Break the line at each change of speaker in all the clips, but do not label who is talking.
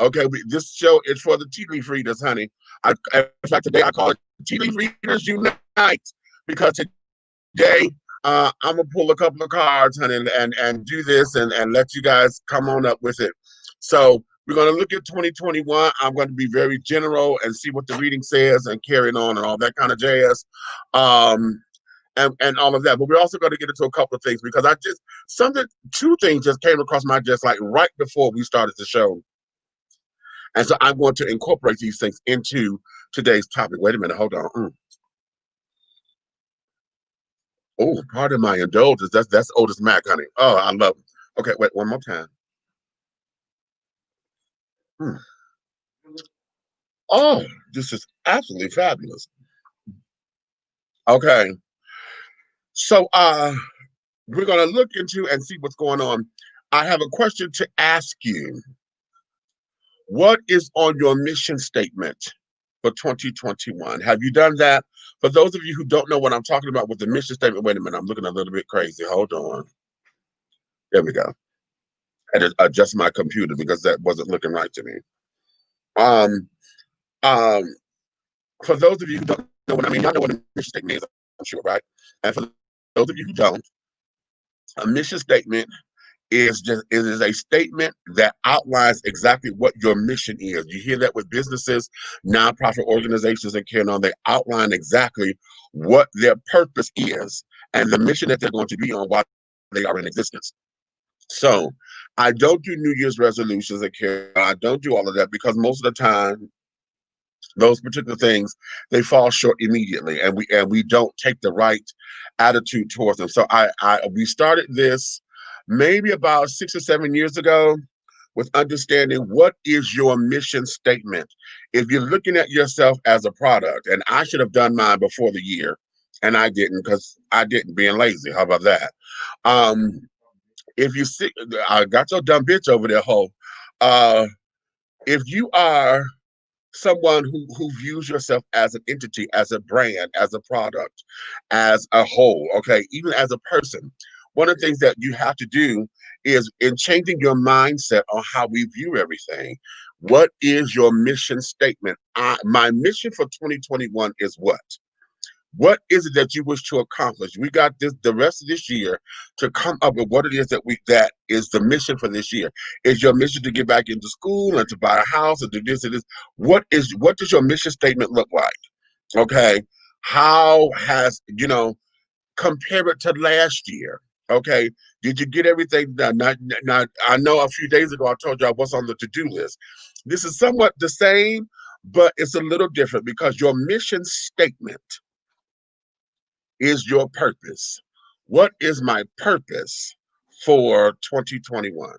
Okay, this show is for the tea leaf readers, honey. In fact, today I call it Tea Leaf Readers Unite because today I'm gonna pull a couple of cards, honey, and do this and let you guys come on up with it. So we're gonna look at 2021. I'm going to be very general and see what the reading says and carrying on and all that kind of jazz. And all of that. But we're also going to get into a couple of things because two things just came across my desk like right before we started the show. And so I'm going to incorporate these things into today's topic. Wait a minute, hold on. Oh, pardon my indulgence. That's Otis Mac, honey. Oh, I love it. Okay, wait, one more time. Oh, this is absolutely fabulous. Okay. So we're gonna look into and see what's going on. I have a question to ask you. What is on your mission statement for 2021? Have you done that? For those of you who don't know what I'm talking about with the mission statement, wait a minute, I'm looking a little bit crazy. Hold on. There we go. I had to adjust my computer because that wasn't looking right to me. Um, for those of you who don't know what I mean, y'all know what a mission statement is, I'm sure, right? And for those of you who don't, a mission statement is a statement that outlines exactly what your mission is. You hear that with businesses, nonprofit organizations, and carrying on. They outline exactly what their purpose is and the mission that they're going to be on while they are in existence. So I don't do New Year's resolutions and care. I don't do all of that because most of the time, those particular things, they fall short immediately, and we don't take the right attitude towards them. So we started this maybe about 6 or 7 years ago with understanding what is your mission statement. If you're looking at yourself as a product, and I should have done mine before the year, and I didn't because I didn't, being lazy. How about that? If you see, I got your dumb bitch over there, ho. If you are someone who views yourself as an entity, as a brand, as a product, as a whole, okay, even as a person, one of the things that you have to do is in changing your mindset on how we view everything. What is your mission statement? My mission for 2021 is what? What is it that you wish to accomplish? We got the rest of this year to come up with what it is that is the mission for this year. Is your mission to get back into school and to buy a house or to do this and this? What does your mission statement look like? Okay. How has, compare it to last year? Okay. Did you get everything done? Not, I know a few days ago I told you I was on the to-do list. This is somewhat the same, but it's a little different because your mission statement is your purpose. What is my purpose for 2021?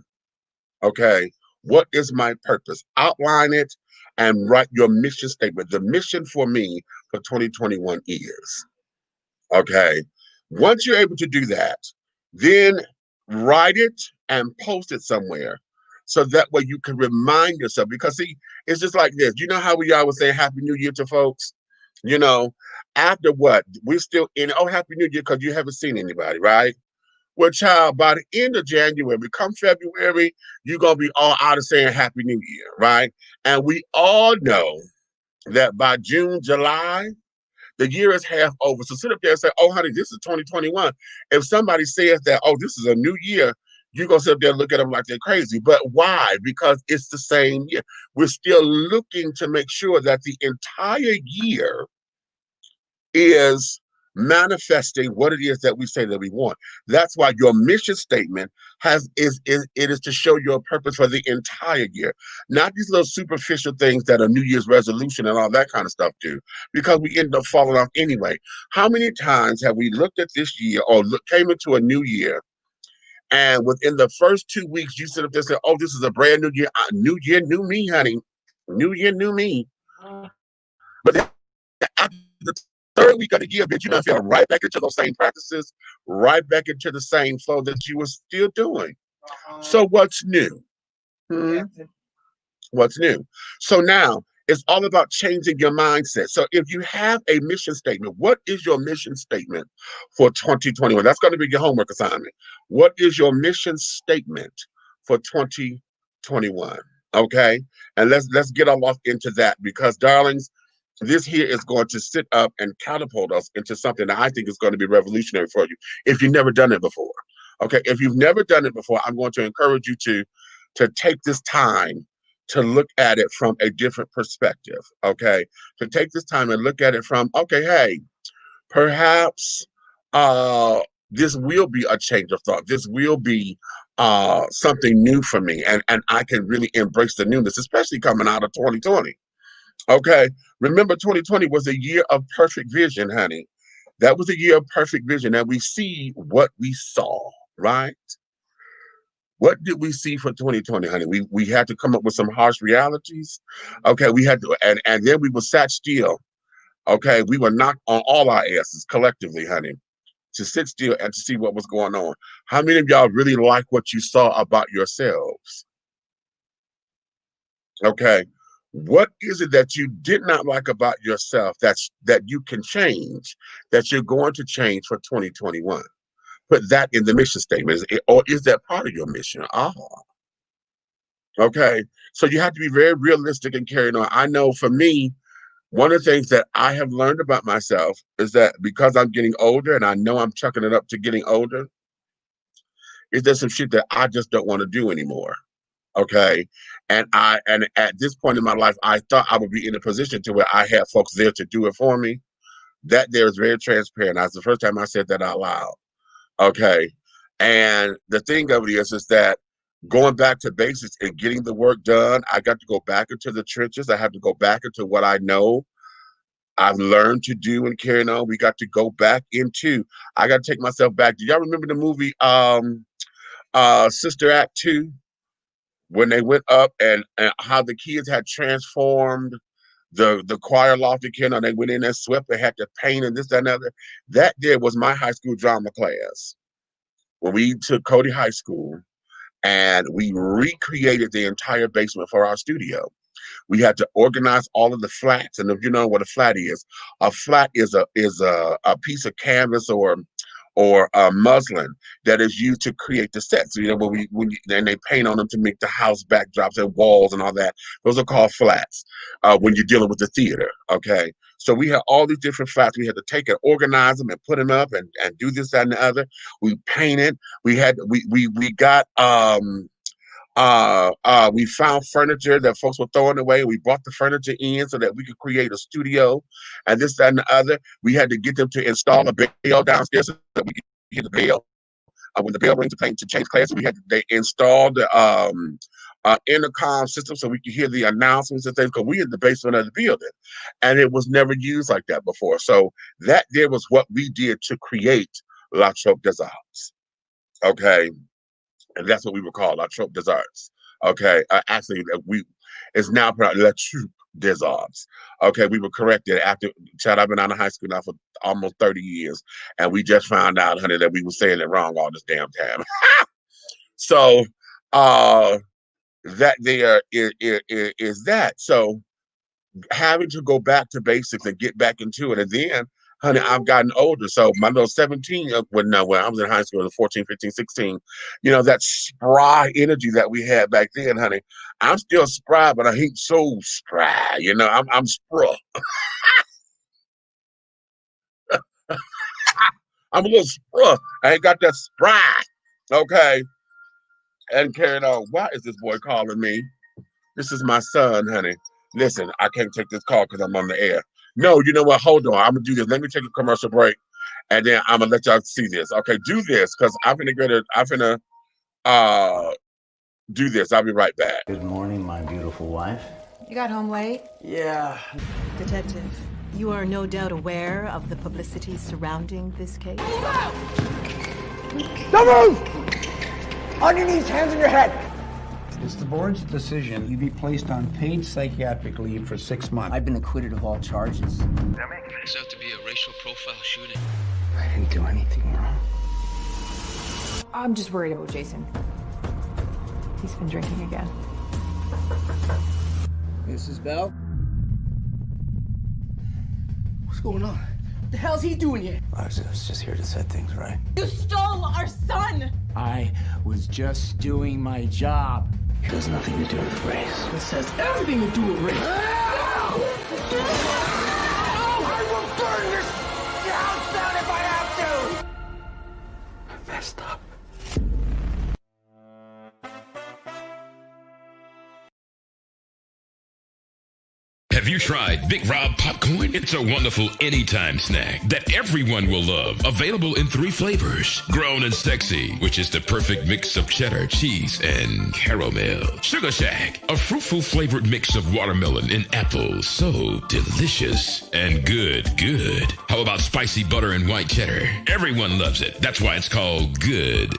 Okay. What is my purpose? Outline it and write your mission statement. The mission for me for 2021 is. Okay. Once you're able to do that, then write it and post it somewhere. So that way you can remind yourself. Because see, it's just like this. You know how we always say Happy New Year to folks? After what? We're still in, oh, Happy New Year, because you haven't seen anybody, right? Well, child, by the end of January, come February, you're going to be all out of saying Happy New Year, right? And we all know that by June, July, the year is half over. So sit up there and say, oh, honey, this is 2021. If somebody says that, oh, this is a new year, you're going to sit up there and look at them like they're crazy. But why? Because it's the same year. We're still looking to make sure that the entire year is manifesting what it is that we say that we want. That's why your mission statement is to show your purpose for the entire year, not these little superficial things that a New Year's resolution and all that kind of stuff do, because we end up falling off anyway. How many times have we looked at this year or came into a new year, and within the first 2 weeks you sit up there and say, oh, this is a brand new year, new me, honey, new year, new me. But then after the third week of the year, bitch, you done fell right back into those same practices, right back into the same flow that you were still doing. So what's new? What's new? So now it's all about changing your mindset. So if you have a mission statement, what is your mission statement for 2021? That's going to be your homework assignment. What is your mission statement for 2021? Okay, and let's get off into that because, darlings, this here is going to sit up and catapult us into something that I think is going to be revolutionary for you if you've never done it before. Okay, if you've never done it before, I'm going to encourage you to take this time to look at it from a different perspective. Okay, to take this time and look at it from, okay, hey, perhaps this will be a change of thought. This will be something new for me, and I can really embrace the newness, especially coming out of 2020. Okay, remember 2020 was a year of perfect vision, honey. That was a year of perfect vision, and we see what we saw, right? What did we see for 2020, honey? We had to come up with some harsh realities. Okay, we had to, and then we were sat still. Okay, we were knocked on all our asses collectively, honey, to sit still and to see what was going on. How many of y'all really like what you saw about yourselves? Okay, what is it that you did not like about yourself that you can change, that you're going to change for 2021? Put that in the mission statement, or is that part of your mission? Okay, so you have to be very realistic and carrying on. I know for me, one of the things that I have learned about myself is that because I'm getting older and I know I'm chucking it up to getting older, is there some shit that I just don't want to do anymore. Okay. And at this point in my life, I thought I would be in a position to where I had folks there to do it for me. That there is very transparent. That's the first time I said that out loud. Okay. And the thing of it is that going back to basics and getting the work done, I got to go back into the trenches. I have to go back into what I know I've learned to do and carrying on. We got to go back into, I got to take myself back. Do y'all remember the movie Sister Act 2? When they went up and how the kids had transformed the choir loft again, and they went in and swept, they had to paint and this, that, and other. That there was my high school drama class. When we took Cody High School and we recreated the entire basement for our studio. We had to organize all of the flats, and if you know what a flat is a piece of canvas or muslin that is used to create the sets. You know, then they paint on them to make the house backdrops and walls and all that. Those are called flats when you're dealing with the theater. Okay, so we had all these different flats. We had to take and organize them and put them up and do this, that, and the other. We painted. We got we found furniture that folks were throwing away. We brought the furniture in so that we could create a studio and this, that, and the other. We had to get them to install a bell downstairs so that we could hear the bell. When the bell rings to change classes, they installed the intercom system so we could hear the announcements and things, because we in the basement of the building. And it was never used like that before. So that there was what we did to create La Troupe des Arts. Okay. And that's what we would call La Troupe des Arts. Okay, actually, it's now La Troupe des Arts. Okay, we were corrected after. Chad, I've been out of high school now for almost 30 years, and we just found out, honey, that we were saying it wrong all this damn time. So, that there is that. So, having to go back to basics and get back into it, and then, honey, I've gotten older. So my little 17, when I was in high school, 14, 15, 16, you know, that spry energy that we had back then, honey, I'm still spry, but I ain't so spry. You know, I'm spry. I'm a little spry. I ain't got that spry. Okay. And carrying on. Why is this boy calling me? This is my son, honey. Listen, I can't take this call because I'm on the air. No, you know what? Hold on. I'm gonna do this. Let me take a commercial break, and then I'm gonna let y'all see this. Okay, do this because I'm gonna do this. I'll be right back.
Good morning, my beautiful wife.
You got home late?
Yeah.
Detective, you are no doubt aware of the publicity surrounding this case.
Don't move! On your knees, hands on your head.
It's the board's decision you be placed on paid psychiatric leave for 6 months.
I've been acquitted of all charges.
They're making this out to be a racial profile shooting.
I didn't do anything wrong.
I'm just worried about Jason. He's been drinking again.
Mrs. Bell? What's going on? What the hell's he doing here?
I was just here to set things right.
You stole our son!
I was just doing my job.
It has nothing to do with race.
This has everything to do with race.
I will burn this house down if I have to!
I messed up.
Have you tried Big Rob popcorn? It's a wonderful anytime snack that everyone will love. Available in 3 flavors. Grown and Sexy, which is the perfect mix of cheddar, cheese, and caramel. Sugar Shack, a fruitful flavored mix of watermelon and apple. So delicious and good. How about spicy butter and white cheddar? Everyone loves it. That's why it's called good.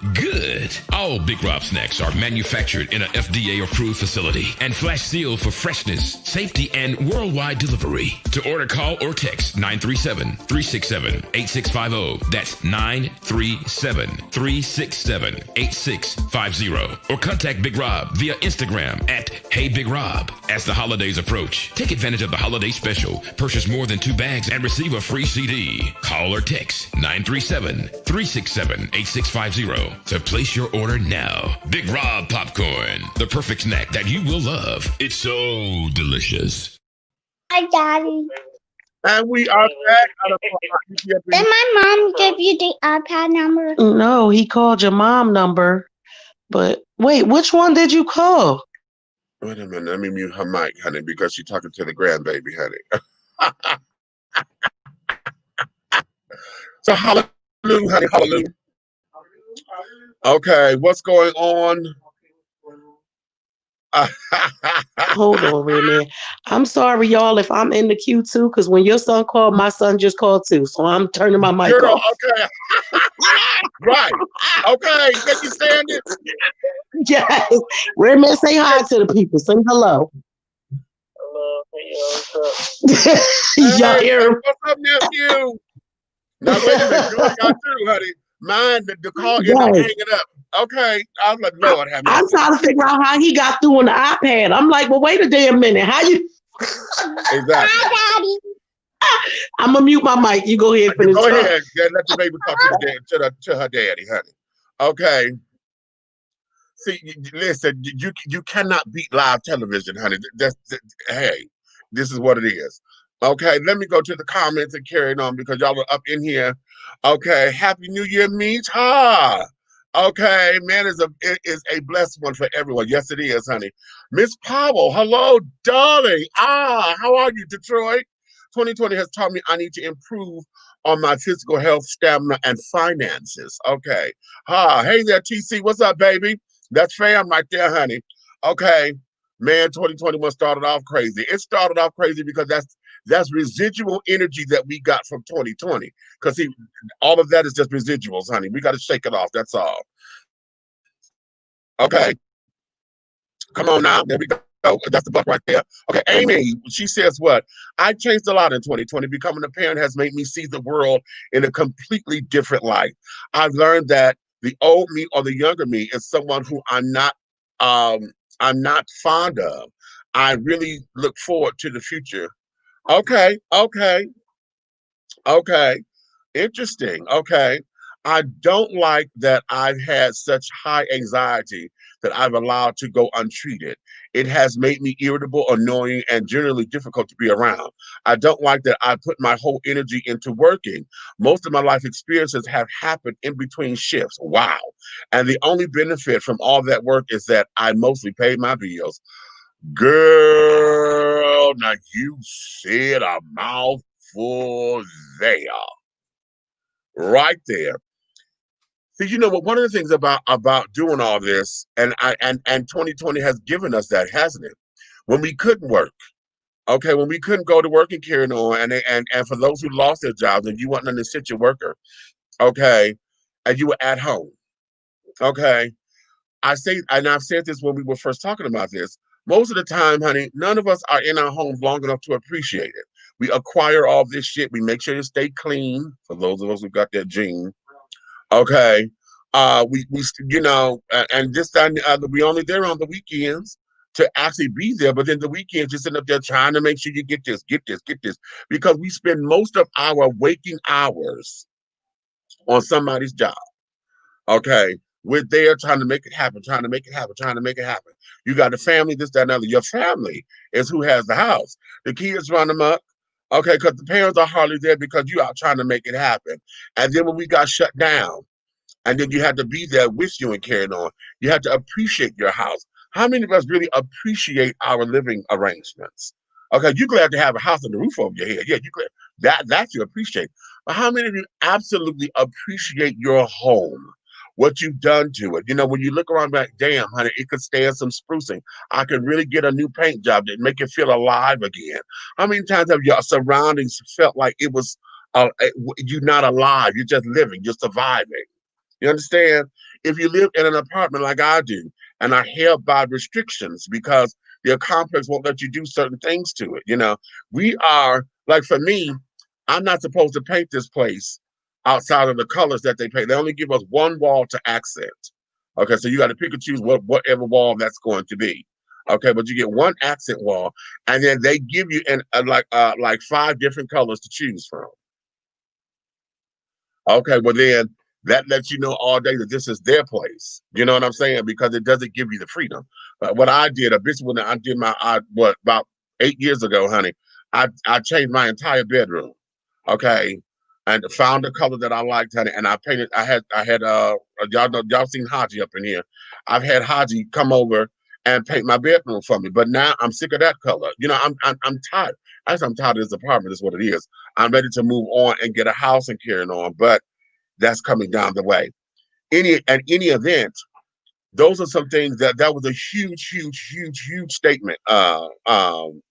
All Big Rob snacks are manufactured in an FDA-approved facility and flash sealed for freshness, safety, and worldwide delivery. To order, call or text 937-367-8650. That's 937-367-8650. Or contact Big Rob via Instagram at Hey Big Rob. As the holidays approach, take advantage of the holiday special. Purchase more than 2 bags and receive a free CD. Call or text 937-367-8650 to place your order now. Big Rob popcorn, the perfect snack that you will love. It's so delicious.
Hi, Daddy.
And we are back.
Did my mom give you the iPad number?
No, he called your mom number. But wait, which one did you call?
Wait a minute. Let me mute her mic, honey, because she's talking to the grandbaby, honey. So hallelujah, honey, hallelujah. Okay, what's going on?
Hold on, wait a minute. I'm sorry, y'all, if I'm in the queue too, because when your son called, my son just called too. So I'm turning my mic
Girl,
off.
okay. Right. Okay, can you stand it?
Yes. Redman, say hi to the people. Say hello.
Hello. Hey, what's up?
Y'all hear him?
What's up, nephew? Now, wait a minute. Girl, got through, honey. Mine, the call ended up hanging up. Okay. I was like, Lord, have mercy.
I'm trying to figure out how he got through on the iPad. I'm like, well, wait a damn minute. How you?
Exactly.
Hi, Daddy.
I'm gonna mute my mic. You go ahead and finish.
Go ahead. Yeah, let the baby talk to her daddy, honey. Okay. See, listen, you cannot beat live television, honey. Hey, this is what it is. Okay, let me go to the comments and carry it on because y'all are up in here. Okay, Happy New Year, Mita. Okay, man, is a blessed one for everyone. Yes, it is, honey. Miss Powell, hello, darling. How are you, Detroit? 2020 has taught me I need to improve on my physical health, stamina, and finances. Okay. Hey there, TC. What's up, baby? That's fam right there, honey. Okay. Man, 2021 started off crazy. It started off crazy because that's residual energy that we got from 2020. Because see, all of that is just residuals, honey. We got to shake it off. That's all. Okay. Come on now. There we go. That's the buck right there. Okay, Amy, she says what? I changed a lot in 2020. Becoming a parent has made me see the world in a completely different light. I've learned that the old me or the younger me is someone who I'm not fond of. I really look forward to the future. Okay. Interesting. Okay. I don't like that I've had such high anxiety that I've allowed to go untreated. It has made me irritable, annoying, and generally difficult to be around. I don't like that I put my whole energy into working. Most of my life experiences have happened in between shifts. Wow. And the only benefit from all that work is that I mostly paid my bills. Girl, now you said a mouthful there. Right there. See, you know what? One of the things about doing all this, and 2020 has given us that, hasn't it? When we couldn't work, okay, when we couldn't go to work and carry on, and for those who lost their jobs and you weren't an essential worker, okay, and you were at home, okay. I've said this when we were first talking about this. Most of the time, honey, none of us are in our homes long enough to appreciate it. We acquire all this shit. We make sure to stay clean. For those of us who got that gene. Okay, we you know, and this time we only there on the weekends to actually be there, but then the weekends just sitting up there trying to make sure you get this, because we spend most of our waking hours on somebody's job. Okay, We're there trying to make it happen, trying to make it happen, trying to make it happen. You got the family, this, that, and other. Your family is who has the house. The kids run them up, okay, because the parents are hardly there because you are trying to make it happen. And then when we got shut down, and then you had to be there with you and carrying on, you had to appreciate your house. How many of us really appreciate our living arrangements? Okay, you're glad to have a house and a roof over your head. Yeah, you glad that you appreciate. But how many of you absolutely appreciate your home? What you've done to it. You know, when you look around like, damn, honey, it could stand some sprucing. I could really get a new paint job that make it feel alive again. How many times have your surroundings felt like it was you're not alive, you're just living, you're surviving? You understand? If you live in an apartment like I do and are held by restrictions because your complex won't let you do certain things to it, you know, we are, like for me, I'm not supposed to paint this place outside of the colors that they paint. They only give us one wall to accent. Okay, so you got to pick and choose whatever wall that's going to be. Okay, but you get one accent wall, and then they give you like 5 different colors to choose from. Okay, well then that lets you know all day that this is their place. You know what I'm saying? Because it doesn't give you the freedom. But what I did, when I did about 8 years ago, honey, I changed my entire bedroom. Okay, and found a color that I liked, honey, and I painted. I had y'all seen Haji up in here. I've had Haji come over and paint my bedroom for me, but now I'm sick of that color. You know, I'm tired. I'm tired of this apartment. Is what it is. I'm ready to move on and get a house and carrying on, but that's coming down the way. Any event, those are some things that was a huge statement,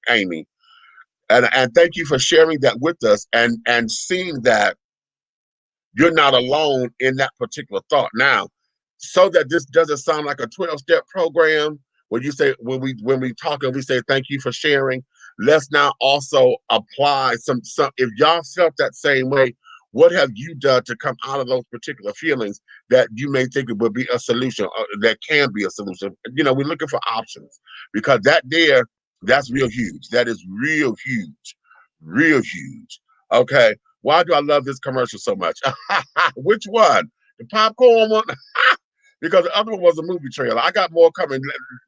Amy. And thank you for sharing that with us and seeing that you're not alone in that particular thought. Now, so that this doesn't sound like a 12-step program, when you say when we talk and we say thank you for sharing, let's now also apply some if y'all felt that same way, what have you done to come out of those particular feelings that you may think it would be a solution, that can be a solution? You know, we're looking for options because that's real huge. That is real huge. Real huge. Okay. Why do I love this commercial so much? Which one? The popcorn one? Because the other one was a movie trailer. I got more coming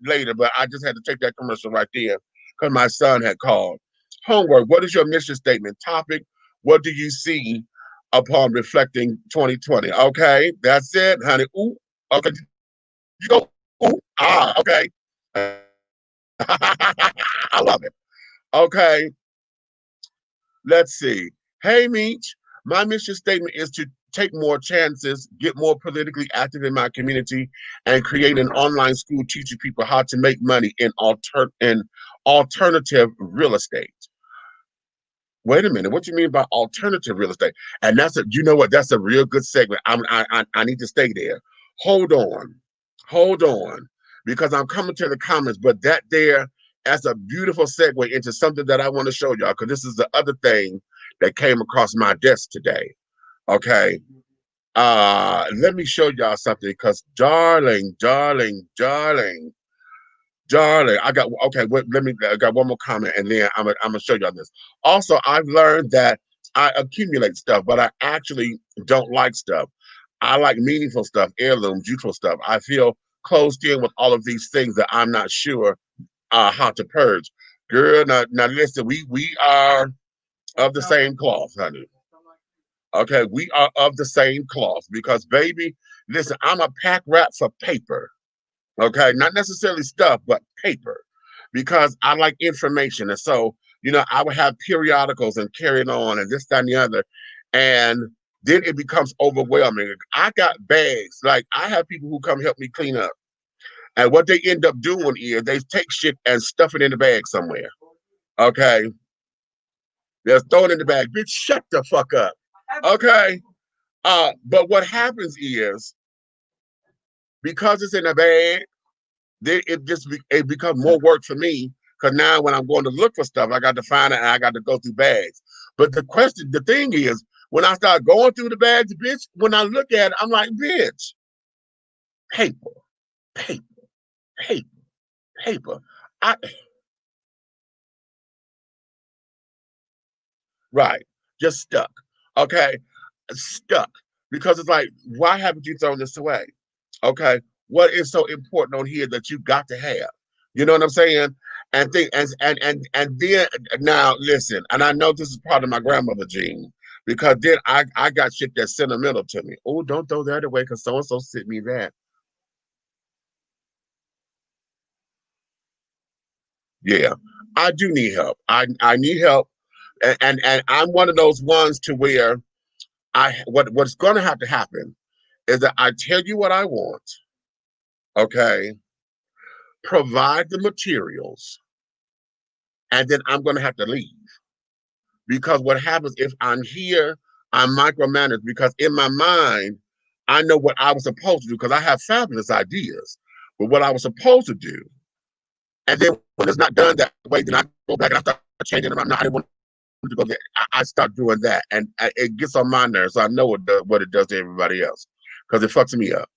later, but I just had to take that commercial right there because my son had called. Homework. What is your mission statement? Topic. What do you see upon reflecting 2020? Okay. That's it, honey. Ooh. Okay. You go. Ooh. Ah. Okay. I love it. Okay. Let's see. Hey, Meech, my mission statement is to take more chances, get more politically active in my community, and create an online school teaching people how to make money in alternative real estate. Wait a minute. What do you mean by alternative real estate? And you know what? That's a real good segment. I need to stay there. Hold on, because I'm coming to the comments. But that's a beautiful segue into something that I want to show y'all, because this is the other thing that came across my desk today. Okay. Let me show y'all something, because darling, I got one more comment, and then I'm gonna show y'all this. Also, I've learned that I accumulate stuff, but I actually don't like stuff. I like meaningful stuff, heirlooms, useful stuff. I feel closed in with all of these things that I'm not sure how to purge. Girl, now listen, we are of the same cloth, honey. Okay, we are of the same cloth, because baby, listen, I'm a pack rat for paper. Okay, not necessarily stuff, but paper, because I like information. And so, you know, I would have periodicals and carrying on and this, that, and the other. And then it becomes overwhelming. I got bags. Like, I have people who come help me clean up. And what they end up doing is they take shit and stuff it in the bag somewhere. Okay? They're throwing it in the bag. Bitch, shut the fuck up. Okay? But what happens is, because it's in a bag, it becomes more work for me, because now when I'm going to look for stuff, I got to find it and I got to go through bags. But the thing is, when I start going through the bags, bitch, when I look at it, I'm like, bitch, paper. Right, just stuck. Okay, stuck, because it's like, why haven't you thrown this away? Okay, what is so important on here that you got to have? You know what I'm saying? And think and then now listen, and I know this is part of my grandmother gene because then I got shit that's sentimental to me. Oh, don't throw that away because so and so sent me that. Yeah, I do need help. I need help, and I'm one of those ones to where what's going to have to happen is that I tell you what I want. Okay, provide the materials, and then I'm going to have to leave because what happens if I'm here, I'm micromanaged because in my mind I know what I was supposed to do because I have fabulous ideas, but what I was supposed to do. And then when it's not done that way, then I go back and I start changing them. I didn't want to go there. I start doing that, and it gets on my nerves. So I know what it does to everybody else because it fucks me up.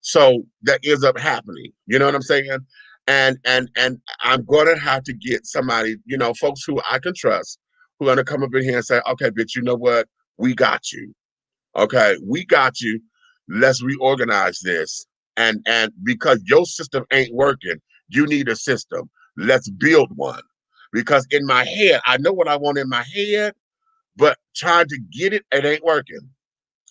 So that ends up happening. You know what I'm saying? And I'm gonna have to get somebody, folks who I can trust, who are gonna come up in here and say, "Okay, bitch, you know what? We got you. Okay, we got you. Let's reorganize this." And because your system ain't working, you need a system. Let's build one. Because in my head, I know what I want in my head, but trying to get it, it ain't working.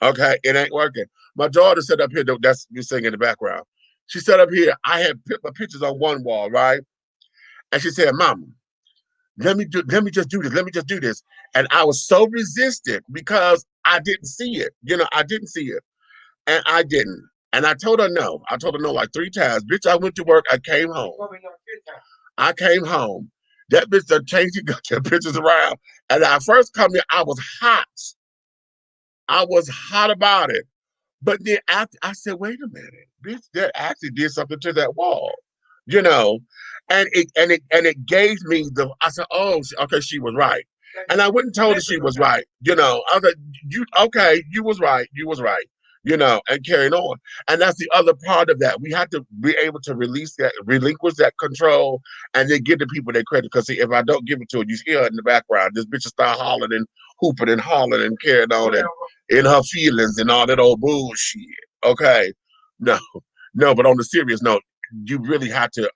Okay, it ain't working. My daughter sat up here, that's you singing in the background. She sat up here, I had my pictures on one wall, right? And she said, "Mama, let me just do this. Let me just do this." And I was so resistant because I didn't see it. I didn't see it. And I didn't. And I told her no. I told her no like 3 times. Bitch, I went to work. I came home. I came home. That bitch done changed got your pictures around. And I first come here, I was hot. I was hot about it. But then after I said, wait a minute, bitch, that actually did something to that wall. And it gave me I said, oh, okay, she was right. And I wouldn't told her she was right. I was like, you was right. You was right. And carrying on. And that's the other part of that. We have to be able to relinquish that control and then give the people their credit. Because see, if I don't give it to her, you hear her in the background, this bitch will start hollering and hooping and hollering and carrying on and in her feelings and all that old bullshit. Okay. No, but on the serious note, you really have to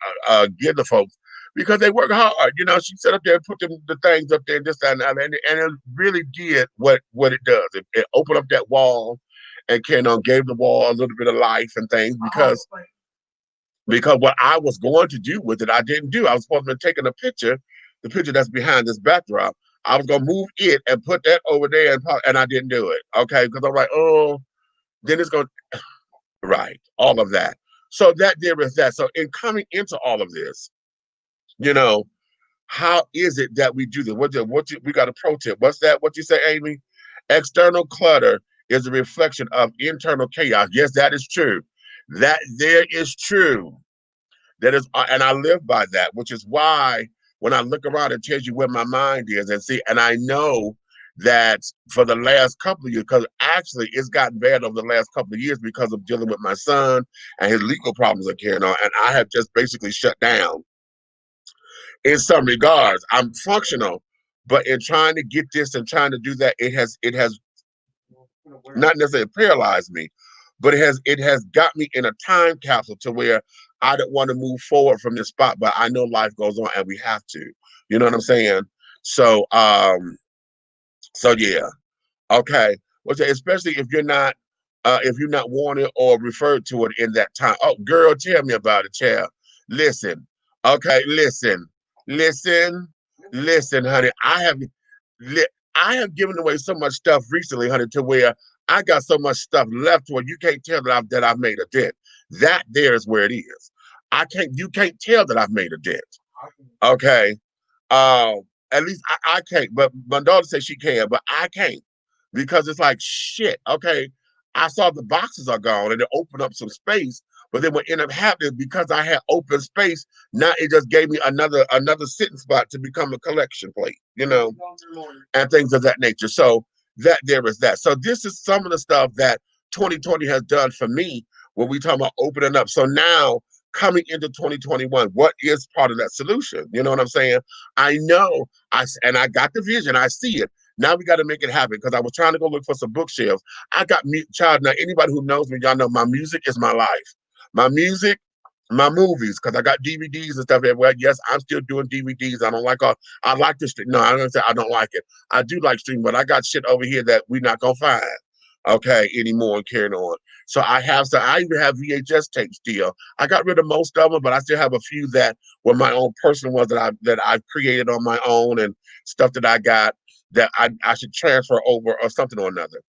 give the folks because they work hard. She set up there and put the things up there and this, that, and that, and it really did what it does. It opened up that wall and gave the wall a little bit of life and things because what I was going to do with it, I didn't do. I was supposed to be taking the picture that's behind this backdrop. I was gonna move it and put that over there and I didn't do it. Okay, because I'm like, oh, then it's gonna right, all of that. So there is that. So in coming into all of this, how is it that we do this? We got a pro tip. What's that? What you say, Amy? External clutter is a reflection of internal chaos. Yes, that is true. That there is true. That is, and I live by that, which is why when I look around, it tells you where my mind is and I know that for the last couple of years, because actually it's gotten bad over the last couple of years because of dealing with my son and his legal problems are carrying on, and I have just basically shut down. In some regards, I'm functional, but in trying to get this and trying to do that, it has not necessarily paralyzed me, but it has got me in a time capsule to where I don't want to move forward from this spot, but I know life goes on and we have to. You know what I'm saying? So yeah. Okay. Especially if you're not wanted or referred to it in that time. Oh, girl, tell me about it, child. Listen. Okay, listen, honey. I have given away so much stuff recently, honey, to where I got so much stuff left where you can't tell that I've made a dent. That there is where it is. You can't tell that I've made a dent. Okay. At least I can't, but my daughter says she can, but I can't because it's like shit. Okay. I saw the boxes are gone and it opened up some space, but then what ended up happening because I had open space, now it just gave me another sitting spot to become a collection plate, and things of that nature. So that there is that. So this is some of the stuff that 2020 has done for me when we talk about opening up. So now coming into 2021, what is part of that solution? You know what I'm saying? I know, I got the vision. I see it. Now we got to make it happen because I was trying to go look for some bookshelves. I got child. Now anybody who knows me, y'all know my music is my life. My music, my movies, because I got DVDs and stuff everywhere. Yes, I'm still doing DVDs. I don't like all. I like to stream. No, I'm gonna say I don't like it. I do like streaming, but I got shit over here that we're not gonna find, okay, anymore and carrying on. So I have some. I even have VHS tapes still. I got rid of most of them, but I still have a few that were my own personal ones that I've created on my own and stuff that I got that I should transfer over or something or another.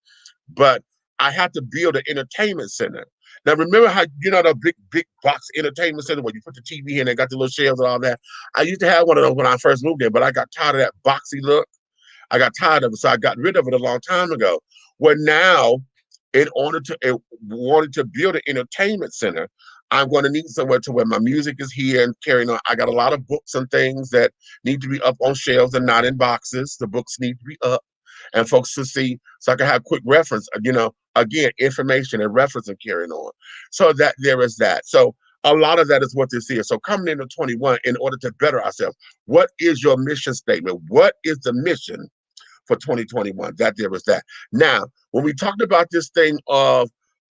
But I have to build an entertainment center. Now, remember how, the big box entertainment center where you put the TV in and got the little shelves and all that? I used to have one of those when I first moved in, but I got tired of that boxy look. I got tired of it, so I got rid of it a long time ago. Where now, in order to build an entertainment center, I'm going to need somewhere to where my music is here and carrying on. I got a lot of books and things that need to be up on shelves and not in boxes. The books need to be up and folks to see, so I can have quick reference, again, information and reference and carrying on. So that there is that. So a lot of that is what this is. So coming into 21, in order to better ourselves, what is your mission statement? What is the mission for 2021? That there is that. Now, when we talked about this thing of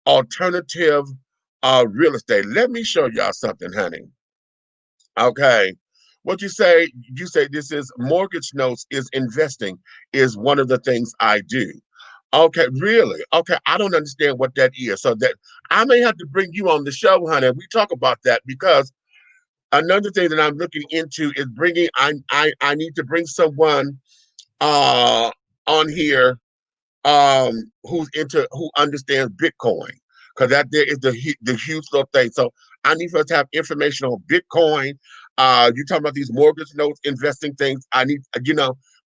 alternative real estate, let me show y'all something, honey. Okay. What you say this is mortgage notes is investing is one of the things I do. Okay, really? Okay, I don't understand what that is. So that I may have to bring you on the show, honey. We talk about that because another thing that I'm looking into is bringing. I need to bring someone on here who understands Bitcoin, because that there is the huge little thing. So I need for us to have information on Bitcoin. You talking about these mortgage notes, investing things. I need,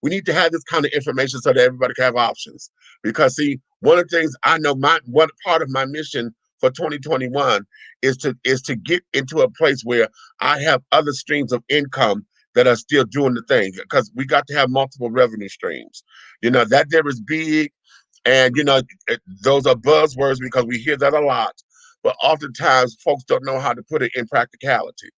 we need to have this kind of information so that everybody can have options. Because see, one of the things I know, one part of my mission for 2021 is to get into a place where I have other streams of income that are still doing the thing. Because we got to have multiple revenue streams. That there is big, and those are buzzwords because we hear that a lot. But oftentimes folks don't know how to put it in practicality.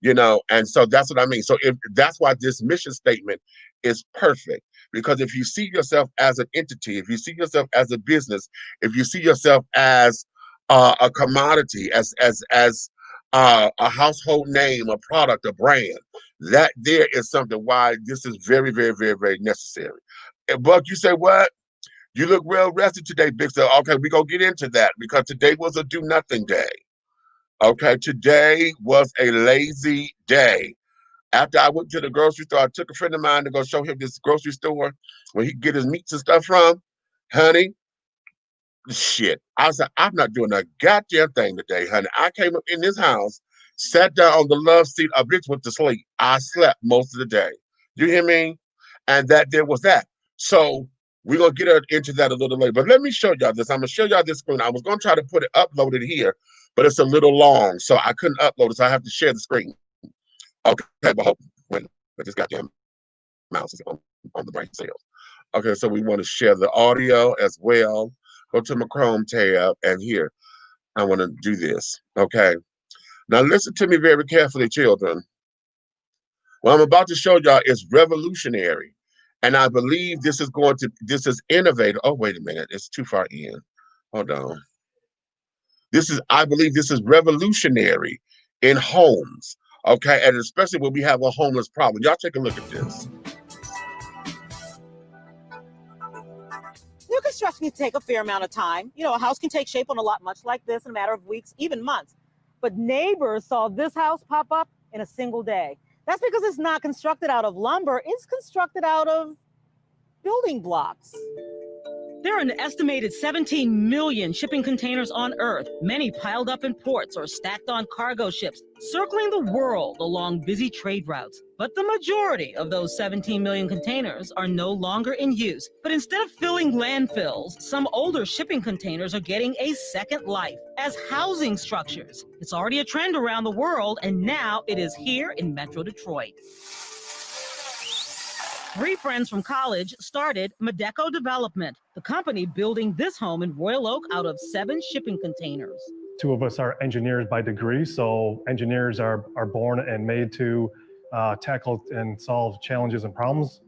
And so that's what I mean. So that's why this mission statement is perfect, because if you see yourself as an entity, if you see yourself as a business, if you see yourself as a commodity, as a household name, a product, a brand, that there is something why this is very, very, very, very necessary. And Buck, you say what? You look well rested today, Big Star. Okay, we're going to get into that because today was a do nothing day. Okay, today was a lazy day. After I went to the grocery store, I took a friend of mine to go show him this grocery store where he can get his meats and stuff from. Honey, shit. I was like, I'm not doing a goddamn thing today, honey. I came up in this house, sat down on the love seat, a bitch went to sleep. I slept most of the day. You hear me? And that there was that. So we're going to get into that a little later. But let me show y'all this. I'm going to show y'all this screen. I was going to try to put it uploaded here, but it's a little long, so I couldn't upload it, so I have to share the screen. Okay, but this goddamn mouse is on the brain cells. Okay, so we want to share the audio as well. Go to my Chrome tab, and here, I want to do this, okay? Now listen to me very carefully, children. What I'm about to show y'all is revolutionary, and I believe this is innovative. Oh, wait a minute, it's too far in. Hold on. I believe this is revolutionary in homes, okay? And especially when we have a homeless problem. Y'all take a look at this.
New construction can take a fair amount of time. A house can take shape on a lot much like this in a matter of weeks, even months. But neighbors saw this house pop up in a single day. That's because it's not constructed out of lumber. It's constructed out of building blocks. There are an estimated 17 million shipping containers on Earth, many piled up in ports or stacked on cargo ships, circling the world along busy trade routes. But the majority of those 17 million containers are no longer in use. But instead of filling landfills, some older shipping containers are getting a second life as housing structures. It's already a trend around the world, and now it is here in Metro Detroit. 3 friends from college started Medeco Development, the company building this home in Royal Oak out of 7 shipping containers.
2 of us are engineers by degree, so engineers are born and made to tackle and solve challenges and problems.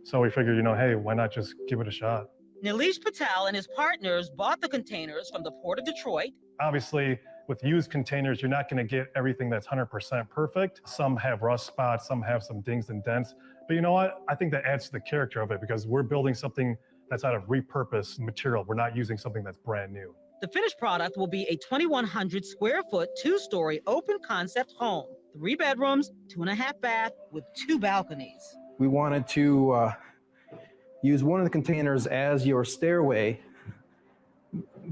So we figured, hey, why not just give it a shot?
Nilesh Patel and his partners bought the containers from the Port of Detroit.
Obviously, with used containers, you're not going to get everything that's 100% perfect. Some have rust spots, some have some dings and dents. But you know what? I think that adds to the character of it because we're building something that's out of repurposed material. We're not using something that's brand new.
The finished product will be a 2,100 square foot, 2-story open concept home. 3 bedrooms, 2.5 bath with 2 balconies.
We wanted to use one of the containers as your stairway,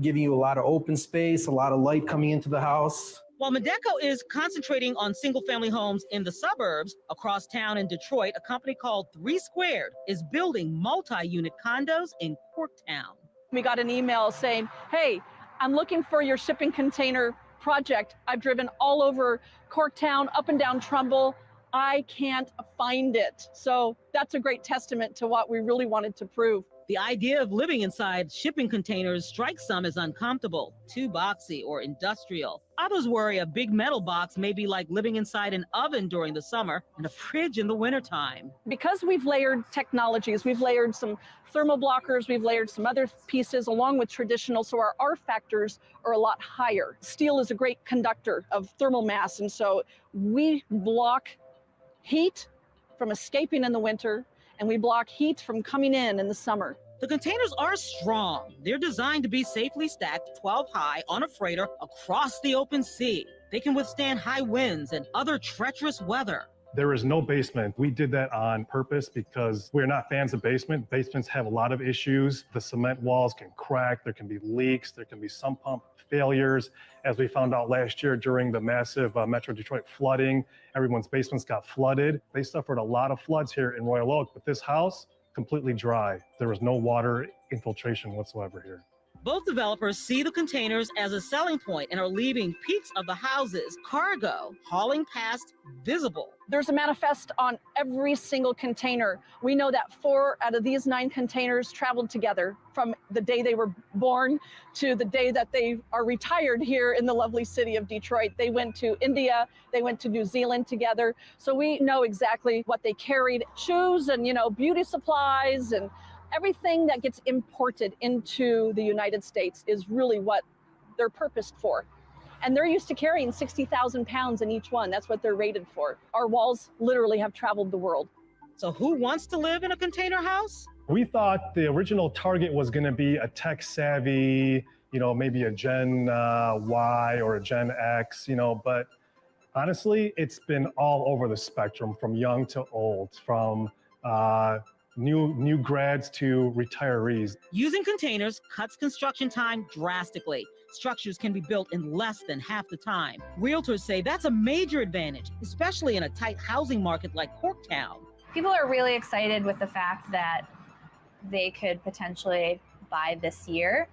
giving you a lot of open space, a lot of light coming into the house.
While Medeco is concentrating on single-family homes in the suburbs, across town in Detroit, a company called 3 Squared is building multi-unit condos in Corktown.
We got an email saying, hey, I'm looking for your shipping container project. I've driven all over Corktown, up and down Trumbull. I can't find it. So that's a great testament to what we really wanted to prove.
The idea of living inside shipping containers strikes some as uncomfortable, too boxy or industrial. Others worry a big metal box may be like living inside an oven during the summer and a fridge in the wintertime.
Because we've layered technologies, we've layered some thermal blockers, we've layered some other pieces along with traditional, so our R factors are a lot higher. Steel is a great conductor of thermal mass, and so we block heat from escaping in the winter, and we block heat from coming in the summer.
The containers are strong. They're designed to be safely stacked 12 high on a freighter across the open sea. They can withstand high winds and other treacherous weather.
There is no basement. We did that on purpose because we're not fans of basement. Basements have a lot of issues. The cement walls can crack, there can be leaks, there can be sump pump failures. As we found out last year during the massive Metro Detroit flooding, everyone's basements got flooded. They suffered a lot of floods here in Royal Oak, but this house, completely dry. There was no water infiltration whatsoever here.
Both developers see the containers as a selling point and are leaving peaks of the houses, cargo, hauling past, visible.
There's a manifest on every single container. We know that 4 out of these 9 containers traveled together from the day they were born to the day that they are retired here in the lovely city of Detroit. They went to India, they went to New Zealand together. So we know exactly what they carried. Shoes and, beauty supplies and everything that gets imported into the United States is really what they're purposed for. And they're used to carrying 60,000 pounds in each one. That's what they're rated for. Our walls literally have traveled the world.
So who wants to live in a container house?
We thought the original target was going to be a tech savvy, maybe a Gen Y or a Gen X, but honestly, it's been all over the spectrum from young to old, from new grads to retirees.
Using containers cuts construction time drastically. Structures can be built in less than half the time. Realtors say that's a major advantage, especially in a tight housing market like Corktown.
People are really excited with the fact that they could potentially buy this year,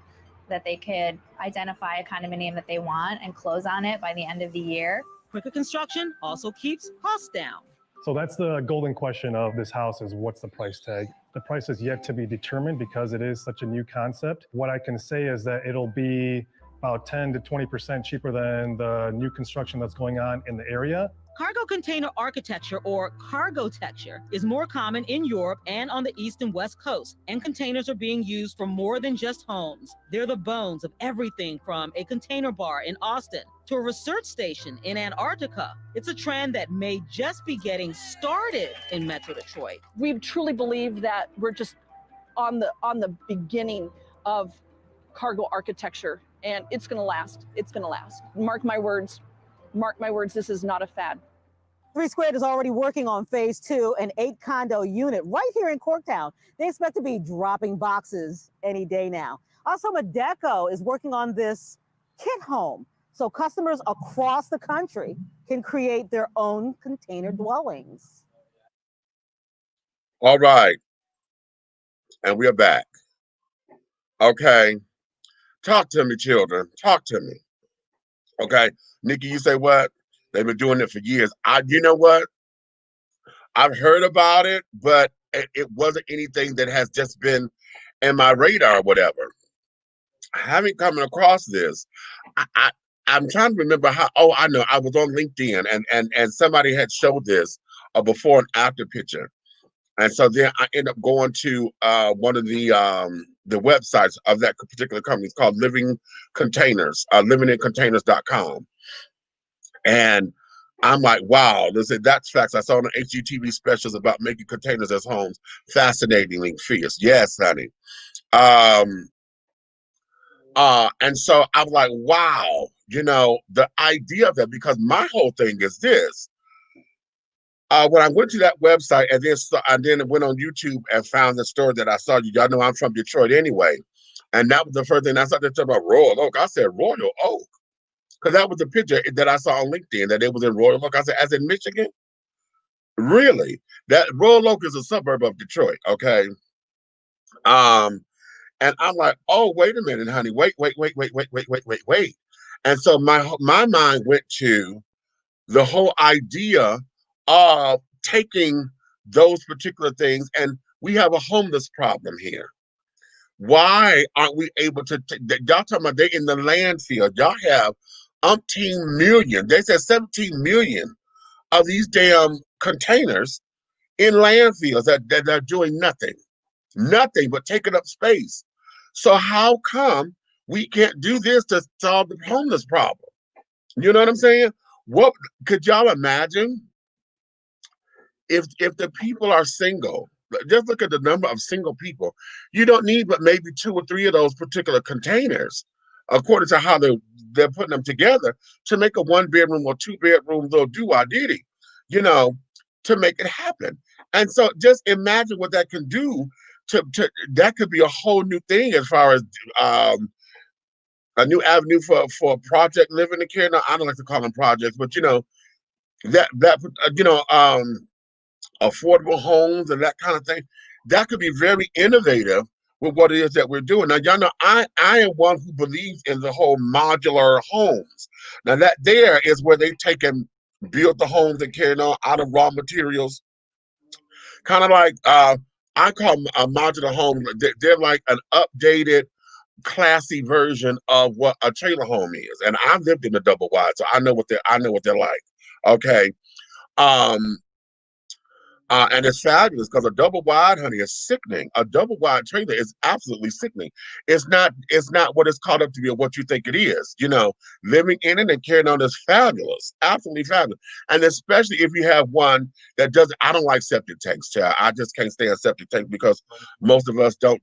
that they could identify a condominium that they want and close on it by the end of the year.
Quicker construction also keeps costs down.
So that's the golden question of this house is what's the price tag? The price is yet to be determined because it is such a new concept. What I can say is that it'll be about 10 to 20% cheaper than the new construction that's going on in the area.
Cargo container architecture, or cargotecture, is more common in Europe and on the East and West Coast, and containers are being used for more than just homes. They're the bones of everything from a container bar in Austin to a research station in Antarctica. It's a trend that may just be getting started in Metro Detroit.
We truly believe that we're just on the beginning of cargo architecture, and it's going to last. It's going to last. Mark my words. Mark my words, this is not a fad.
3 Squared is already working on phase 2, an 8-condo unit right here in Corktown. They expect to be dropping boxes any day now. Also, Medeco is working on this kit home, so customers across the country can create their own container dwellings.
All right. And we are back. Okay. Talk to me, children. Talk to me. Okay. Nikki, you say what? They've been doing it for years. You know what? I've heard about it, but it wasn't anything that has just been in my radar or whatever. Having come across this, I'm trying to remember how. Oh, I know. I was on LinkedIn and somebody had showed this a before and after picture. And so then I end up going to one of the websites of that particular company. It's called Living Containers, livingincontainers.com. And I'm like, wow, that's facts. I saw on the HGTV specials about making containers as homes. Fascinatingly fierce. Yes, honey. And so I'm like, wow, the idea of that, because my whole thing is this. When I went to that website and then went on YouTube and found the story that I saw, y'all know I'm from Detroit anyway. And that was the first thing I saw. They talk about Royal Oak. I said, Royal Oak? Because that was the picture that I saw on LinkedIn, that it was in Royal Oak. I said, as in Michigan? Really? That Royal Oak is a suburb of Detroit, okay? And I'm like, oh, wait a minute, honey. Wait. And so my mind went to the whole idea of taking those particular things, and we have a homeless problem here. Why aren't we able to y'all talking about they in the landfill? Y'all have umpteen million, they said 17 million of these damn containers in landfills that are doing nothing but taking up space. So how come we can't do this to solve the homeless problem? You know what I'm saying? What could y'all imagine if the people are single? Just look at the number of single people. You don't need but maybe 2 or 3 of those particular containers, according to how they're putting them together, to make a 1-bedroom or 2-bedroom little do-I-diddy, to make it happen. And so just imagine what that can do. That could be a whole new thing as far as a new avenue for project living and care. Now, I don't like to call them projects, but affordable homes and that kind of thing. That could be very innovative with what it is that we're doing. Now, y'all know I am one who believes in the whole modular homes. Now, that there is where they take and build the homes and carry on out of raw materials. Kind of like I call them a modular home. They're like an updated, classy version of what a trailer home is. And I've lived in a double wide, so I know what they're like. Okay. And it's fabulous because a double wide, honey, is sickening. A double wide trailer is absolutely sickening. It's not what it's called up to be or what you think it is. Living in it and carrying on is fabulous, absolutely fabulous. And especially if you have one that doesn't. I don't like septic tanks, child. I just can't stand septic tanks because most of us don't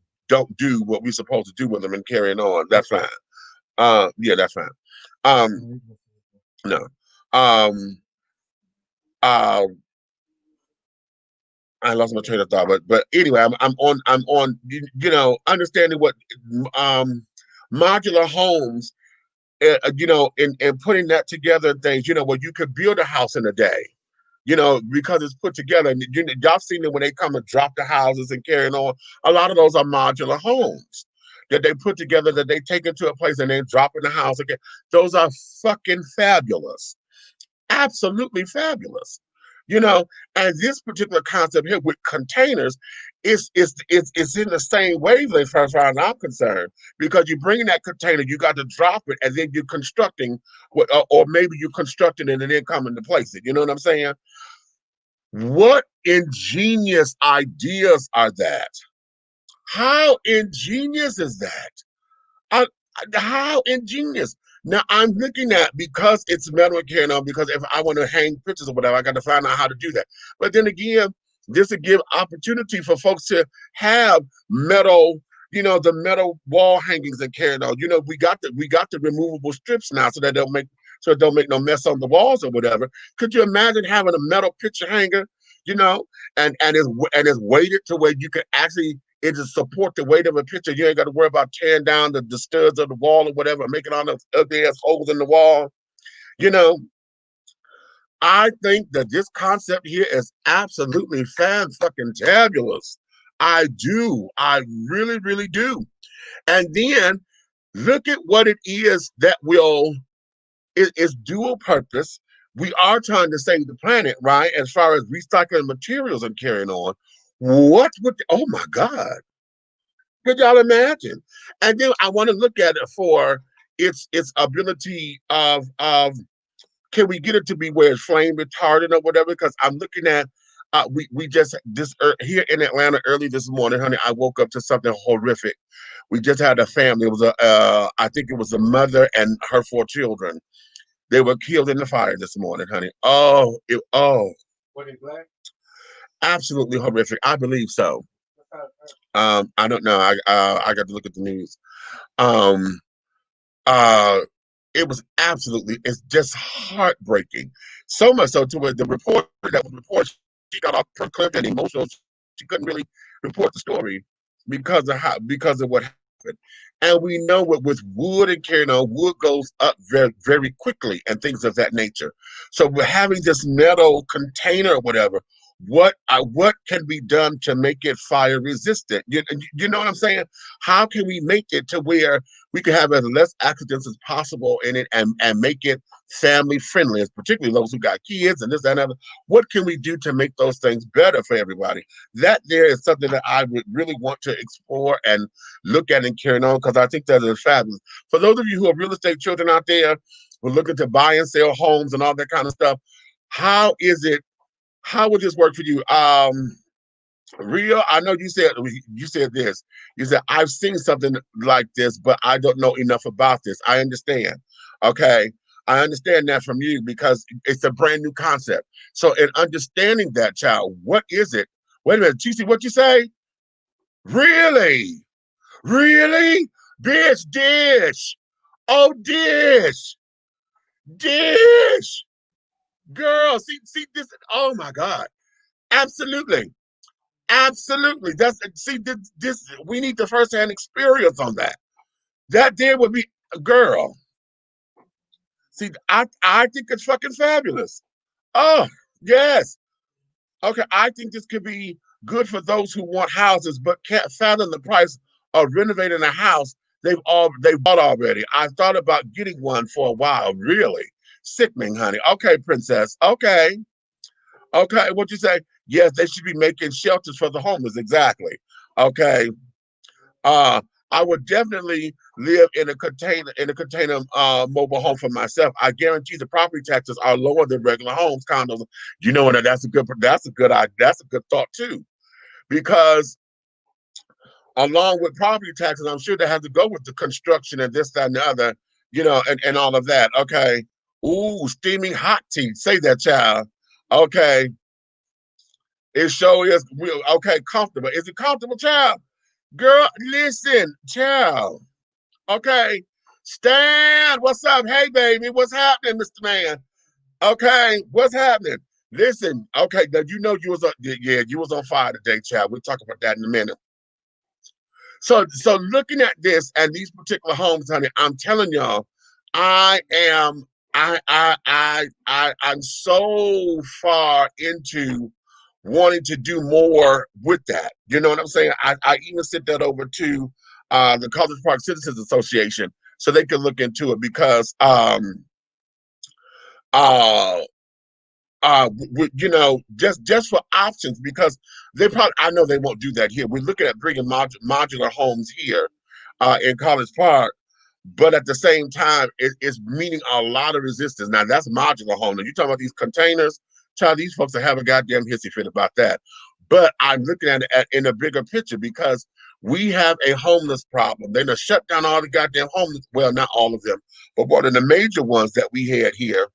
do what we're supposed to do with them and carrying on. That's fine. Yeah, that's fine. No. I lost my train of thought, but anyway, I'm on understanding what modular homes, and putting that together and things, where you could build a house in a day, because it's put together. And y'all seen it when they come and drop the houses and carrying on. A lot of those are modular homes that they put together, that they take into a place and then drop in the house again. Those are fucking fabulous, absolutely fabulous. And this particular concept here with containers is in the same wavelength as far as I'm concerned, because you bring in that container, you got to drop it, and then you're constructing, or maybe you're constructing it and then coming to place it. You know what I'm saying? What ingenious ideas are that? How ingenious is that? How ingenious? Now I'm looking at, because it's metal and carrying on, because if I want to hang pictures or whatever, I got to find out how to do that. But then again, this would give opportunity for folks to have metal, the metal wall hangings and carrying on. We got the removable strips now, so it don't make no mess on the walls or whatever. Could you imagine having a metal picture hanger, and it's weighted to where you can actually it just support the weight of a picture. You ain't got to worry about tearing down the studs of the wall or whatever, making all those ugly ass holes in the wall. I think that this concept here is absolutely fan-fucking-tabulous. I do. I really, really do. And then look at what it is that is dual purpose. We are trying to save the planet, right? As far as recycling materials and carrying on. Oh my God. Could y'all imagine? And then I want to look at it for its ability of can we get it to be where it's flame retardant or whatever? Because I'm looking at we just here in Atlanta early this morning, honey. I woke up to something horrific. We just had a family. It was I think it was a mother and her 4 children. They were killed in the fire this morning, honey.
What is black?
Absolutely horrific. I believe so. I don't know. I got to look at the news. It was it's just heartbreaking. So much so to where the reporter that would report, she got off her clip and emotional. She couldn't really report the story because of what happened. And we know with wood and carrying on, wood goes up very, very quickly and things of that nature. So we're having this metal container or whatever. What can be done to make it fire resistant? You know what I'm saying? How can we make it to where we can have as less accidents as possible in it and make it family friendly, particularly those who got kids and this, that, and other? What can we do to make those things better for everybody? That there is something that I would really want to explore and look at and carry on, because I think that is fabulous. For those of you who are real estate children out there who are looking to buy and sell homes and all that kind of stuff, how would this work for you? Rio, I know you said this. You said, I've seen something like this, but I don't know enough about this. I understand. Okay. I understand that from you because it's a brand new concept. So in understanding that, child, what is it? Wait a minute, TC, what you say? Really? Really? Bitch, dish. Oh, dish. Dish. Girl, see this. Oh my God. Absolutely. Absolutely. This we need the first-hand experience on that. That there would be a girl. See, I think it's fucking fabulous. Oh, yes. Okay, I think this could be good for those who want houses but can't fathom the price of renovating a house they've bought already. I thought about getting one for a while, really. Sickening, honey. Okay, princess. Okay. What you say? Yes, they should be making shelters for the homeless. Exactly. Okay. I would definitely live in a container mobile home for myself. I guarantee the property taxes are lower than regular homes, condos. You know what? That's a good thought too, because along with property taxes, I'm sure they have to go with the construction and this, that, and the other, and all of that. Okay. Ooh, steaming hot tea. Say that, child. Okay. It sure is real. Okay, comfortable. Is it comfortable, child? Girl, listen, child. Okay. Stan, what's up? Hey, baby. What's happening, Mr. Man? Okay, what's happening? Listen, okay, you was on fire today, child. We'll talk about that in a minute. So looking at this and these particular homes, honey, I'm telling y'all, I'm so far into wanting to do more with that. You know what I'm saying? I even sent that over to the College Park Citizens Association so they can look into it, because just for options, because I know they won't do that here. We're looking at bringing modular homes here in College Park. But at the same time, it's meeting a lot of resistance. Now, that's modular home. Now, you're talking about these containers. Child, these folks will have a goddamn hissy fit about that. But I'm looking at it in a bigger picture, because we have a homeless problem. They're going to shut down all the goddamn homeless. Well, not all of them, but one of the major ones that we had here,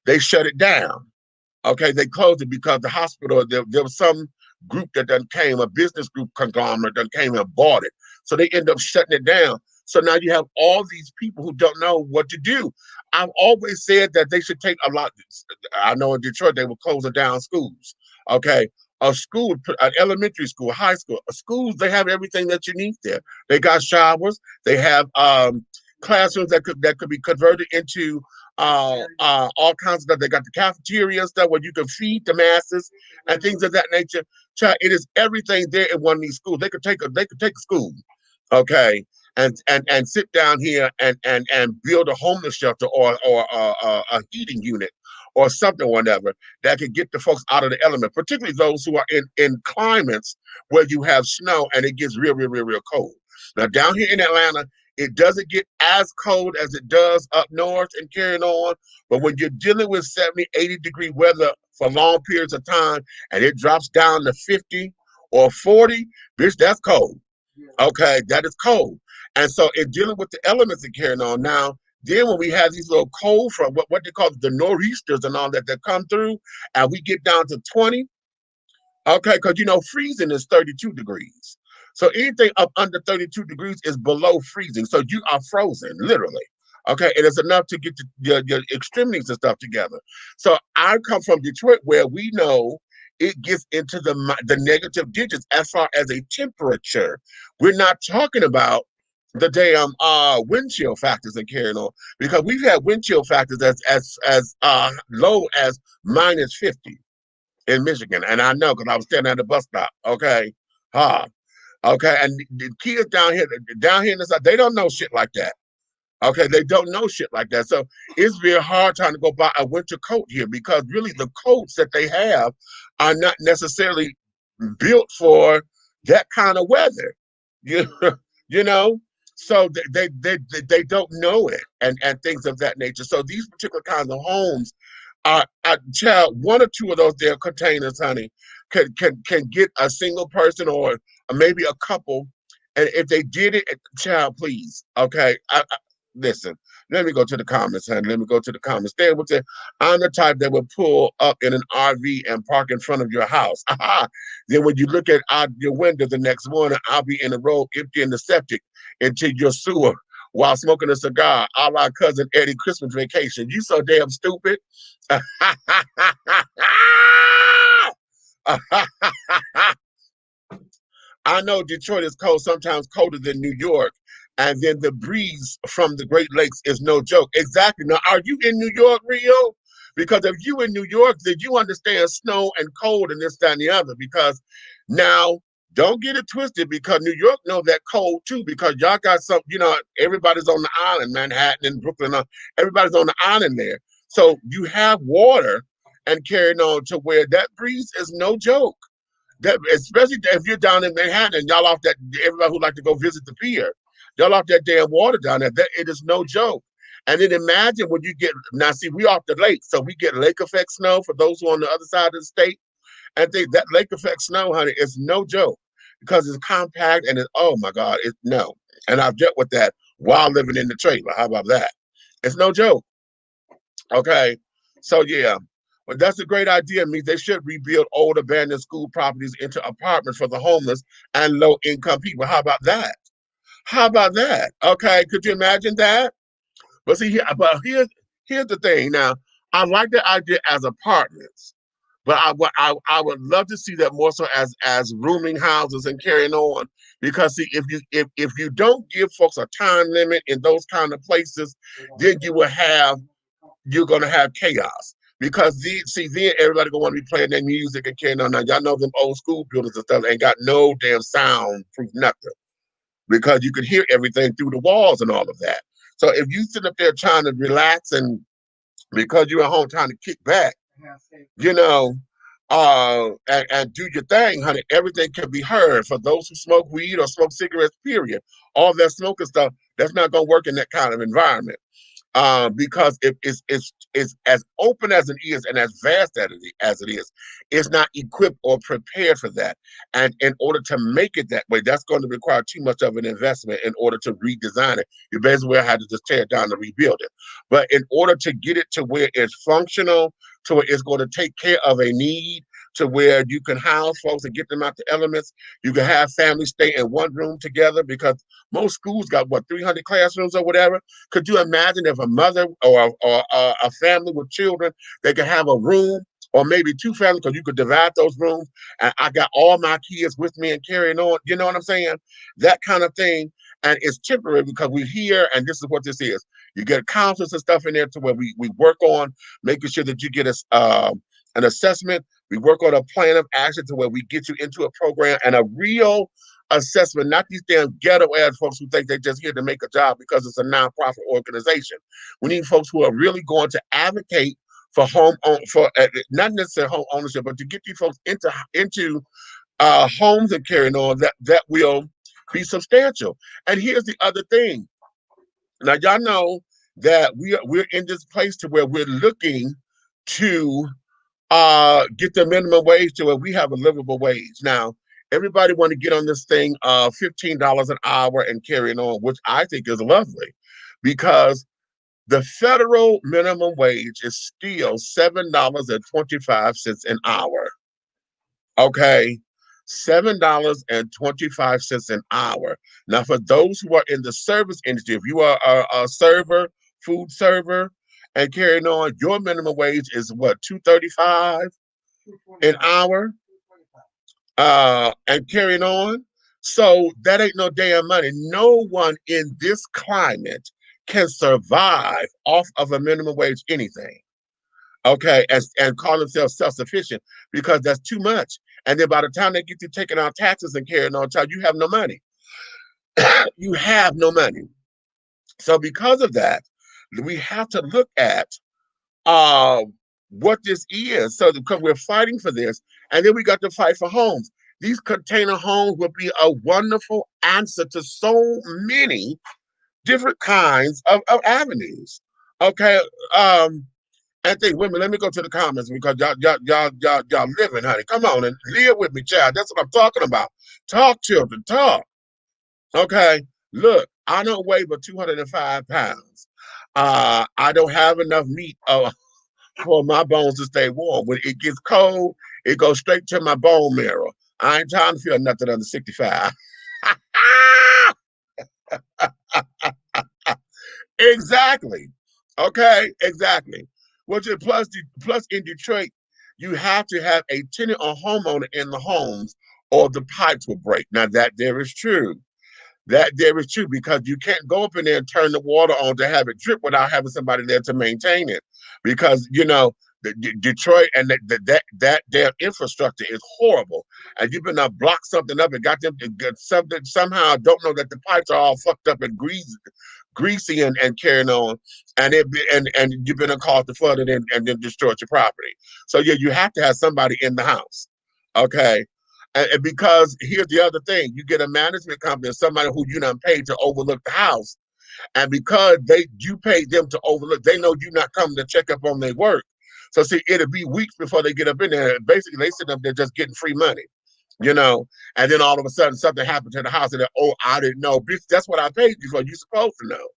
they shut it down. Okay, they closed it because the hospital, there was some group that done came, a business group conglomerate done came and bought it. So they end up shutting it down. So now you have all these people who don't know what to do. I've always said that they should take a lot. I know in Detroit, they were closing down schools. Okay. A school, an elementary school, high school, schools, they have everything that you need there. They got showers. They have classrooms that could be converted into all kinds of stuff. They got the cafeteria and stuff where you can feed the masses and things of that nature. Child, it is everything there in one of these schools. They could take a school. Okay. And sit down here and build a homeless shelter or a heating unit or something, whatever, that could get the folks out of the element, particularly those who are in climates where you have snow and it gets real, real, real, real cold. Now, down here in Atlanta, It doesn't get as cold as it does up north and carrying on. But when you're dealing with 70, 80-degree weather for long periods of time and it drops down to 50 or 40, bitch, that's cold. Okay, that is cold. And so in dealing with the elements and carrying on now, then when we have these little cold front, what they call the nor'easters and all that come through, and we get down to 20, okay, because you know freezing is 32 degrees. So anything up under 32 degrees is below freezing. So you are frozen, literally. Okay, and it's enough to get your extremities and stuff together. So I come from Detroit where we know it gets into the negative digits as far as a temperature. We're not talking about the damn wind chill factors and carrying on, because we've had wind chill factors as low as minus 50 in Michigan. And I know because I was standing at the bus stop. Okay. Okay. And the kids down here in the south, they don't know shit like that. Okay, they don't know shit like that. So it's very hard trying to go buy a winter coat here, because really the coats that they have are not necessarily built for that kind of weather. You know? So they don't know it and things of that nature. So these particular kinds of homes are, child, one or two of those damn containers, honey, can get a single person or maybe a couple. And if they did it, child, please, okay. Listen, let me go to the comments, honey. Let me go to the comments. They would say, I'm the type that would pull up in an RV and park in front of your house. Then when you look at out your window the next morning, I'll be in the road emptying the septic into your sewer while smoking a cigar, a la Cousin Eddie Christmas Vacation. You so damn stupid. I know Detroit is cold, sometimes colder than New York. And then the breeze from the Great Lakes is no joke. Exactly. Now, are you in New York, Rio? Because if you in New York, then you understand snow and cold and this, that, and the other. Because now, don't get it twisted, because New York know that cold too, because y'all got some, you know, everybody's on the island, Manhattan and Brooklyn, everybody's on the island there. So you have water and carrying on to where that breeze is no joke. That, especially if you're down in Manhattan and y'all off that, everybody who like to go visit the pier, y'all off that damn water down there. It is no joke. And then imagine when you get, now see, we off the lake, so we get lake effect snow for those who are on the other side of the state. And that lake effect snow, honey, is no joke, because it's compact and it's, oh my God, it's no. And I've dealt with that while living in the trailer. How about that? It's no joke. Okay. So yeah, well, that's a great idea. It means they should rebuild old abandoned school properties into apartments for the homeless and low income people. How about that? How about that? Okay, could you imagine that? But see, here's the thing. Now, I like the idea as apartments, but I would love to see that more so as rooming houses and carrying on. Because see, if you don't give folks a time limit in those kind of places, then you're gonna have chaos. Because then everybody gonna want to be playing their music and carrying on. Now, y'all know them old school buildings and stuff ain't got no damn sound proof nothing, because you can hear everything through the walls and all of that. So if you sit up there trying to relax and because you're at home trying to kick back, you know, and do your thing, honey, everything can be heard. For those who smoke weed or smoke cigarettes, period, all that smoking stuff, that's not going to work in that kind of environment. Because it's as open as it is and as vast as it is, it's not equipped or prepared for that. And in order to make it that way, that's going to require too much of an investment in order to redesign it. You basically have to just tear it down and rebuild it. But in order to get it to where it's functional, to where it's going to take care of a need, to where you can house folks and get them out the elements. You can have families stay in one room together, because most schools got, 300 classrooms or whatever. Could you imagine if a mother or a family with children, they could have a room, or maybe two families, because you could divide those rooms, and I got all my kids with me and carrying on. You know what I'm saying? That kind of thing. And it's temporary, because we're here, and this is what this is. You get counselors and stuff in there to where we work on making sure that you get an assessment. We work on a plan of action to where we get you into a program and a real assessment, not these damn ghetto ass folks who think they're just here to make a job because it's a nonprofit organization. We need folks who are really going to advocate for not necessarily home ownership, but to get these folks into homes and carrying on that will be substantial. And here's the other thing. Now y'all know that we're in this place to where we're looking to get the minimum wage to where we have a livable wage. Now, everybody want to get on this thing of $15 an hour and carrying on, which I think is lovely, because the federal minimum wage is still $7.25 an hour. Okay, $7.25 an hour. Now, for those who are in the service industry, if you are a server, food server, and carrying on, your minimum wage is what, $2.35 an hour? And carrying on. So that ain't no damn money. No one in this climate can survive off of a minimum wage anything. Okay, and call themselves self-sufficient, because that's too much. And then by the time they get to taking out taxes and carrying on, child, you have no money. You have no money. So because of that, we have to look at what this is. So because we're fighting for this, and then we got to fight for homes. These container homes would be a wonderful answer to so many different kinds of avenues. Okay. And think, women, let me go to the comments, because y'all living, honey. Come on and live with me, child. That's what I'm talking about. Talk, children, talk. Okay. Look, I don't weigh but 205 pounds. I don't have enough meat for my bones to stay warm. When it gets cold, it goes straight to my bone marrow. I ain't trying to feel nothing under 65. Exactly. Okay, exactly. Which is plus in Detroit, you have to have a tenant or homeowner in the homes, or the pipes will break. Now that there is true. That there is true, because you can't go up in there and turn the water on to have it drip without having somebody there to maintain it. Because Detroit and that their infrastructure is horrible, and you've been block something up and got them to get something somehow. Don't know that the pipes are all fucked up and greasy and carrying on, and you've been caused the flood and then destroyed your property. So yeah, you have to have somebody in the house. Okay. And because here's the other thing, you get a management company, somebody who you done paid to overlook the house, and because you paid them to overlook, they know you're not coming to check up on their work. So see, it'll be weeks before they get up in there. Basically, they sit up there just getting free money, and then all of a sudden something happened to the house, and I didn't know. Bitch, that's what I paid you for. You're supposed to know.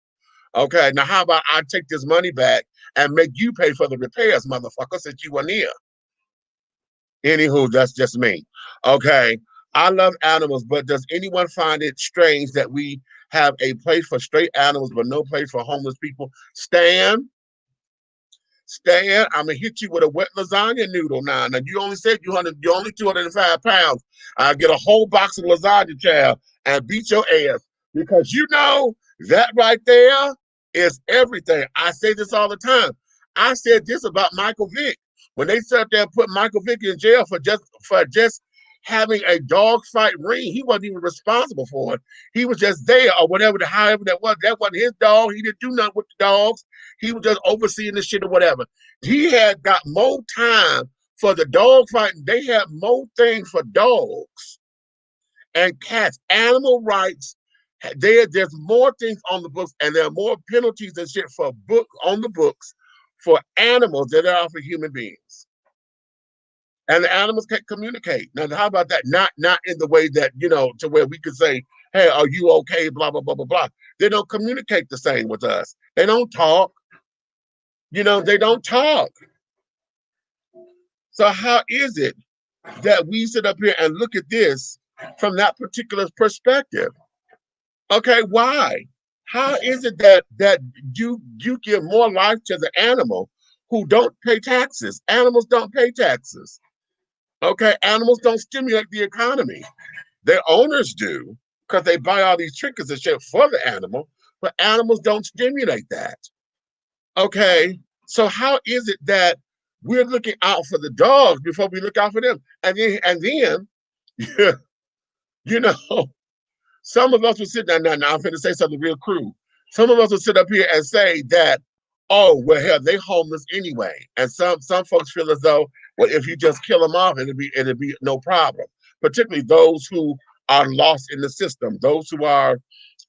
Okay, now how about I take this money back and make you pay for the repairs, motherfucker, since you weren't here. Anywho, that's just me. Okay, I love animals, but does anyone find it strange that we have a place for straight animals but no place for homeless people? Stan, I'm gonna hit you with a wet lasagna noodle now. Now you only said you're only 205 pounds. I'll get a whole box of lasagna, child, and beat your ass, because that right there is everything. I say this all the time. I said this about Michael Vick. When they sat there and put Michael Vick in jail for just having a dog fight ring, he wasn't even responsible for it. He was just there, or however that was. That wasn't his dog. He didn't do nothing with the dogs. He was just overseeing the shit or whatever. He had got more time for the dog fighting. They had more things for dogs and cats. Animal rights. There's more things on the books, and there are more penalties and shit on the books for animals than there are for human beings. And the animals can't communicate. Now, how about that? Not in the way that, to where we could say, hey, are you okay? Blah, blah, blah, blah, blah. They don't communicate the same with us. They don't talk. They don't talk. So how is it that we sit up here and look at this from that particular perspective? Okay, why? How is it that you give more life to the animal who don't pay taxes? Animals don't pay taxes. Okay, animals don't stimulate the economy. Their owners do, because they buy all these trinkets and shit for the animal, but animals don't stimulate that. Okay, so how is it that we're looking out for the dogs before we look out for them? And then some of us will sit down now. I'm going to say something real crude. Some of us will sit up here and say that, oh, well, hell, they homeless anyway. And some folks feel as though, well, if you just kill them off, it'll be no problem. Particularly those who are lost in the system, those who are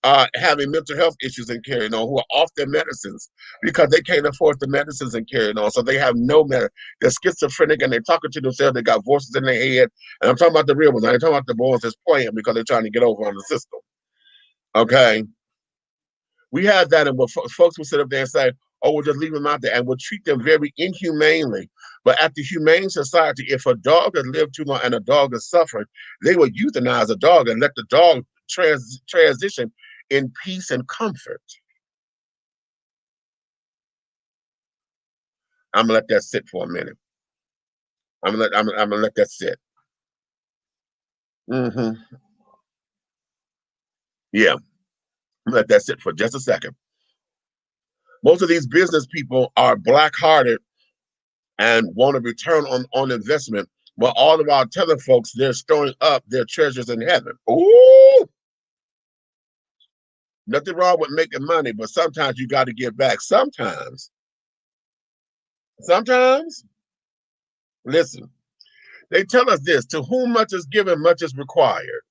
having mental health issues and carrying on, who are off their medicines because they can't afford the medicines and carrying on. So they have no medicine. They're schizophrenic and they're talking to themselves. They got voices in their head. And I'm talking about the real ones. I ain't talking about the ones that's playing because they're trying to get over on the system. Okay? We had that, and what folks will sit up there and say, oh, we'll just leave them out there, and we'll treat them very inhumanely. But at the Humane Society, if a dog has lived too long and a dog has suffered, they will euthanize a dog and let the dog transition in peace and comfort. I'm gonna let that sit for a minute. I'm gonna let that sit. Yeah. Let that sit for just a second. Most of these business people are black-hearted and want a return on investment, but all of our telling folks they're storing up their treasures in heaven. Ooh! Nothing wrong with making money, but sometimes you got to give back. Sometimes, listen, they tell us this: to whom much is given, much is required.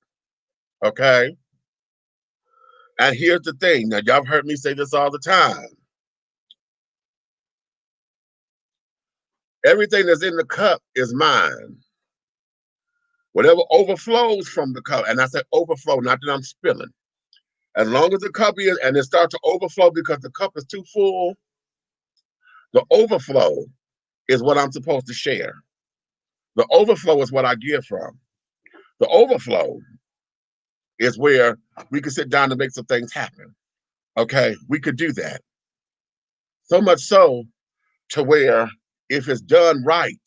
Okay? And here's the thing. Now, y'all have heard me say this all the time. Everything that's in the cup is mine. Whatever overflows from the cup, and I say overflow, not that I'm spilling. As long as the cup is, and it starts to overflow because the cup is too full, the overflow is what I'm supposed to share. The overflow is what I give from. The overflow is where we can sit down and make some things happen. Okay, we could do that. So much so to where if it's done right,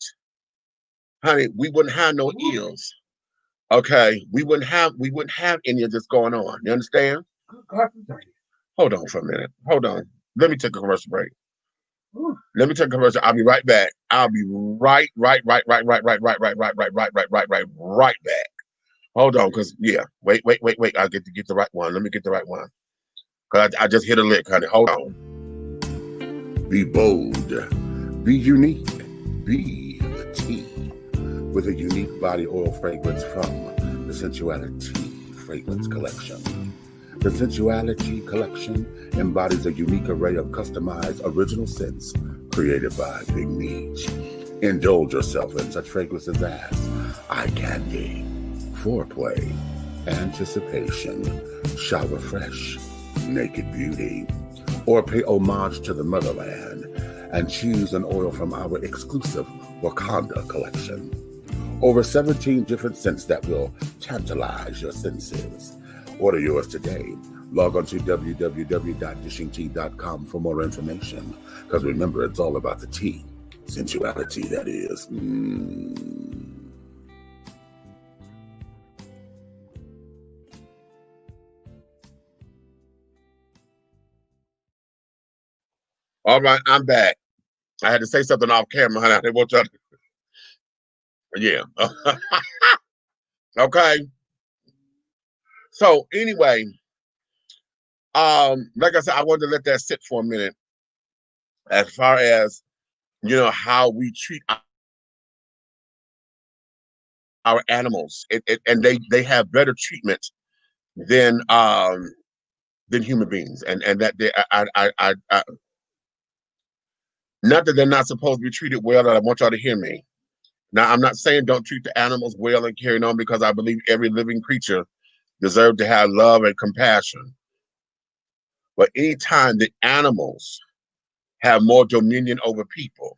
honey, we wouldn't have no ills. Okay, we wouldn't have any of this going on. You understand? Hold on for a minute. Hold on. Let me take a commercial break. Let me take a commercial. I'll be right back. I'll be right back. Hold on, because yeah, wait. I'll get the right one. Let me get the right one. Because I just hit a lick, honey. Hold on.
Be bold. Be unique. Be the tea. With a unique body oil fragrance from the Sensuality Fragrance Collection. The Sensuality Collection embodies a unique array of customized original scents created by Big Meech. Indulge yourself in such fragrances as eye candy, foreplay, anticipation, shower fresh, naked beauty, or pay homage to the motherland and choose an oil from our exclusive Wakanda collection. Over 17 different scents that will tantalize your senses. Order yours today. Log on to www.dishingtea.com for more information. Because remember, it's all about the tea. Sensuality, that is.
All right, I'm back. I had to say something off camera, honey. I didn't want y'all to... Yeah. Okay. So anyway, like I said, I wanted to let that sit for a minute as far as, you know, how we treat our animals. And they have better treatment than human beings. And that they not that they're not supposed to be treated well, and I want y'all to hear me. Now, I'm not saying don't treat the animals well and carry on, because I believe every living creature deserves to have love and compassion. But anytime the animals have more dominion over people,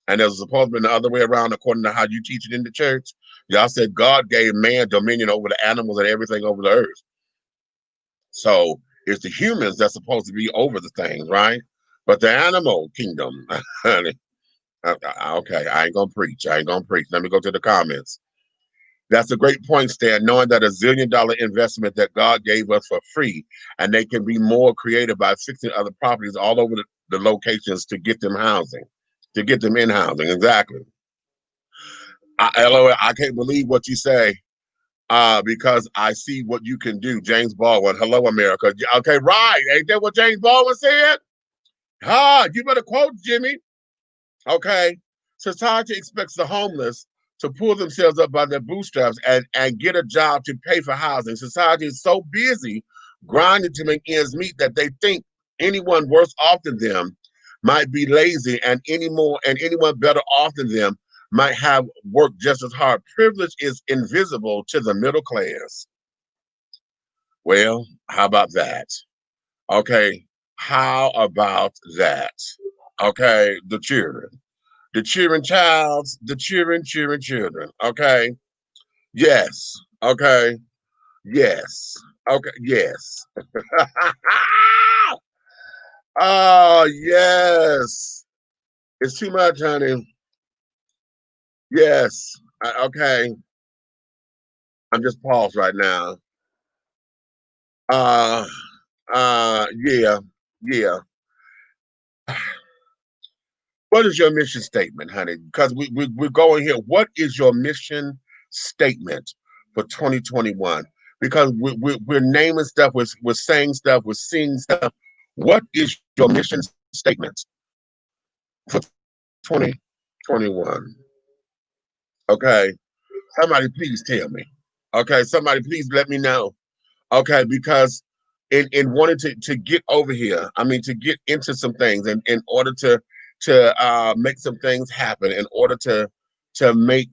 and there's supposed to be the other way around according to how you teach it in the church, y'all said God gave man dominion over the animals and everything over the earth. So it's the humans that's supposed to be over the things, right? But the animal kingdom, honey, okay, I ain't gonna preach. Let me go to the comments. That's a great point, Stan, knowing that $1 zillion investment that God gave us for free, and they can be more creative by fixing other properties all over the locations to get them housing, to get them in housing. Exactly. LOL, I can't believe what you say because I see what you can do. James Baldwin, hello, America. Okay, right. Ain't that what James Baldwin said? You better quote Jimmy. Okay. Society expects the homeless to pull themselves up by their bootstraps and get a job to pay for housing. Society is so busy grinding to make ends meet, that they think anyone worse off than them might be lazy, and anyone better off than them might have worked just as hard. Privilege is invisible to the middle class. Well, how about that? Okay, how about that? Okay, the children, the children, children. Okay, yes, okay, yes, okay, yes. Oh, yes. It's too much, honey. Yes. Okay. I'm just paused right now. Yeah. Yeah. What is your mission statement, honey? Because we're going here. What is your mission statement for 2021? Because we're naming stuff, we're saying stuff, we're seeing stuff. What is your mission statement for 2021? Okay. Somebody please tell me. Okay, somebody please let me know. Okay, because in wanting to get over here, I mean to get into some things, and in order to make some things happen, in order to make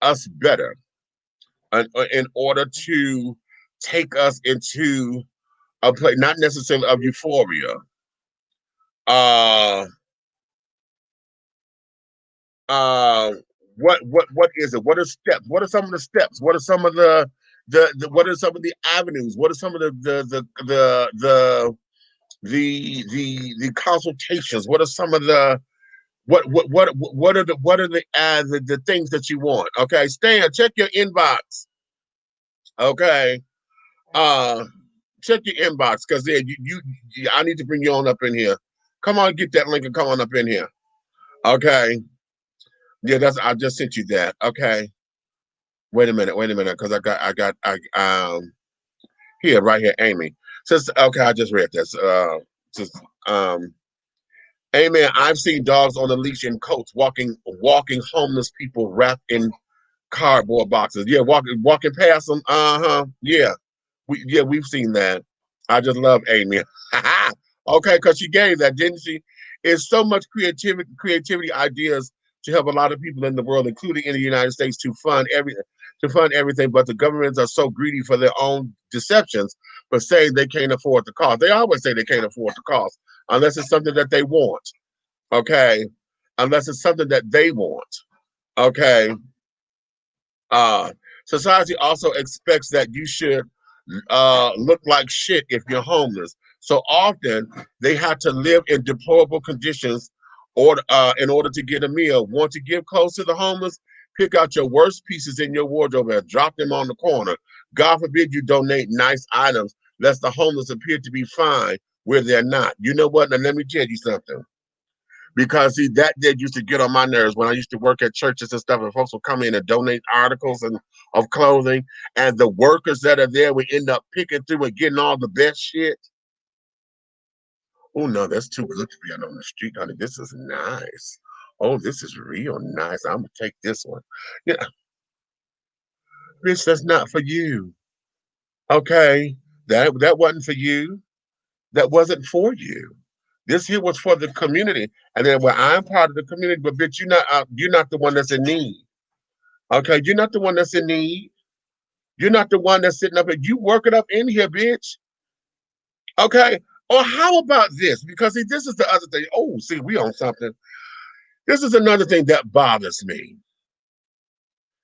us better, in order to take us into a place not necessarily of euphoria. What is it? What are steps? What are some of the steps? What are some of the what are some of the avenues? What are some of the consultations? What are some of the what are the things that you want? Okay, Stan, check your inbox. Okay, check your inbox, because then you I need to bring you on up in here. Come on, get that link and come on up in here. Okay. Yeah, I just sent you that. Okay. Wait a minute, because I here, right here, Amy. Says, okay, I just read this. Amen. I've seen dogs on a leash in coats walking homeless people wrapped in cardboard boxes. Yeah, walking past them. Yeah. We've seen that. I just love Amy. Okay, because she gave that, didn't she? It's so much creativity ideas to help a lot of people in the world, including in the United States, to fund everything. But the governments are so greedy for their own deceptions, but saying they can't afford the cost. They always say they can't afford the cost unless it's something that they want. Okay, unless it's something that they want. Okay. Society also expects that you should look like shit if you're homeless. So often they have to live in deplorable conditions in order to get a meal. Want to give clothes to the homeless? Pick out your worst pieces in your wardrobe and drop them on the corner. God forbid you donate nice items, lest the homeless appear to be fine where they're not. You know what? Now let me tell you something. Because see, that did used to get on my nerves when I used to work at churches and stuff, and folks would come in and donate articles of clothing, and the workers that are there would end up picking through and getting all the best shit. Oh no, that's too good to be out on the street, honey. This is nice. Oh, this is real nice. I'm gonna take this one. Yeah, bitch, that's not for you. Okay, that wasn't for you. That wasn't for you. This here was for the community, and then when I'm part of the community, but bitch, you're not the one that's in need. Okay, you're not the one that's in need. You're not the one that's sitting up here. You work it up in here, bitch. Okay. Or how about this? Because see, this is the other thing. Oh, see, we on something. This is another thing that bothers me.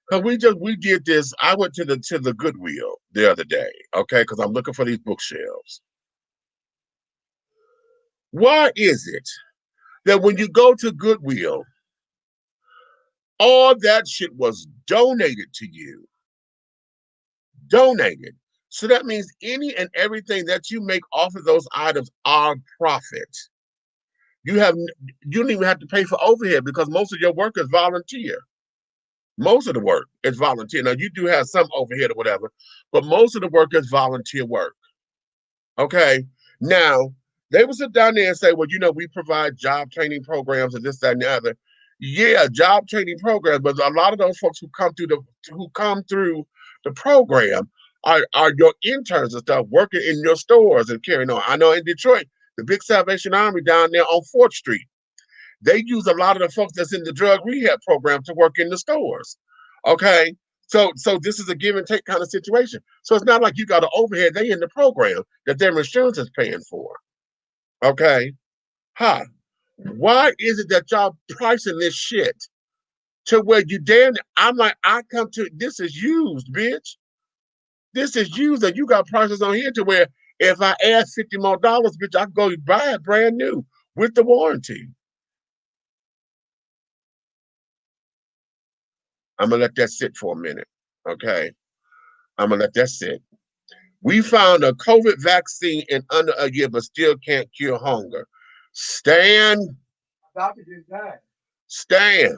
Cause we did this. I went to the Goodwill the other day. Okay, because I'm looking for these bookshelves. Why is it that when you go to Goodwill, all that shit was donated to you? Donated. So that means any and everything that you make off of those items are profit. You don't even have to pay for overhead because most of your work is volunteer. Most of the work is volunteer. Now you do have some overhead or whatever, but most of the work is volunteer work. Okay. Now they would sit down there and say, well, we provide job training programs and this, that, and the other. Yeah, job training programs, but a lot of those folks who come through the program are your interns and stuff working in your stores and carrying on. I know in Detroit, the big Salvation Army down there on 4th Street, they use a lot of the folks that's in the drug rehab program to work in the stores. Okay. So this is a give and take kind of situation. So it's not like you got an overhead. They in the program that their insurance is paying for. Okay. Huh. Why is it that y'all pricing this shit to where you damn, I'm like, I come to, this is used, bitch. This is used, and you got prices on here to where if I add $50 more, bitch, I can go buy it brand new with the warranty. I'm gonna let that sit for a minute, okay? I'm gonna let that sit. We found a COVID vaccine in under a year, but still can't cure hunger. Stan. Stan.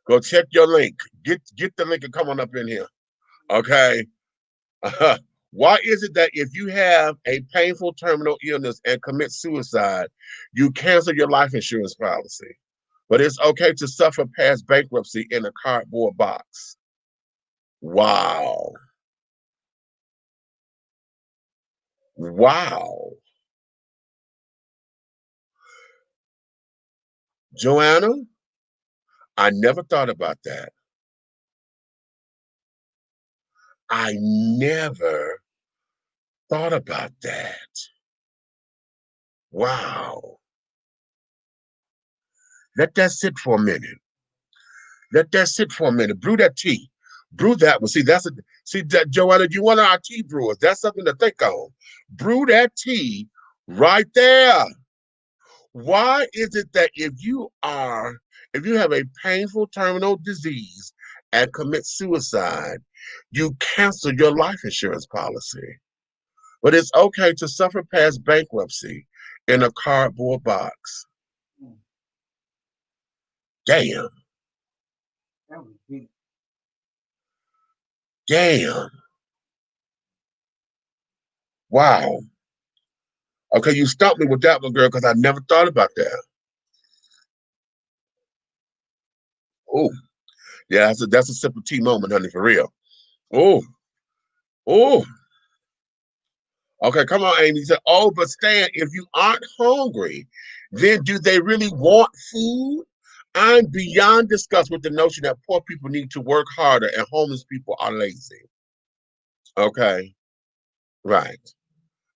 Go check your link. Get the link and come on up in here, okay? Why is it that if you have a painful terminal illness and commit suicide, you cancel your life insurance policy? But it's okay to suffer past bankruptcy in a cardboard box. Wow. Wow. Joanna, I never thought about that. I never thought about that. Wow. Let that sit for a minute. Let that sit for a minute. Brew that tea. Brew that one. See, that, Joanna, you one of our tea brewers. That's something to think on. Brew that tea right there. Why is it that if you have a painful terminal disease and commit suicide, you cancel your life insurance policy? But it's okay to suffer past bankruptcy in a cardboard box. Damn. Damn. Wow. Okay, you stumped me with that one, girl, because I never thought about that. Oh, yeah, that's a sip of tea moment, honey, for real. Oh, oh. Okay, come on, Amy. Said, oh, but Stan, if you aren't hungry, then do they really want food? I'm beyond disgust with the notion that poor people need to work harder and homeless people are lazy. Okay, right.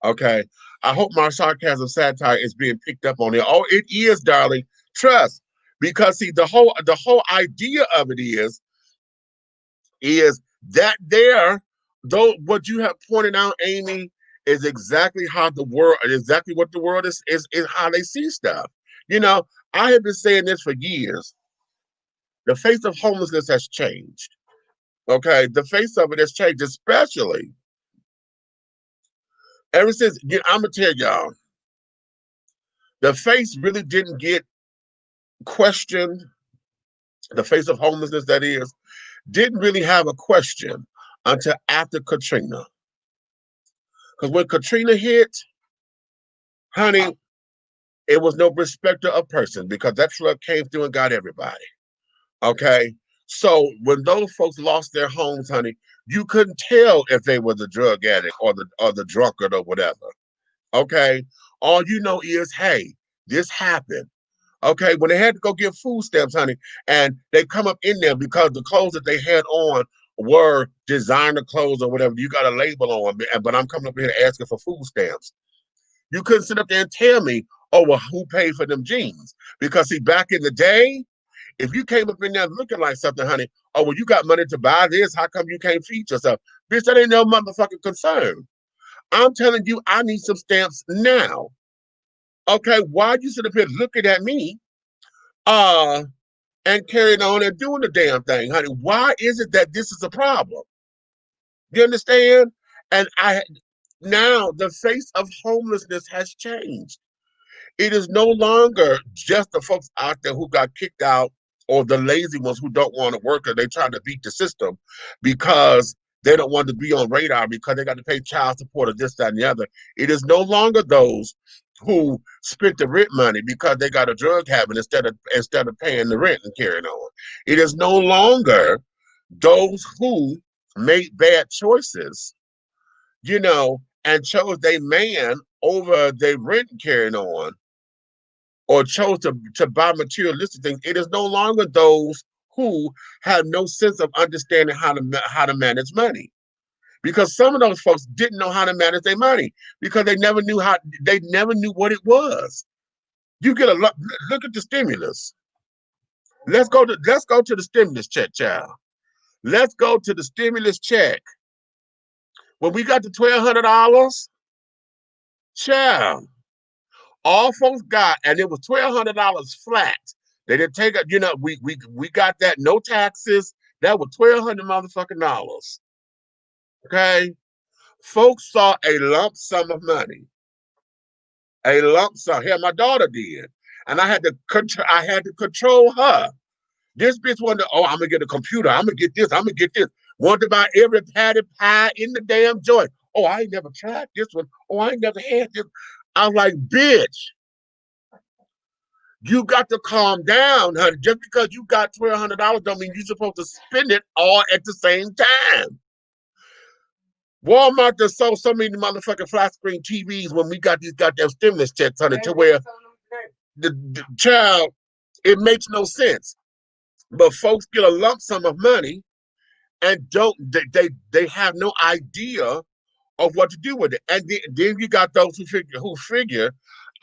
Okay, I hope my sarcasm satire is being picked up on it. Oh, it is, darling. Trust, because see, the whole idea of it is that there, though what you have pointed out, Amy, is exactly what the world is how they see stuff. You know, I have been saying this for years. The face of homelessness has changed. Okay, the face of it has changed, especially ever since, I'm gonna tell y'all, the face really didn't get questioned. The face of homelessness, that is, didn't really have a question until after Katrina. Because when Katrina hit, honey, it was no respecter of person because that flood came through and got everybody. Okay? So when those folks lost their homes, honey, you couldn't tell if they were the drug addict or the drunkard or whatever. Okay? All you know is, hey, this happened. Okay? When they had to go get food stamps, honey, and they come up in there because the clothes that they had on were designer clothes or whatever, you got a label on, but I'm coming up here asking for food stamps. You couldn't sit up there and tell me, oh, well, who paid for them jeans? Because see, back in the day, if you came up in there looking like something, honey, oh, well, you got money to buy this, how come you can't feed yourself? Bitch, that ain't no motherfucking concern. I'm telling you, I need some stamps now. Okay, why you sit up here looking at me and carrying on and doing the damn thing, honey? Why is it that this is a problem? You understand? And now the face of homelessness has changed. It is no longer just the folks out there who got kicked out or the lazy ones who don't want to work or they trying to beat the system because they don't want to be on radar because they got to pay child support or this, that, and the other. It is no longer those who spent the rent money because they got a drug habit instead of paying the rent and carrying on. It is no longer those who made bad choices, you know, and chose their man over their rent carrying on, or chose to buy materialistic things, it is no longer those who have no sense of understanding how to manage money. Because some of those folks didn't know how to manage their money because they never knew what it was. You get a lot. Look at the stimulus. Let's go to the stimulus check, child. Let's go to the stimulus check. When we got the $1,200, child, all folks got, and it was $1,200 flat. They didn't take it. You know, we got that, no taxes. That was $1,200 motherfucking dollars. Okay, folks saw a lump sum of money. A lump sum. Here, my daughter did, and I had to control her. This bitch wanted to, I'm gonna get a computer. I'm gonna get this. I'm gonna get this. Wanted to buy every patty pie in the damn joint. Oh, I ain't never tried this one. Oh, I ain't never had this. I was like, bitch, you got to calm down, honey. Just because you got $1,200 don't mean you're supposed to spend it all at the same time. Walmart just sold so many motherfucking flat screen TVs when we got these goddamn stimulus checks, honey, to where the child, it makes no sense. But folks get a lump sum of money and they have no idea of what to do with it. And then you got those who figure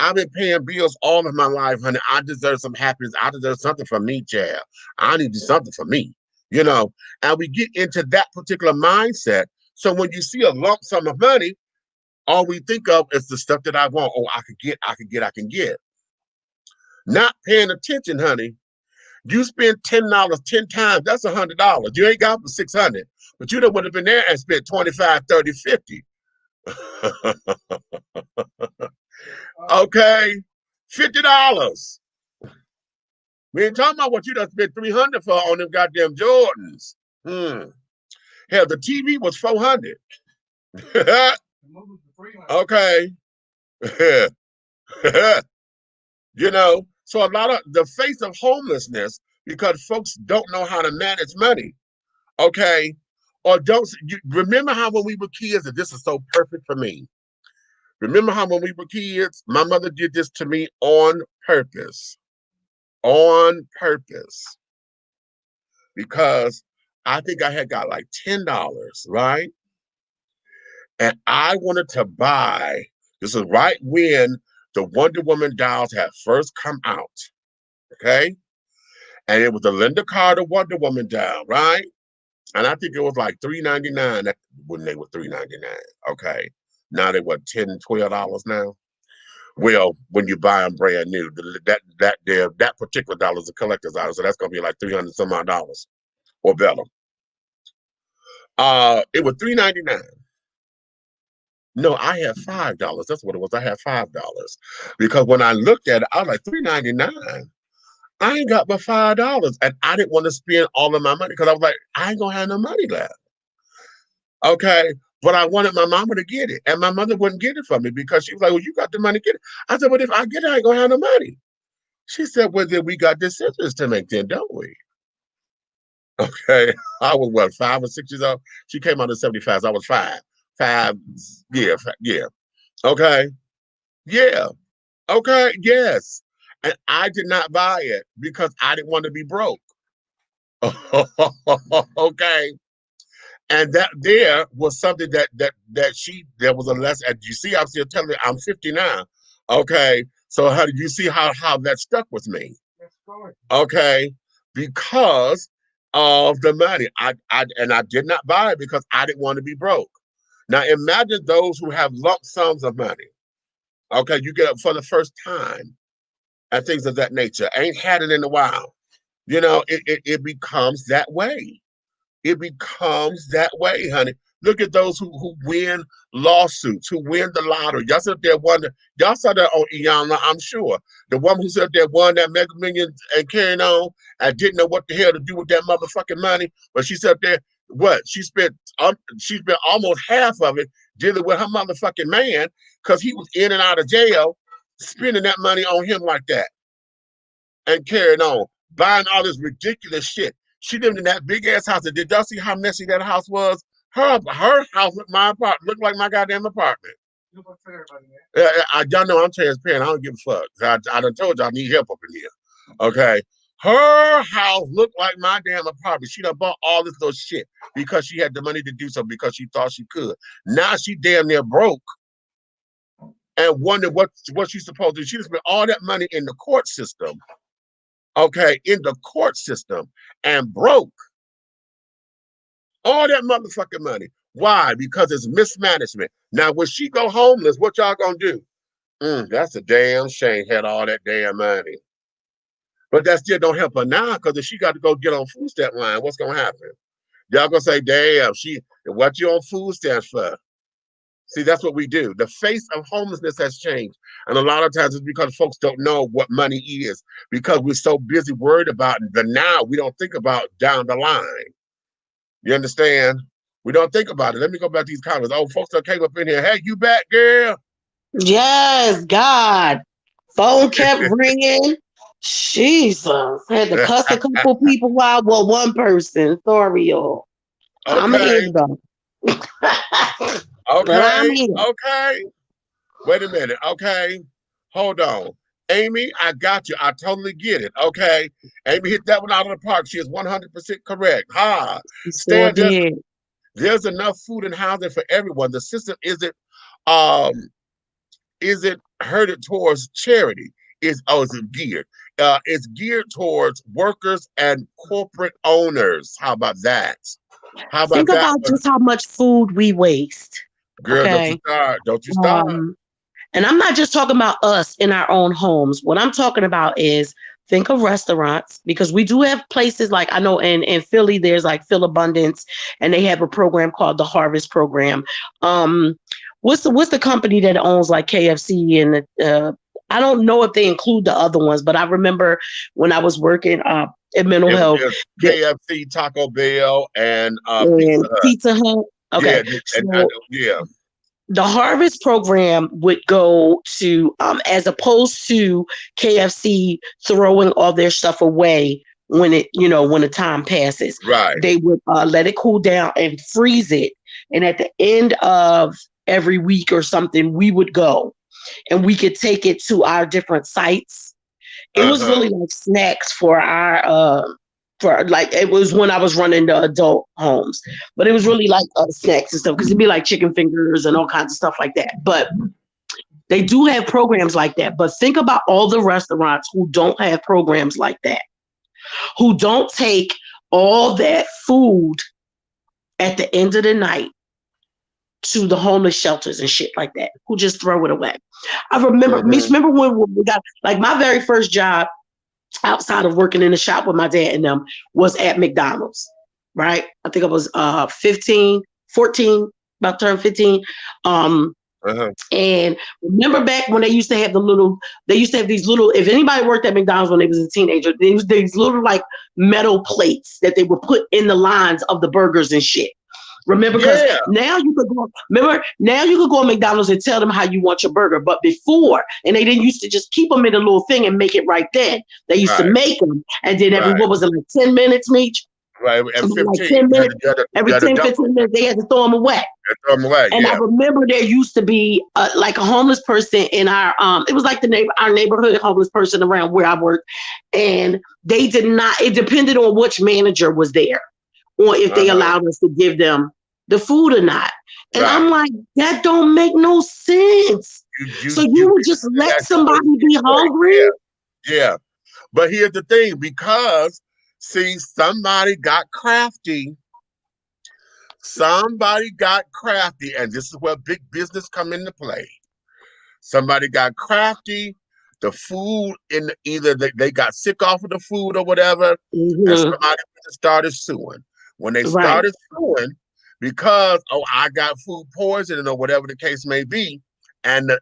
I've been paying bills all of my life, honey. I deserve some happiness. I deserve something for me, child. I need to do something for me, you know. And we get into that particular mindset. So when you see a lump sum of money, all we think of is the stuff that I want. Oh, I can get. Not paying attention, honey. You spend $10 10 times, that's $100. You ain't got for $600, but you don't would have been there and spent 25, 30, 50. Okay, $50. We ain't talking about what you done spent $300 for on them goddamn Jordans. Hell, the TV was $400. Okay. You know, so a lot of the face of homelessness, because folks don't know how to manage money. Okay. Or remember how when we were kids, and this is so perfect for me. Remember how when we were kids, my mother did this to me on purpose. On purpose. Because I think I had got like $10, right? And I wanted to buy, this is right when the Wonder Woman dolls had first come out, okay? And it was the Linda Carter Wonder Woman doll, right? And I think it was like $3.99 when they were $3.99, okay? Now they what, $10, $12 now? Well, when you buy them brand new, that particular dollar is a collector's item, so that's gonna be like $300 some odd dollars or better. It was $3.99. No, I had $5. That's what it was. I had $5 because when I looked at it, I was like $3.99. I ain't got but $5, and I didn't want to spend all of my money because I was like, I ain't gonna have no money left. Okay, but I wanted my mama to get it, and my mother wouldn't get it for me because she was like, "Well, you got the money, get it." I said, "But if I get it, I ain't gonna have no money." She said, "Well, then we got decisions to make, then, don't we?" Okay, I was what, 5 or 6 years old. She came out in '75. So I was 5. Yeah. Okay. Yeah. Okay. Yes. And I did not buy it because I didn't want to be broke. Okay. And that there was something that was a lesson. And you see, I'm still telling you, I'm 50 now. Okay. So how did you see how that stuck with me? Okay. Because of the money. I did not buy it because I didn't want to be broke. Now imagine those who have lump sums of money. Okay, you get it for the first time and things of that nature. Ain't had it in a while. You know, it becomes that way. It becomes that way, honey. Look at those who win lawsuits, who win the lottery. Y'all sit there wonder. Y'all saw that on Iyanla, I'm sure. The woman who sat there won that Mega Millions and carrying on and didn't know what the hell to do with that motherfucking money. But she sat there. What? She spent almost half of it dealing with her motherfucking man because he was in and out of jail, spending that money on him like that and carrying on, buying all this ridiculous shit. She lived in that big ass house. And did y'all see how messy that house was? Her house with my apartment looked like my goddamn apartment. Y'all know I'm transparent. I don't give a fuck. I done told y'all I need help up in here. Okay. Her house looked like my damn apartment. She done bought all this little shit because she had the money to do so because she thought she could. Now she damn near broke and wonder what she's supposed to do. She just spent all that money in the court system. Okay, in the court system and broke all that motherfucking money. Why? Because it's mismanagement. Now, when she go homeless, what y'all gonna do? That's a damn shame. Had all that damn money, but that still don't help her now. Because if she got to go get on food stamp line, what's gonna happen? Y'all gonna say, "Damn, what you on food stamps for?" See, that's what we do. The face of homelessness has changed. And a lot of times it's because folks don't know what money is because we're so busy worried about the now. We don't think about down the line. You understand? We don't think about it. Let me go back to these comments. Oh, folks that came up in here. Hey, you back, girl?
Yes, God. Phone kept ringing. Jesus. Had to cuss a couple people out. Well, one person. Sorry, y'all.
Okay.
I'm here, though.
Okay. Wait a minute. Okay. Hold on. Amy, I got you. I totally get it. Okay. Amy hit that one out of the park. She is 100% correct.
Sure did.
There's enough food and housing for everyone. The system isn't herded towards charity. Is it geared? It's geared towards workers and corporate owners. How about that?
Think about just how much food we waste.
Girl,
okay?
Don't you start.
And I'm not just talking about us in our own homes. What I'm talking about is think of restaurants, because we do have places like, I know in Philly, there's like Phil Abundance, and they have a program called the Harvest Program. What's the company that owns like KFC and I don't know if they include the other ones, but I remember when I was working at Mental Health.
KFC, Taco Bell, and
Pizza Hut. Okay.
Yeah.
The Harvest Program would go to, as opposed to KFC throwing all their stuff away when the time passes.
Right.
They would let it cool down and freeze it. And at the end of every week or something, we would go and we could take it to our different sites. It was really like snacks for our, it was when I was running the adult homes, but it was really like snacks and stuff, because it'd be like chicken fingers and all kinds of stuff like that. But they do have programs like that. But think about all the restaurants who don't have programs like that, who don't take all that food at the end of the night to the homeless shelters and shit like that, who just throw it away. I remember, remember when we got, like, my very first job outside of working in the shop with my dad and them was at McDonald's, right? I think I was 14, about to turn 15. And remember back when they used to have these little, if anybody worked at McDonald's when they was a teenager, there was these little like metal plates that they would put in the lines of the burgers and shit. Remember, because now you could go. Remember, now you could go to McDonald's and tell them how you want your burger. But before, and they didn't used to just keep them in a little thing and make it right then. They used to make them, and then what was it, like 10 minutes, Meech?
Right, and 15
like 10 minutes. Every 10, 15 minutes, they had to throw them away. And I remember there used to be like a homeless person in our it was like our neighborhood homeless person around where I worked, and they did not. It depended on which manager was there, or if they allowed us to give them the food or not. And I'm like, that don't make no sense. So you would just let somebody be hungry?
Yeah. But here's the thing, because see, somebody got crafty. Somebody got crafty, and this is where big business come into play. Somebody got crafty. The food either they got sick off of the food or whatever, and somebody started suing. When they started suing, because I got food poisoning or whatever the case may be, and the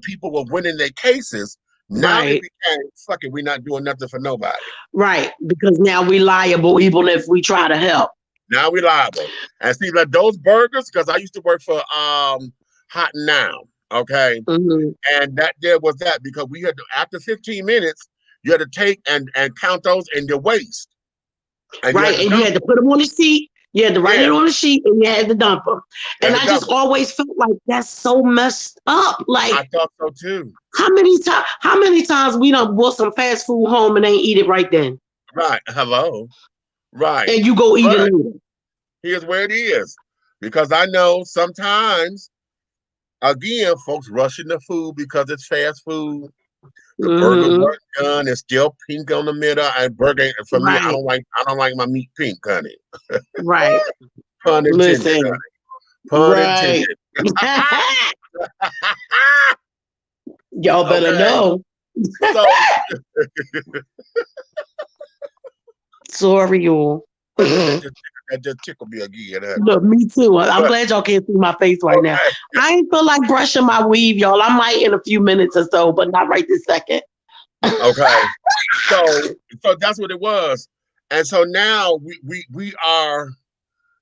people were winning their cases. Now it became, fuck it, we're not doing nothing for nobody.
Right, because now we liable even if we try to help.
Now we liable. And see, like those burgers, because I used to work for Hot Now, okay? And that there was that, because we had to, after 15 minutes, you had to take and count those in your waist.
And you had to put them on the sheet. You had to write it on the sheet, and you had to dump them. And I just always felt like that's so messed up. Like
I thought so too.
How many times we done bought some fast food home and ain't eat it right then?
Right. Hello. Right.
And you go eat it later.
Here's where it is. Because I know sometimes, again, folks rushing the food because it's fast food. The burger wasn't done. It's still pink on the middle. And burger for me, I don't like my meat pink, honey.
Right.
Pun intended. Honey. Pun intended.
Y'all better know.
So,
sorry, y'all.
That just tickled me again.
Look, me too. I'm glad y'all can't see my face right now. I ain't feel like brushing my weave, y'all. I might in a few minutes or so, but not right this second.
Okay. So that's what it was. And so now we are,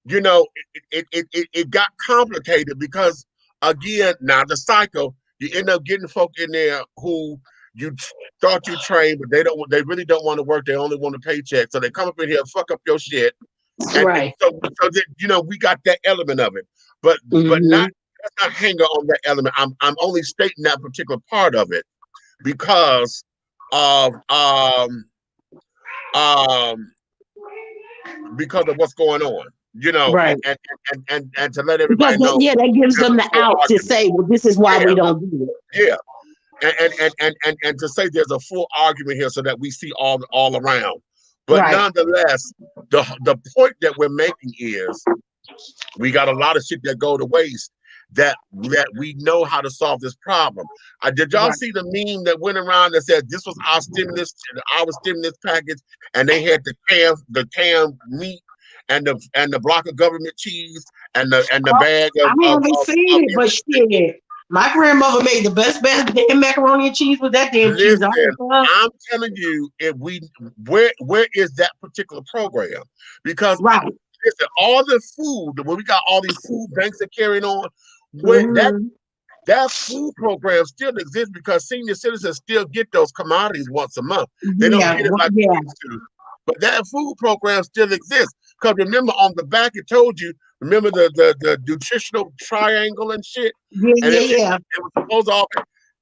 you know, it got complicated because again, now the cycle, you end up getting folk in there who you thought you trained, but they really don't want to work. They only want a paycheck. So they come up in here, fuck up your shit. And so that, you know, we got that element of it, but let's not hang on that element. I'm only stating that particular part of it because of what's going on, you know, and to let everybody know.
Yeah, that gives them the out to say, well, this is why we don't do
it. Yeah. And to say there's a full argument here so that we see all around. But nonetheless, the point that we're making is we got a lot of shit that go to waste that we know how to solve this problem. Did y'all see the meme that went around that said this was our stimulus package, and they had the canned meat and the block of government cheese and the bag of
I haven't seen it, but shit. My grandmother made the best damn macaroni and cheese with that damn cheese.
I'm telling you, where is that particular program? Because listen, all the food, when we got all these food banks that carrying on, that food program still exists because senior citizens still get those commodities once a month. They don't get it like they used to. But that food program still exists. Because remember, on the back it told you, remember the nutritional triangle and shit? It was supposed to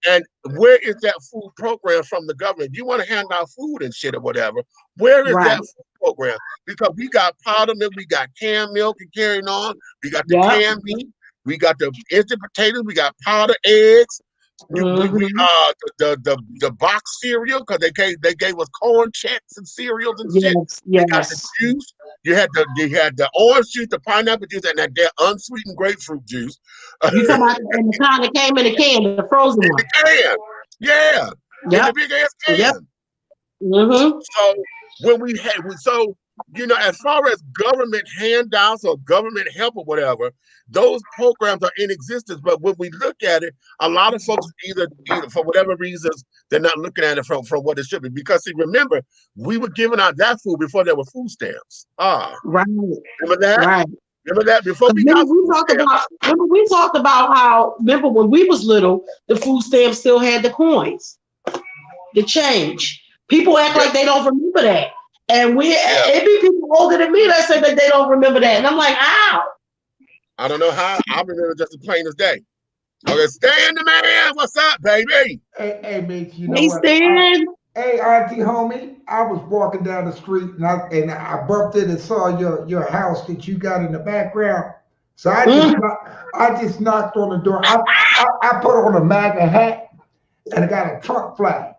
and where is that food program from the government? You want to hand out food and shit or whatever. Where is that food program? Because we got powder milk, we got canned milk and carrying on, we got the canned meat, we got the instant potatoes, we got powdered eggs. The box cereal because they gave us corn checks and cereals and shit. You got the juice. You had the orange juice, the pineapple juice, and that unsweetened grapefruit juice.
You talking about and the kind that came in the can, the frozen one.
The can, yeah, the big ass can. So when we had you know, as far as government handouts or government help or whatever, those programs are in existence. But when we look at it, a lot of folks either for whatever reasons, they're not looking at it from what it should be. Because see, remember, we were giving out that food before there were food stamps. Remember that?
Right.
Remember that before we
talked about how when we was little, the food stamps still had the coins, the change. People act like they don't remember that. And it be people older than me that say that they don't remember that. And I'm like, how?
I don't know how. I remember just as plain as day. Okay, Stan the man, what's up, baby?
Hey, mate, you know
what?
Stan. Hey, auntie, homie, I was walking down the street and I bumped in and saw your house that you got in the background. So I just knocked on the door. I put on a MAGA hat and I got a Trump flag.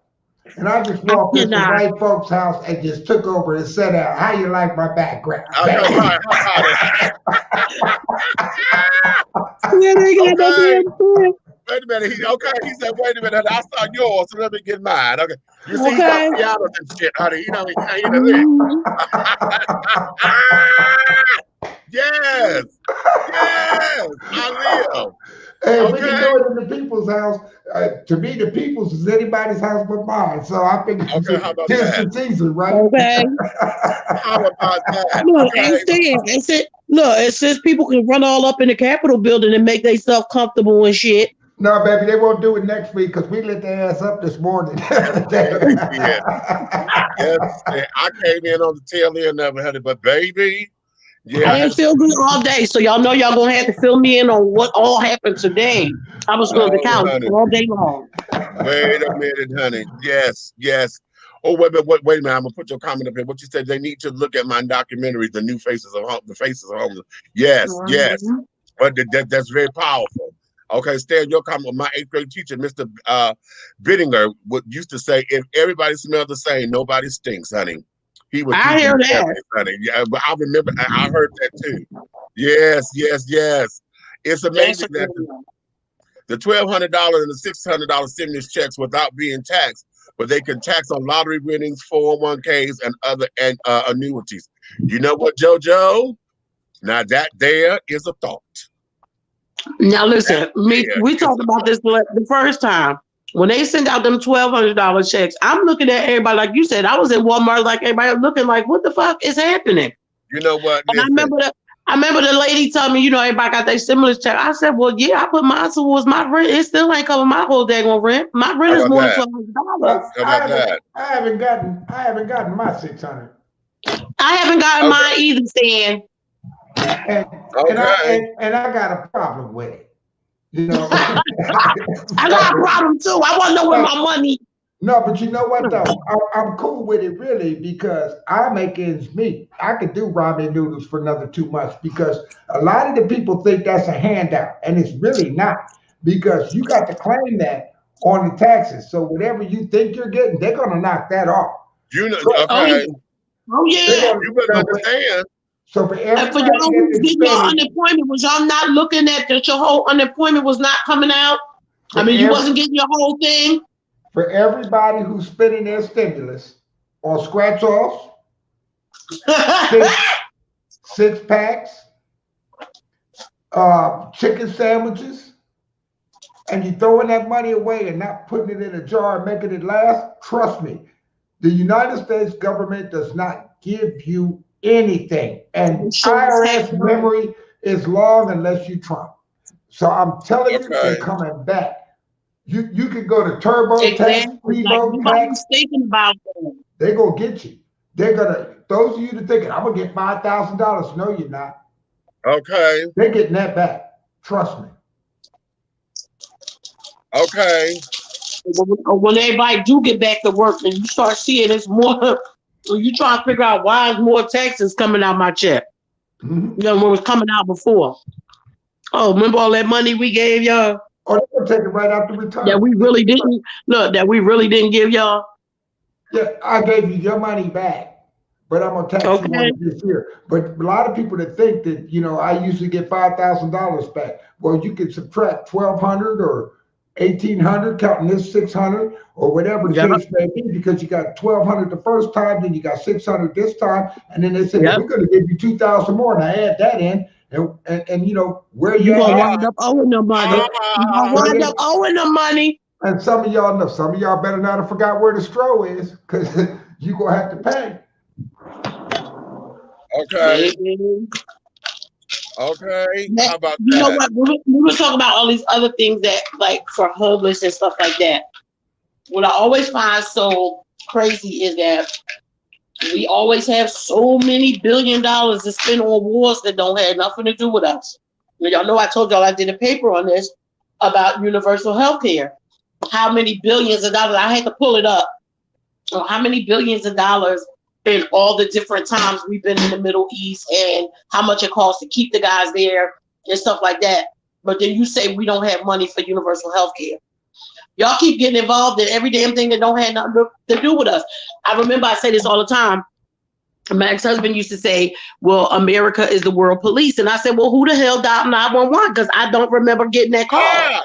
And I just walked into white folks' house and just took over and said, how you like my background?
Wait a minute. He said, wait a minute. I saw yours, so let me get mine. Okay. You see, pianos and shit, honey. You know, Yes, I live.
Hey, we can do it in the people's house. To me, the people's is anybody's house but mine. So I think it's season, right?
Okay.
How about that?
Look, it says people can run all up in the Capitol building and make themselves comfortable and shit.
No, baby, they won't do it next week because we lit their ass up this morning.
Yes, I came in on the tail end of it, honey, but baby, yeah,
I didn't feel good all day, so y'all know y'all gonna have to fill me in on what all happened today. I was on the couch all day long.
Wait a minute, honey. Yes. Oh, wait a minute. I'm gonna put your comment up here. What you said? They need to look at my documentary, The New Faces of the Faces of Homeless. Yes. But that's very powerful. Okay, Stan, your comment. My 8th grade teacher, Mr. Bittinger, used to say, "If everybody smells the same, nobody stinks, honey." He would.
I hear that,
honey. Yeah, but I remember. I heard that too. Yes. It's amazing that the $1,200 and the $600 stimulus checks without being taxed, but they can tax on lottery winnings, 401ks, and other annuities. You know what, JoJo? Now that there is a thought.
Now listen, we talked about this the first time. When they send out them $1,200 checks, I'm looking at everybody like you said. I was in Walmart like everybody looking like, what the fuck is happening?
You know what?
And I remember the lady told me, everybody got their stimulus check. I said, well, yeah, I put mine towards my rent. It still ain't covering my whole daggone rent. My rent is more than $1,200.
I haven't gotten my 600.
I haven't gotten mine either, Stan.
And I got a problem with it.
I got a problem too. I want to know where my money.
No, but you know what though? I'm cool with it really because I make ends meet. I could do ramen noodles for another 2 months because a lot of the people think that's a handout, and it's really not because you got to claim that on the taxes. So whatever you think you're getting, they're gonna knock that off.
Okay.
Oh yeah.
You better understand.
So for
y'all who's getting your unemployment, was y'all not looking at that your whole unemployment was not coming out? I mean, you wasn't getting your whole thing?
For everybody who's spending their stimulus on scratch-offs, six packs, chicken sandwiches, and you throwing that money away and not putting it in a jar and making it last, trust me, the United States government does not give you anything. And IRS memory is long unless you Trump. So I'm telling you, they're coming back. You can go to TurboTax, PrevoTax.
Thinking about them.
They're gonna get you. They're gonna. Those of you that thinking I'm gonna get $5,000. No, you're not.
Okay.
They're getting that back. Trust me.
Okay.
When everybody do get back to work and you start seeing it's more. Well, you trying to figure out why is more taxes coming out my check? What was coming out before? Oh, remember all that money we gave y'all?
Oh, they're gonna take it right after retirement.
That we really didn't give y'all.
Yeah, I gave you your money back, but I'm gonna tax you on it this year. But a lot of people that think that I usually get $5,000 back. Well, you can subtract 1,200 or 1,800, counting this 600 or whatever the case may be, because you got 1,200 the first time, then you got 600 this time, and then they said we're going to give you 2,000 more, and I add that in, and where you
gonna wind up owing them money. You gonna wind up owing them money.
And some of y'all know, some of y'all better not have forgot where the straw is, because you gonna have to pay.
Okay. Okay. How about
you know what? We were talking about all these other things that, like, for homeless and stuff like that. What I always find so crazy is that we always have so many $1 billion to spend on wars that don't have nothing to do with us. Y'all know I told y'all I did a paper on this about universal health care. How many billions of dollars, I had to pull it up. How many billions of dollars in all the different times we've been in the Middle East and how much it costs to keep the guys there and stuff like that. But then you say we don't have money for universal health care. Y'all keep getting involved in every damn thing that don't have nothing to do with us. I remember I say this all the time. My ex-husband used to say, well, America is the world police. And I said, well, who the hell dialed 911? Because I don't remember getting that call.
Yeah.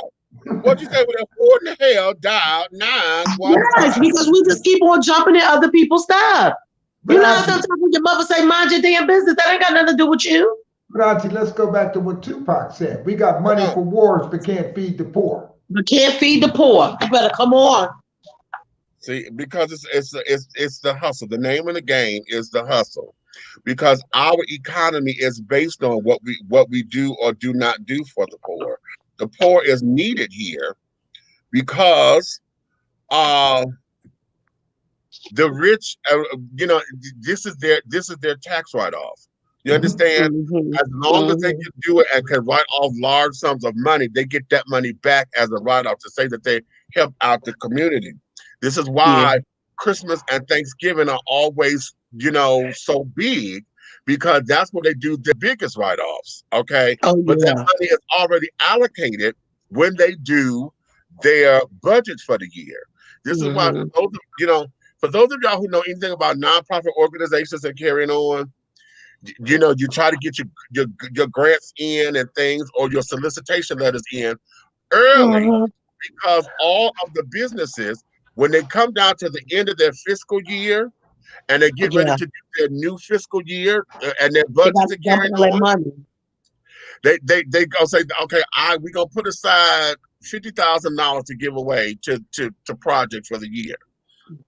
What'd you say? What in the hell dialed 911?
Yes, because we just keep on jumping in other people's stuff. You know how sometimes when your mother say, mind your damn business, that ain't got nothing to do with you.
But Auntie, let's go back to what Tupac said. We got money for wars, but can't feed the poor.
We can't feed the poor. You better come on.
See, because it's the hustle. The name of the game is the hustle. Because our economy is based on what we do or do not do for the poor. The poor is needed here because the rich, this is their tax write-off. You understand? As long as they can do it and can write off large sums of money, they get that money back as a write-off to say that they help out the community. This is why Christmas and Thanksgiving are always, so big, because that's where they do the biggest write-offs. Okay. But that money is already allocated when they do their budgets for the year. This is why, for those of y'all who know anything about nonprofit organizations and carrying on, you try to get your grants in and things, or your solicitation letters in early, because all of the businesses, when they come down to the end of their fiscal year and they get ready to do their new fiscal year and their budgets are carrying on, they go say, okay, we're gonna put aside $50,000 to give away to projects for the year.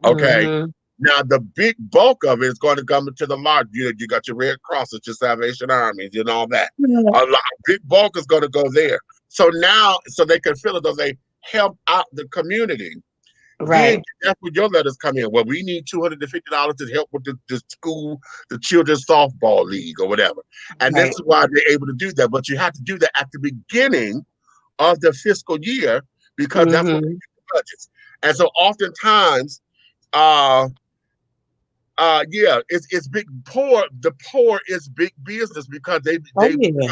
Okay. Now the big bulk of it is going to come to the large. You got your Red Crosses, your Salvation Armies, and all that. A big bulk is going to go there. So now, so they can feel it though they help out the community. Right. Then that's where your letters come in. Well, we need $250 to help with the school, the children's softball league or whatever. And this is why they're able to do that. But you have to do that at the beginning of the fiscal year, because that's when they get the budgets. And so oftentimes, it's big poor. The poor is big business because they become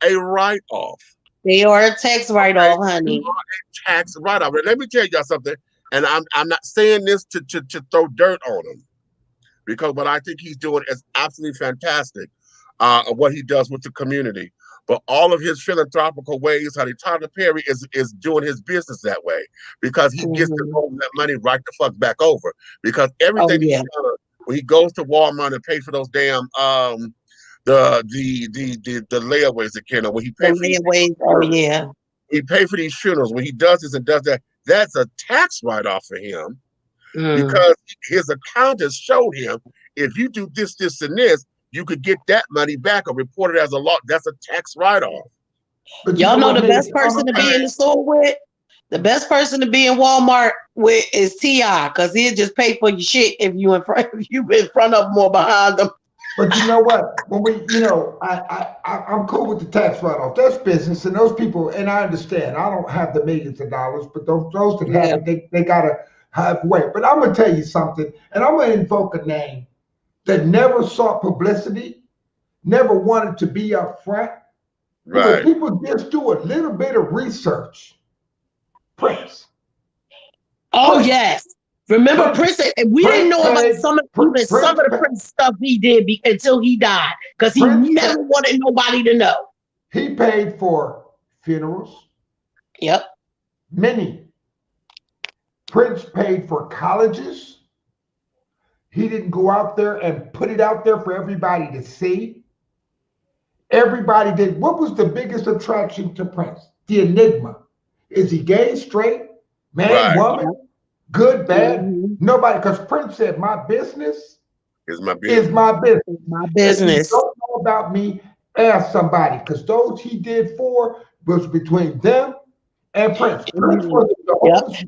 a write-off.
They are a tax write-off, honey.
A tax write-off. And let me tell y'all something. And I'm not saying this to throw dirt on him, because what I think he's doing is absolutely fantastic. What he does with the community, but all of his philanthropical ways, how Tyler Perry is doing his business that way, because he gets to roll that money right the fuck back over. Because everything he does, when he goes to Walmart and pays for those damn the layaways that when he pays for layaways, he pays for these funerals, when he does this and does that, that's a tax write-off for him, because his accountant showed him, if you do this, this, and this, you could get that money back or report it as a loss. That's a tax write-off.
Y'all know the best person to be in the store with? The best person to be in Walmart with is T.I., because he'll just pay for your shit if you in front of them or behind them.
But you know what? When I'm cool with the tax write-off. That's business, and those people, and I understand. I don't have the millions of dollars, but those that have it, they gotta have weight. But I'm gonna tell you something, and I'm gonna invoke a name that never sought publicity, never wanted to be up front. Right. People just do a little bit of research. Prince.
Oh, Prince. Yes. Remember Prince? We didn't know about some of the Prince stuff he did until he died, because he never wanted nobody to know.
He paid for funerals.
Yep.
Many. Prince paid for colleges. He didn't go out there and put it out there for everybody to see. Everybody did. What was the biggest attraction to Prince? The enigma. Is he gay, straight, man, woman, good, bad? Nobody, because Prince said, my business
is my business.
My business.
If you don't know about me, ask somebody, because those he did for was between them and Prince. Prince was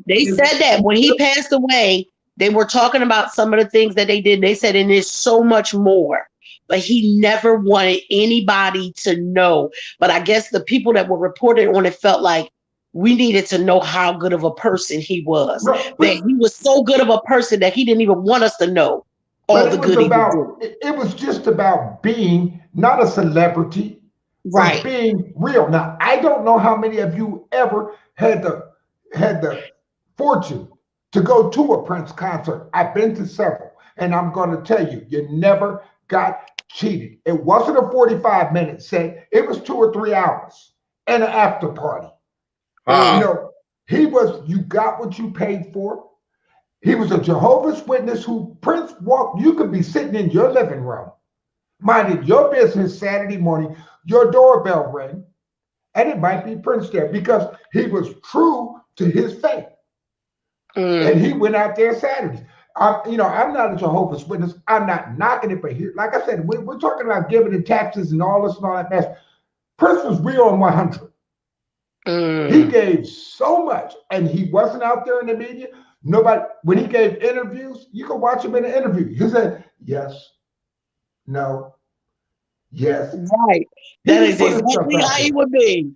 They said that when he passed away, they were talking about some of the things that they did. They said, and there's so much more, but he never wanted anybody to know. But I guess the people that were reporting on it felt like we needed to know how good of a person he was. That he was so good of a person that he didn't even want us to know all the good he did.
It was just about being not a celebrity, but being real. Now, I don't know how many of you ever had the fortune to go to a Prince concert. I've been to several, and I'm going to tell you, you never got cheated. It wasn't a 45-minute set. It was 2 or 3 hours and an after party. You got what you paid for. He was a Jehovah's Witness who Prince walked. You could be sitting in your living room, minding your business Saturday morning, your doorbell ring, and it might be Prince there, because he was true to his faith. And he went out there Saturday. I'm not a Jehovah's Witness. I'm not knocking it, but here, like I said, we're talking about giving and taxes and all this and all that mess. Prince was real on 100. He gave so much, and he wasn't out there in the media. Nobody, when he gave interviews, you can watch him in an interview. He said, yes, no, yes.
Right. That is exactly how he would be.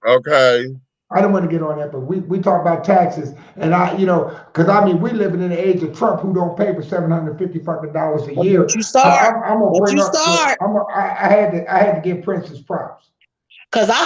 Okay.
I don't want to get on that, but we talk about taxes, and because we living in the age of Trump, who don't pay for $750 fucking a year.
You start.
I'm gonna bring
you
up.
start.
I had to give Princess props.
Because I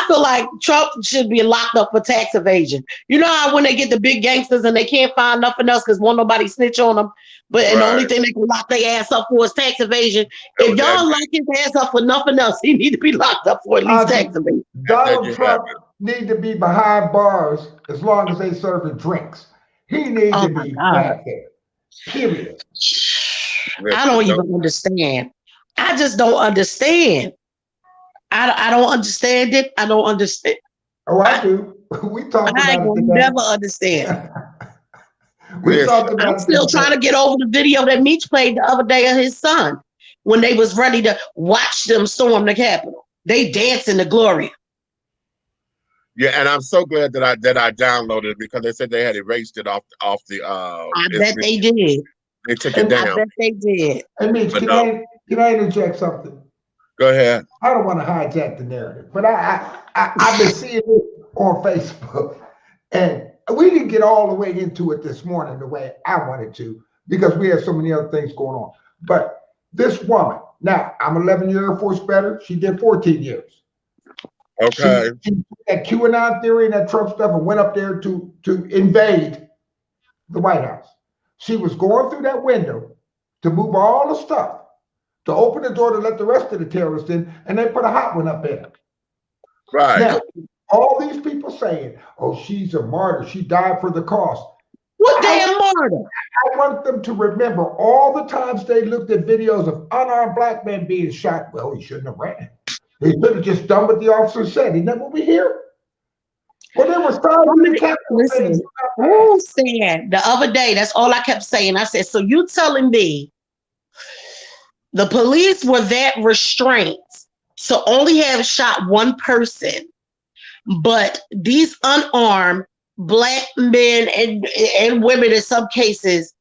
feel like Trump should be locked up for tax evasion. You know how when they get the big gangsters and they can't find nothing else because won't nobody snitch on them, and the only thing they can lock their ass up for is tax evasion. If y'all lock his ass up for nothing else, he need to be locked up for at least tax evasion.
Donald Trump need to be behind bars as long as they serving drinks. He needs to be back there. Period.
I don't even understand. I just don't understand. I don't understand it. I don't understand.
Oh, I do. We talked about
I will never understand. I'm still trying to get over the video that Meech played the other day of his son when they was ready to watch them storm the Capitol. They dancing to Gloria.
Yeah, and I'm so glad that I downloaded it because they said they had erased it off the.
I bet they did.
They took it down.
I bet they did.
Hey, Meech, can I interject something?
Go ahead.
I don't want to hijack the narrative, but I've been seeing it on Facebook, and we didn't get all the way into it this morning the way I wanted to because we had so many other things going on. But this woman, now I'm 11-year Air Force veteran. She did 14 years.
Okay.
That QAnon theory and that Trump stuff and went up there to invade the White House. She was going through that window to move all the stuff, to open the door to let the rest of the terrorists in, and they put a hot one up in it.
Right.
Now, all these people saying, oh, she's a martyr. She died for the cause.
What damn martyr?
I want them to remember all the times they looked at videos of unarmed black men being shot. Well, he shouldn't have ran. He should have just done what the officer said. Isn't that what we hear? Well, there was
listen, who said the other day, that's all I kept saying. I said, so you telling me the police were that restrained to only have shot one person, but these unarmed black men and women in some cases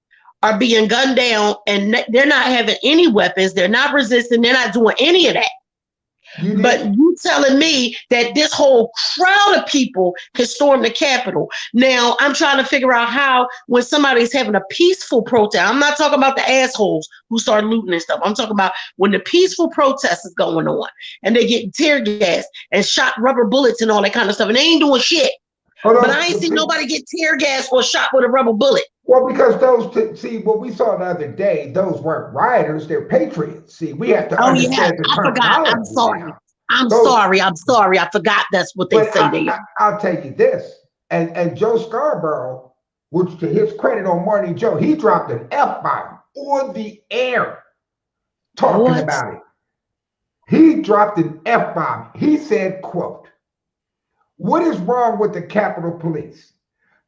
are being gunned down and they're not having any weapons, they're not resisting, they're not doing any of that. But you telling me that this whole crowd of people can storm the Capitol. Now, I'm trying to figure out how, when somebody's having a peaceful protest, I'm not talking about the assholes who start looting and stuff. I'm talking about when the peaceful protest is going on and they get tear gas and shot rubber bullets and all that kind of stuff, and they ain't doing shit. But I ain't seen nobody get tear gas or shot with a rubber bullet.
Well, because see, what we saw the other day, those weren't rioters, they're patriots. See, we have to understand the terminology.
I forgot. I'm sorry. I forgot that's what they say they are.
I'll tell you this, and Joe Scarborough, which to his credit on Morning Joe, he dropped an F-bomb on the air talking about it. He dropped an F-bomb. He said, quote, "What is wrong with the Capitol Police?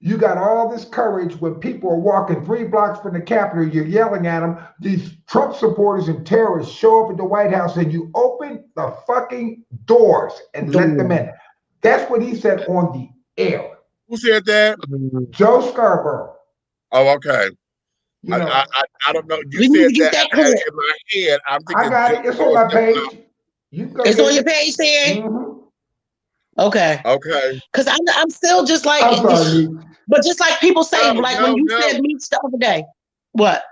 You got all this courage when people are walking 3 blocks from the Capitol, you're yelling at them. These Trump supporters and terrorists show up at the White House and you open the fucking doors and let them in." That's what he said on the air.
Who said that?
Joe Scarborough.
Oh, okay. I don't know. You said that in my head. I'm thinking.
I got it. It's on my page.
It's on your page, Sam?
Mm-hmm.
Okay.
Okay.
Because I'm still just like, but just like people say, when you said Meech the other day, what?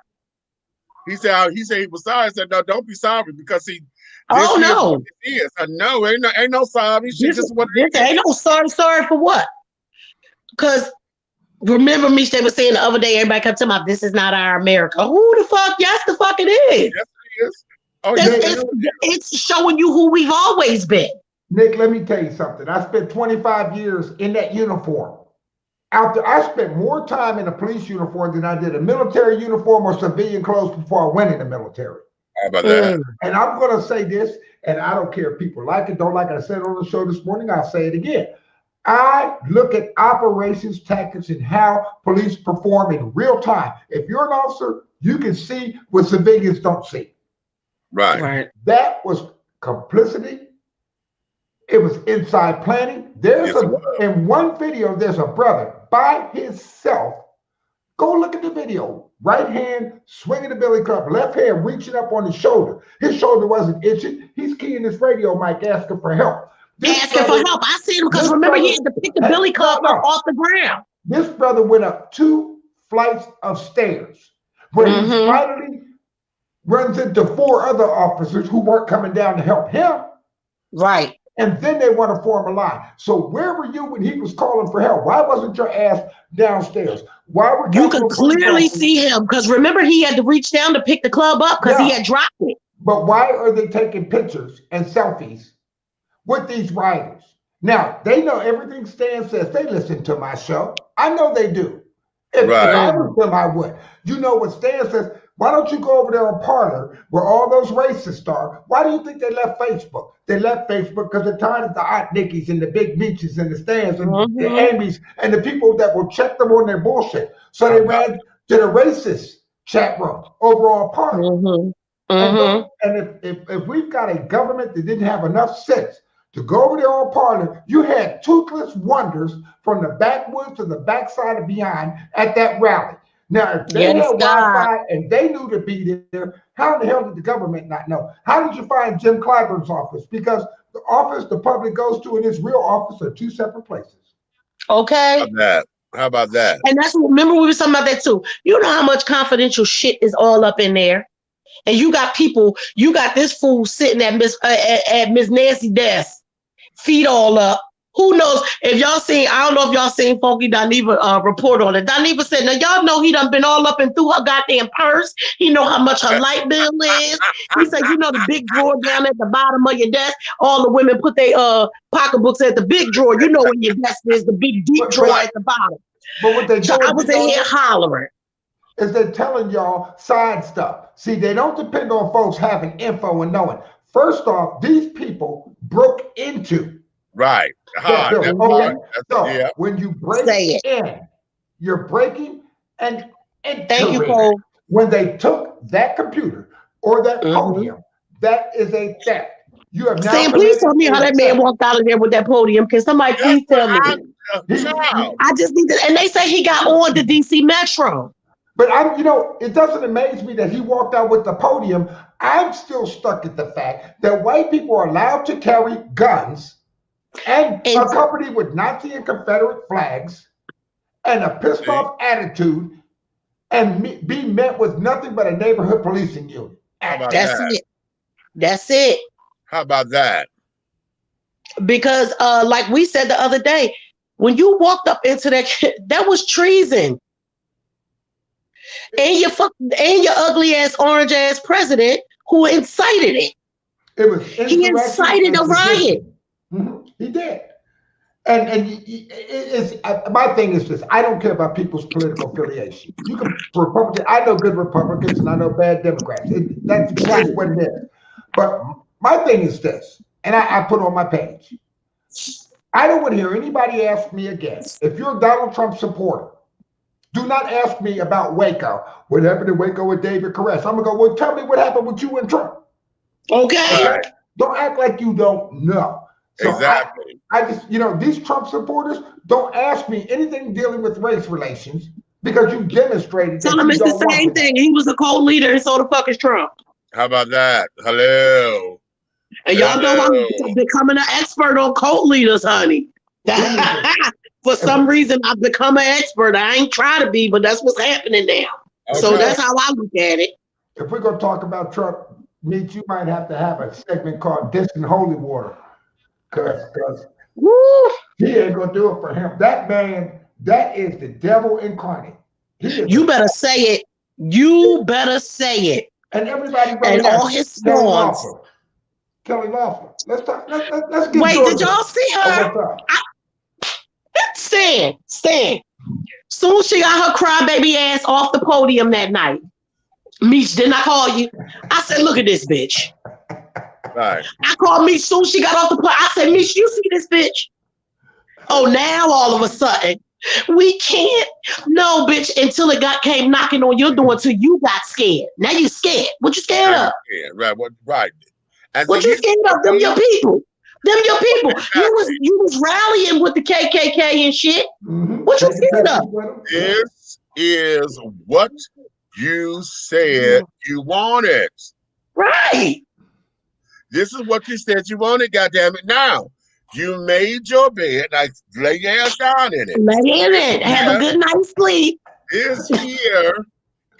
He said he was sorry. I said, no, don't be sorry because he.
Oh no.
No, ain't no sorry. She just what
ain't no sorry for what? Because remember, Meech, they were saying the other day, everybody kept talking about this is not our America. Who the fuck? Yes, the fuck it is.
Yes, it is. Oh,
it's showing you who we've always been.
Nick, let me tell you something. I spent 25 years in that uniform. I spent more time in a police uniform than I did a military uniform or civilian clothes before I went in the military.
How about that?
And I'm going to say this, and I don't care if people like it, don't like it. I said it on the show this morning. I'll say it again. I look at operations, tactics, and how police perform in real time. If you're an officer, you can see what civilians don't see.
Right.
That was complicity. It was inside planning. In one video, there's a brother by himself. Go look at the video. Right hand swinging the billy club, left hand reaching up on his shoulder. His shoulder wasn't itching. He's keying his radio mic asking for help.
Asking for help. I see him because remember he had to pick the billy club up off the ground.
This brother went up 2 flights of stairs where he finally runs into 4 other officers who weren't coming down to help him.
Right.
And then they want to form a line. So where were you when he was calling for help? Why wasn't your ass downstairs? Why were
you could clearly see him because remember he had to reach down to pick the club up because he had dropped it.
But why are they taking pictures and selfies with these riders? Now they know everything Stan says. They listen to my show. I know they do. If I was them, I would. You know what Stan says? Why don't you go over there on Parler where all those racists are? Why do you think they left Facebook? They left Facebook because they're tired of the Aunt Nickies and the Big Meeches and the Stans and the Amy's and the people that will check them on their bullshit. So they ran to the racist chat room over on Parler. And if we've got a government that didn't have enough sense to go over there on Parler, you had toothless wonders from the backwoods to the backside and beyond at that rally. Now, if they had Wi-Fi and they knew to be there, how in the hell did the government not know? How did you find Jim Clyburn's office? Because the office the public goes to and his real office are 2 separate places.
Okay.
How about that?
And that's remember we were talking about that too. You know how much confidential shit is all up in there, and you got people. You got this fool sitting at Miss Nancy's desk, feet all up. Who knows if y'all seen? I don't know if y'all seen Funky Dineva report on it. Dineva said, "Now y'all know he done been all up and through her goddamn purse. He know how much her light bill is." He said, "You know the big drawer down at the bottom of your desk. All the women put their pocketbooks at the big drawer. You know where your desk is, the big deep drawer at the bottom."
But what they
so I was in here hollering.
Is they're telling y'all side stuff. See, they don't depend on folks having info and knowing. First off, these people broke into.
Right.
When you break in, you're breaking and
thank you, Cole.
When they took that computer or that podium, that is a theft. You have now.
Sam, please tell me how that man walked out of there with that podium. Can somebody please tell me? I just need to. And they say he got on the DC Metro.
But it doesn't amaze me that he walked out with the podium. I'm still stuck at the fact that white people are allowed to carry guns. And accompanied with Nazi and Confederate flags and a pissed off attitude and be met with nothing but a neighborhood policing unit.
That's it.
How about that?
Because like we said the other day, when you walked up into that was treason. And your ugly ass orange ass president who incited it. He incited a riot.
He did. And it's my thing is this. I don't care about people's political affiliation. You can Republican. I know good Republicans and I know bad Democrats. That's what it is. But my thing is this, and I put on my page. I don't want to hear anybody ask me again. If you're a Donald Trump supporter, do not ask me about Waco. What happened in Waco with David Koresh? I'm gonna go, well, tell me what happened with you and Trump.
Okay.
Don't act like you don't know. So
exactly.
I just, these Trump supporters, don't ask me anything dealing with race relations because you demonstrated.
Tell him it's the same thing. He was a cult leader, and so the fuck is Trump.
How about that? Hello.
And y'all know I'm becoming an expert on cult leaders, honey. For some reason, I've become an expert. I ain't trying to be, but that's what's happening now. Okay. So that's how I look at it.
If we're going to talk about Trump, Meech, you might have to have a segment called Distant Holy Water. Because he ain't going to do it for him. That man, that is the devil incarnate.
You better say it. You better say it.
And everybody
and all his storms.
Kelly Loeffler. Let's talk. Let's get.
Wait, did y'all see her? Stan. Soon as she got her crybaby ass off the podium that night, Meech, didn't I call you? I said, look at this bitch.
Right.
I called Meech soon as she got off the podium. I said, Meech, you see this bitch? Oh, now all of a sudden, we can't. No, bitch, until it came knocking on your door until you got scared. Now you scared. What you scared of?
Right. And
what you scared of? Them your people. Them your people. You was rallying with the KKK and shit. What you scared of?
This is what you said you wanted.
Right.
This is what you said you wanted, goddammit. Now, you made your bed. Like, lay your ass down in it.
Lay in it. Have a good night's sleep.
This here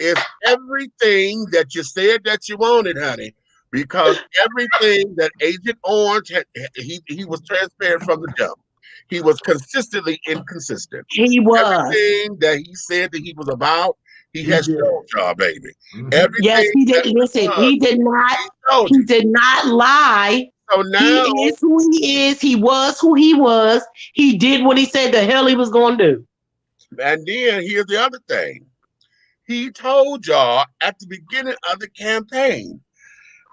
is everything that you said that you wanted, honey. Because everything that Agent Orange had, he was transparent from the jump. He was consistently inconsistent.
He was.
Everything that he said that he was about, he has showed y'all, baby. Everything
Yes, he did. Listen, he did not. He did not lie.
So now
he is who he is. He was who he was. He did what he said the hell he was going to do.
And then here's the other thing. He told y'all at the beginning of the campaign,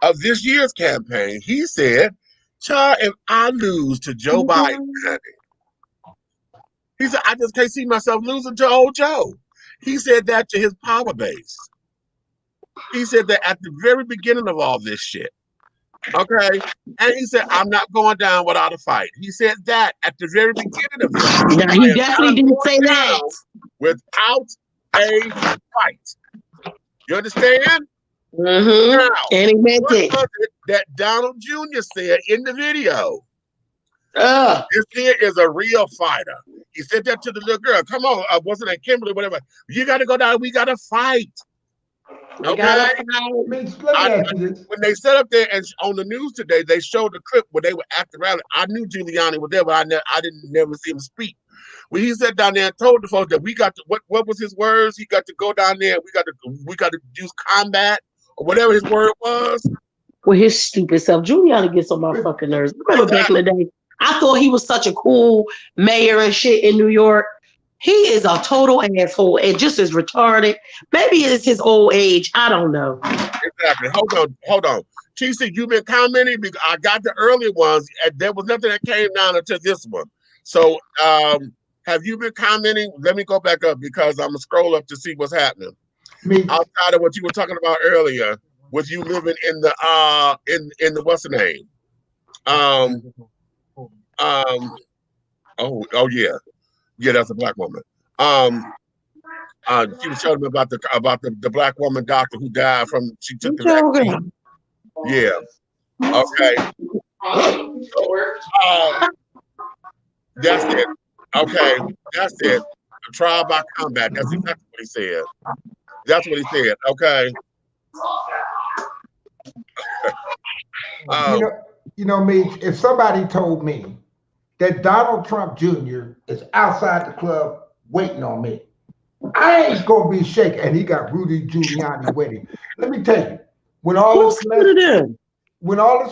of this year's campaign, he said, "Child, if I lose to Joe Biden, honey," he said, "I just can't see myself losing to old Joe." He said that to his power base. He said that at the very beginning of all this shit. Okay? And he said, "I'm not going down without a fight." He said that at the very beginning of this.
Yeah, he definitely didn't say that.
Without a fight. You understand?
Mm-hmm.
Now,
and he meant it.
What was it that Donald Jr. said in the video? This here is a real fighter. He said that to the little girl. Come on, wasn't that Kimberly, whatever? You got to go down. We got to fight. Okay. When they set up there and on the news today, they showed the clip where they were at the rally. I knew Giuliani was there, but I didn't never see him speak. When he sat down there and told the folks that we got to what was his words? He got to go down there. We got to use combat or whatever his word was.
Well, his stupid self. Giuliani gets on my fucking nerves. Remember back in the day, I thought he was such a cool mayor and shit in New York. He is a total asshole and just as retarded. Maybe it's his old age. I don't know.
Exactly. Hold on. TC, you've been commenting because I got the earlier ones and there was nothing that came down until this one. So have you been commenting? Let me go back up because I'm gonna scroll up to see what's happening. Outside of what you were talking about earlier, with you living in the in the what's the name? Oh yeah. Yeah, that's a black woman. She was telling me about the black woman doctor who died from she took the vaccine. Yeah. Okay. That's it. Okay, that's it. Trial by combat. That's exactly what he said. That's what he said. Okay.
You know me. If somebody told me that Donald Trump Jr. is outside the club waiting on me, I ain't gonna be shaken. And he got Rudy Giuliani waiting. Let me tell you, when all this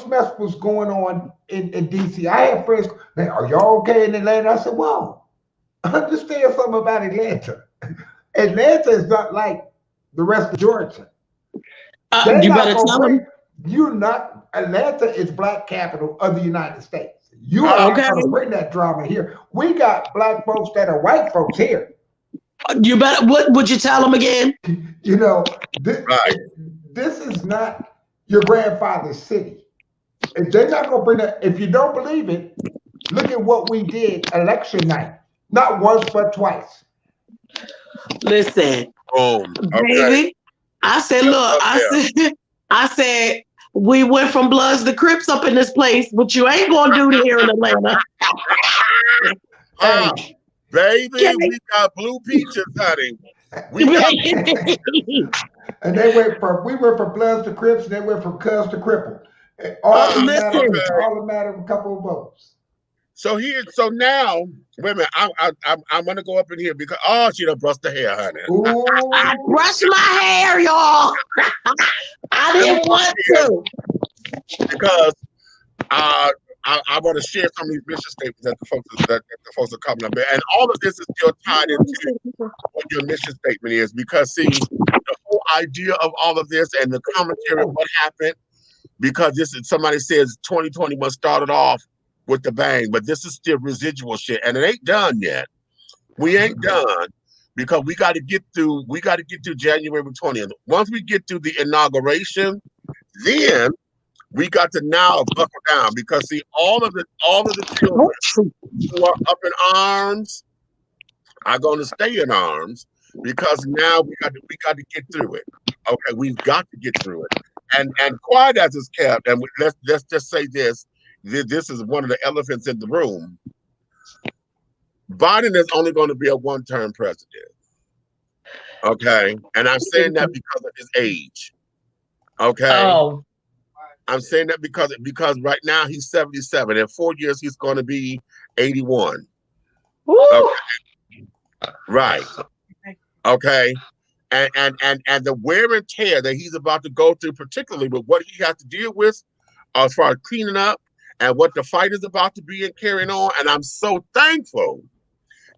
mess was going on in DC, I had friends. Man, are y'all okay in Atlanta? I said, "Whoa, understand something about Atlanta. Atlanta is not like the rest of Georgia.
You better tell them.
You're not. Atlanta is black capital of the United States. You are not going to bring that drama here. We got black folks that are white folks here.
You better. What would you tell them again?
You know, this is not your grandfather's city. If they're not going to bring that, if you don't believe it, look at what we did election night. Not once, but twice.
Listen, baby. I said, look, I said, we went from Bloods to Crips up in this place, but you ain't gonna do it here in Atlanta.
Baby, we got blue peaches, honey. We got
and we went from Bloods to Crips, and they went from Cuz to Cripple. All the matter of a couple of votes.
So now, wait a minute. I'm gonna go up in here because she done brushed her hair, honey.
I brushed my hair, y'all. I didn't want to
because I want to share some of these mission statements that the folks are coming up with, and all of this is still tied into what your mission statement is. Because see, the whole idea of all of this and the commentary of what happened, because this is somebody says 2021 started off with the bang, but this is still residual shit, and it ain't done yet. We ain't done because we got to get through. We got to get through January 20th. Once we get through the inauguration, then We got to now buckle down because see, all of the children who are up in arms are going to stay in arms because now we got to get through it. Okay, we've got to get through it. And quiet as it's kept, and let's just say this is one of the elephants in the room. Biden is only going to be a one-term president. Okay, and I'm saying that because of his age. Okay. Oh. I'm saying that because right now he's 77. In 4 years he's going to be 81. Okay. Right. Okay. And the wear and tear that he's about to go through, particularly with what he has to deal with as far as cleaning up and what the fight is about to be and carrying on. And I'm so thankful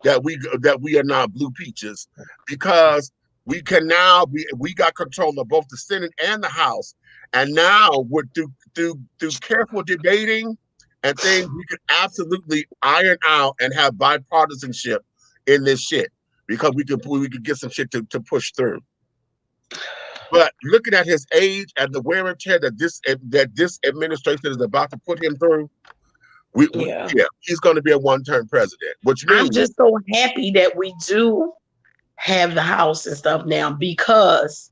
that we are not blue peaches because we can now we got control of both the Senate and the House. And now we're through careful debating and things we can absolutely iron out and have bipartisanship in this shit because we could get some shit to push through. But looking at his age and the wear and tear that this administration is about to put him through, he's going to be a one-term president. Which means
I'm just so happy that we do have the House and stuff now because.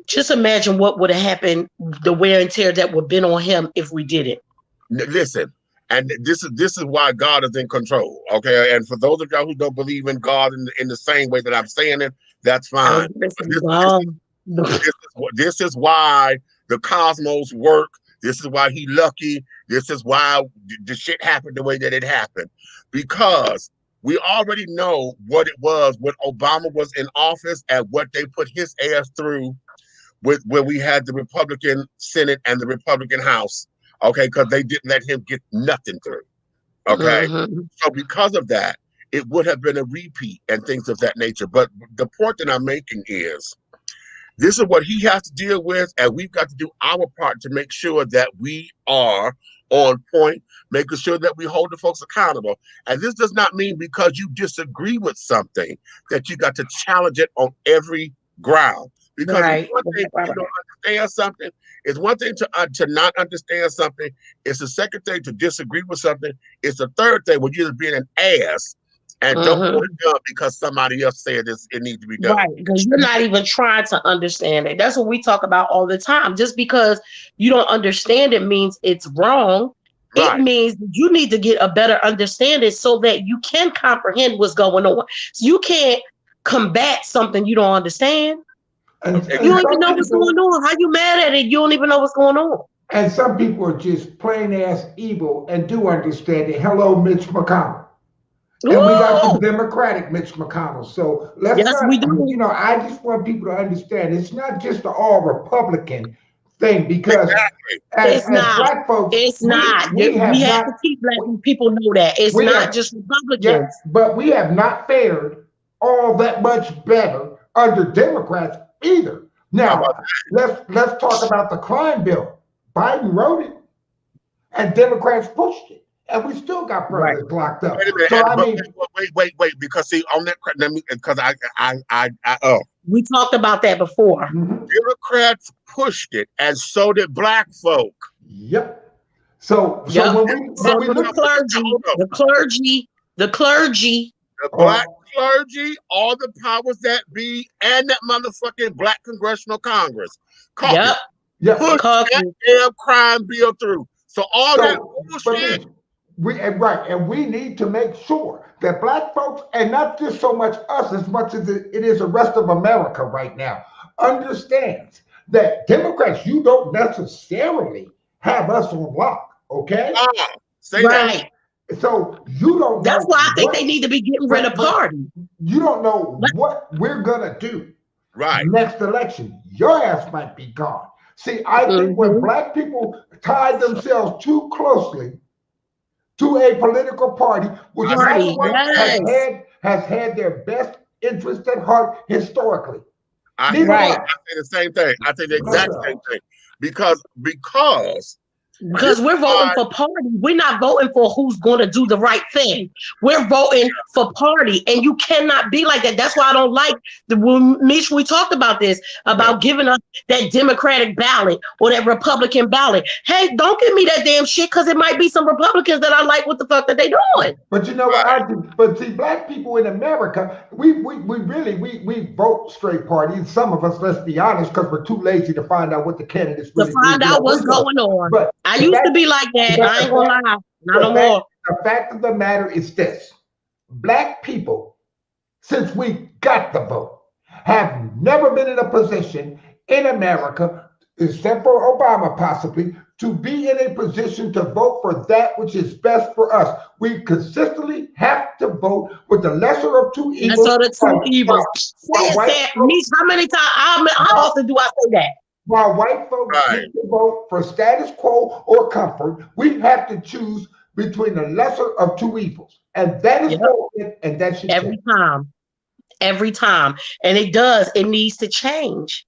Just imagine what would have happened, the wear and tear that would have been on him if we did it.
Listen, and this is why God is in control, okay? And for those of y'all who don't believe in God in the same way that I'm saying it, that's fine. This is why the cosmos work. This is why he lucky. This is why the shit happened the way that it happened. Because we already know what it was when Obama was in office and what they put his ass through when we had the Republican Senate and the Republican House, okay, because they didn't let him get nothing through, okay? So because of that, it would have been a repeat and things of that nature. But the point that I'm making is, this is what he has to deal with, and we've got to do our part to make sure that we are on point, making sure that we hold the folks accountable. And this does not mean because you disagree with something that you got to challenge it on every ground. Because it's one thing you don't understand something. It's one thing to not understand something. It's the second thing to disagree with something. It's the third thing when you're just being an ass and don't want it done because somebody else said it needs to be done.
Right, because you're not even trying to understand it. That's what we talk about all the time. Just because you don't understand it means it's wrong. Right. It means you need to get a better understanding so that you can comprehend what's going on. So you can't combat something you don't understand.
And
you don't even know what's going on. How you mad at it? You don't even know what's going on.
And some people are just plain ass evil and do understand it. Hello, Mitch McConnell. And we got the Democratic Mitch McConnell. So we do. You know, I just want people to understand it's not just an all Republican thing because as black folks,
it's not. We have to keep letting people know that it's not just Republicans.
Yeah, but we have not fared all that much better under Democrats either. Now, let's talk about the crime bill. Biden wrote it, and Democrats pushed it, and we still got brothers locked up.
Wait a minute,
so I mean,
wait, because see on that, because
we talked about that before.
Democrats pushed it, and so did black folk.
Yep. So
the clergy.
The black clergy, all the powers that be, and that motherfucking black congressional Congress. Push that damn crime bill through. So that bullshit.
And we need to make sure that black folks, and not just so much us as much as it is the rest of America right now, understands that Democrats, you don't necessarily have us on lock, okay?
Say that.
So you don't.
That's why I think they need to be getting rid of party.
You don't know what we're gonna do.
Right.
Next election, your ass might be gone. See, I think when black people tie themselves too closely to a political party, which has had their best interest at heart historically.
I say the same thing. I say the exact same thing because
Because we're voting for party. We're not voting for who's going to do the right thing. We're voting for party. And you cannot be like that. That's why I don't like Mish, we talked about this, about giving us that Democratic ballot or that Republican ballot. Hey, don't give me that damn shit, because it might be some Republicans that I like what the fuck that they doing.
But you know what? But see, black people in America, we really vote straight party. And some of us, let's be honest, because we're too lazy to find out what the candidates really
to find out what's going on. But I used to be like that. I ain't gonna lie. Not no more.
The fact of the matter is this: black people, since we got the vote, have never been in a position in America, except for Obama possibly, to be in a position to vote for that which is best for us. We consistently have to vote with the lesser of two evils.
And so the two evils. How many times? How often do I say that?
While white folks get to vote for status quo or comfort, we have to choose between the lesser of two evils. And that is voting, and that should
every time. Every time. And it does. It needs to change.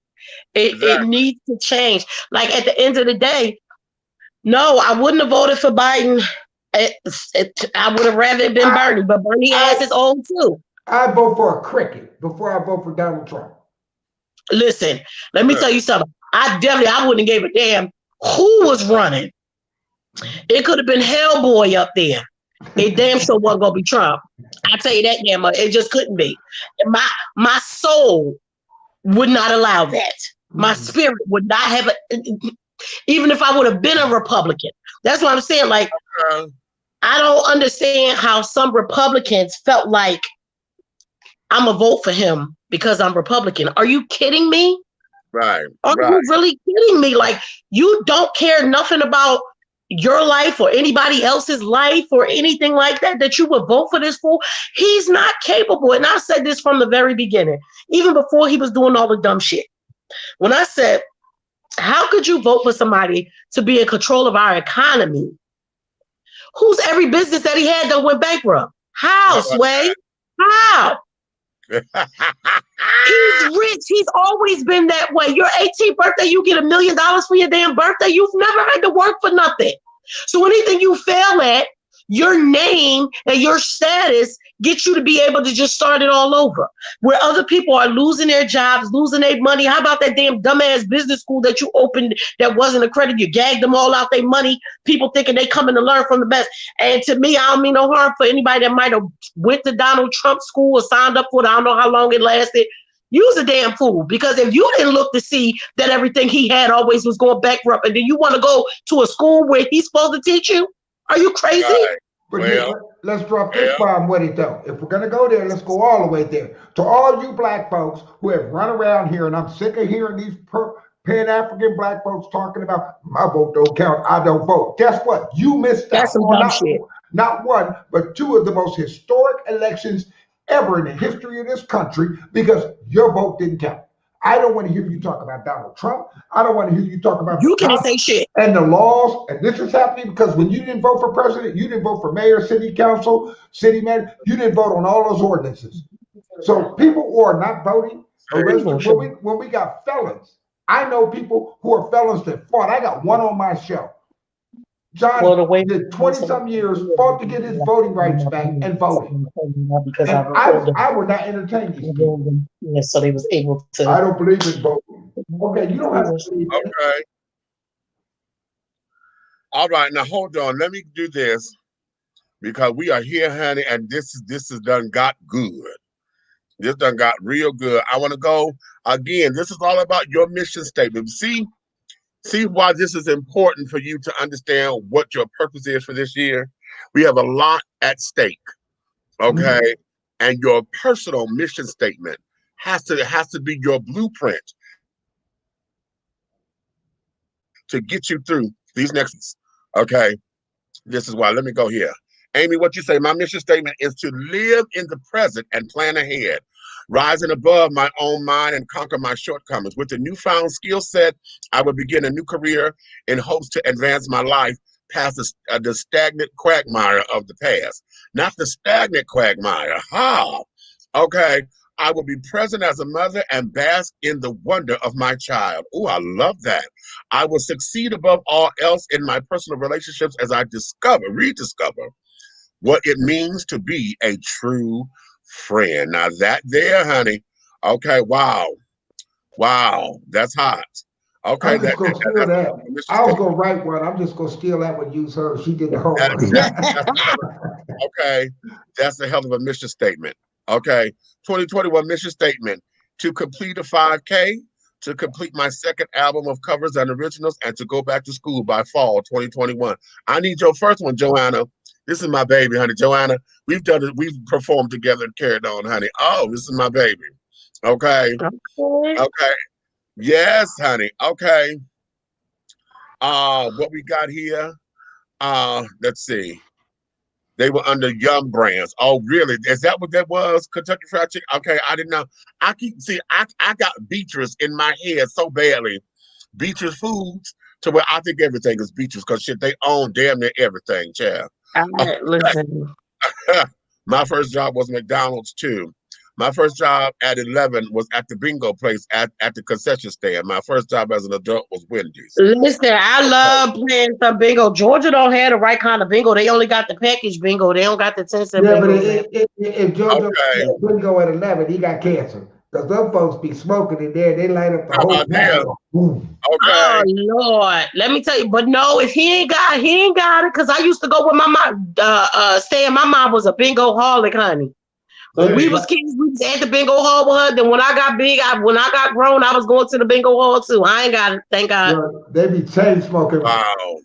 It needs to change. Like at the end of the day, no, I wouldn't have voted for Biden. I would have rather been Bernie, but Bernie ass is old too.
I vote for a cricket before I vote for Donald Trump.
Listen, let me tell you something. I wouldn't have gave a damn who was running. It could have been Hellboy up there. It damn sure wasn't gonna be Trump. I tell you that damn much. It just couldn't be. My soul would not allow that. My spirit would not have even if I would have been a Republican. That's what I'm saying. Like, I don't understand how some Republicans felt like I'm gonna vote for him because I'm Republican. Are you kidding me?
Right.
Are you really kidding me? Like, you don't care nothing about your life or anybody else's life or anything like that, that you would vote for this fool? He's not capable. And I said this from the very beginning, even before he was doing all the dumb shit. When I said, how could you vote for somebody to be in control of our economy whose every business that he had done went bankrupt? How, Sway? How? He's rich. He's always been that way. Your 18th birthday, you get $1 million for your damn birthday. You've never had to work for nothing. So anything you fail at, your name and your status gets you to be able to just start it all over. Where other people are losing their jobs, losing their money. How about that damn dumbass business school that you opened that wasn't accredited? You gagged them all out their money. People thinking they coming to learn from the best. And to me, I don't mean no harm for anybody that might have went to Donald Trump school or signed up for it. I don't know how long it lasted. You's a damn fool, because if you didn't look to see that everything he had always was going bankrupt, and then you want to go to a school where he's supposed to teach you, are you crazy?
But let's drop this bomb with it though. If we're gonna go there, let's go all the way there. To all you black folks who have run around here, and I'm sick of hearing these Pan-African black folks talking about my vote don't count, I don't vote. Guess what? You missed out on not one, but two of the most historic elections ever in the history of this country, because your vote didn't count. I don't want to hear you talk about Donald Trump. I don't want to hear you talk about
you can't say shit
and the laws. And this is happening because when you didn't vote for president, you didn't vote for mayor, city council, city manager. You didn't vote on all those ordinances. So people who are not voting, when we got felons, I know people who are felons that fought. I got one on my show. John did 20-some years, fought to get his voting rights back and voted. And I would not entertain these people.
Yes, so they was able to.
I don't believe in voting. Okay, you don't have to believe in it.
Okay. All right, now hold on. Let me do this, because we are here, honey, and this has done got good. This done got real good. I want to go again. This is all about your mission statement. See why this is important for you to understand what your purpose is for this year. We have a lot at stake, okay? And your personal mission statement has to be your blueprint to get you through these next, okay? This is why. Let me go here. Amy, what you say? My mission statement is to live in the present and plan ahead, rising above my own mind and conquer my shortcomings. With a newfound skill set, I will begin a new career in hopes to advance my life past the stagnant quagmire of the past. Not the stagnant quagmire. How? Okay. I will be present as a mother and bask in the wonder of my child. Oh, I love that. I will succeed above all else in my personal relationships as I rediscover what it means to be a true friend. Now that there, honey. Okay, wow. That's hot. Okay,
I'm just gonna steal that. I was gonna write one. I'm just gonna steal that one, use her. She did the homework.
Okay, that's a hell of a mission statement. Okay, 2021 mission statement: to complete a 5K, to complete my second album of covers and originals, and to go back to school by fall 2021. I need your first one, Joanna. This is my baby, honey. Joanna, we've done it. We've performed together and carried on, honey. Oh, this is my baby. Okay. Yes, honey. Okay. What we got here? Let's see. They were under Yum Brands. Oh, really? Is that what that was? Kentucky Fried Chicken? Okay, I didn't know. I got Beatrice in my head so badly. Beatrice Foods, to where I think everything is Beatrice, because shit, they own damn near everything, child.
Listen.
My first job was McDonald's too. My first job at 11 was at the bingo place at the concession stand. My first job as an adult was Wendy's.
Listen, I love playing some bingo. Georgia don't have the right kind of bingo. They only got the package bingo. They don't got the 10-cent bingo.
But if Georgia bingo at 11, he got cancer. Because them folks be smoking in there. They light up the whole town.
Oh Lord, let me tell you. But no, if he ain't got it. Because I used to go with my mom. Saying my mom was a bingo holic, honey. When we was kids, we was at the bingo hall with her. Then when I got big, when I got grown, I was going to the bingo hall too. I ain't got it, thank God.
They be chain smoking.
Wow.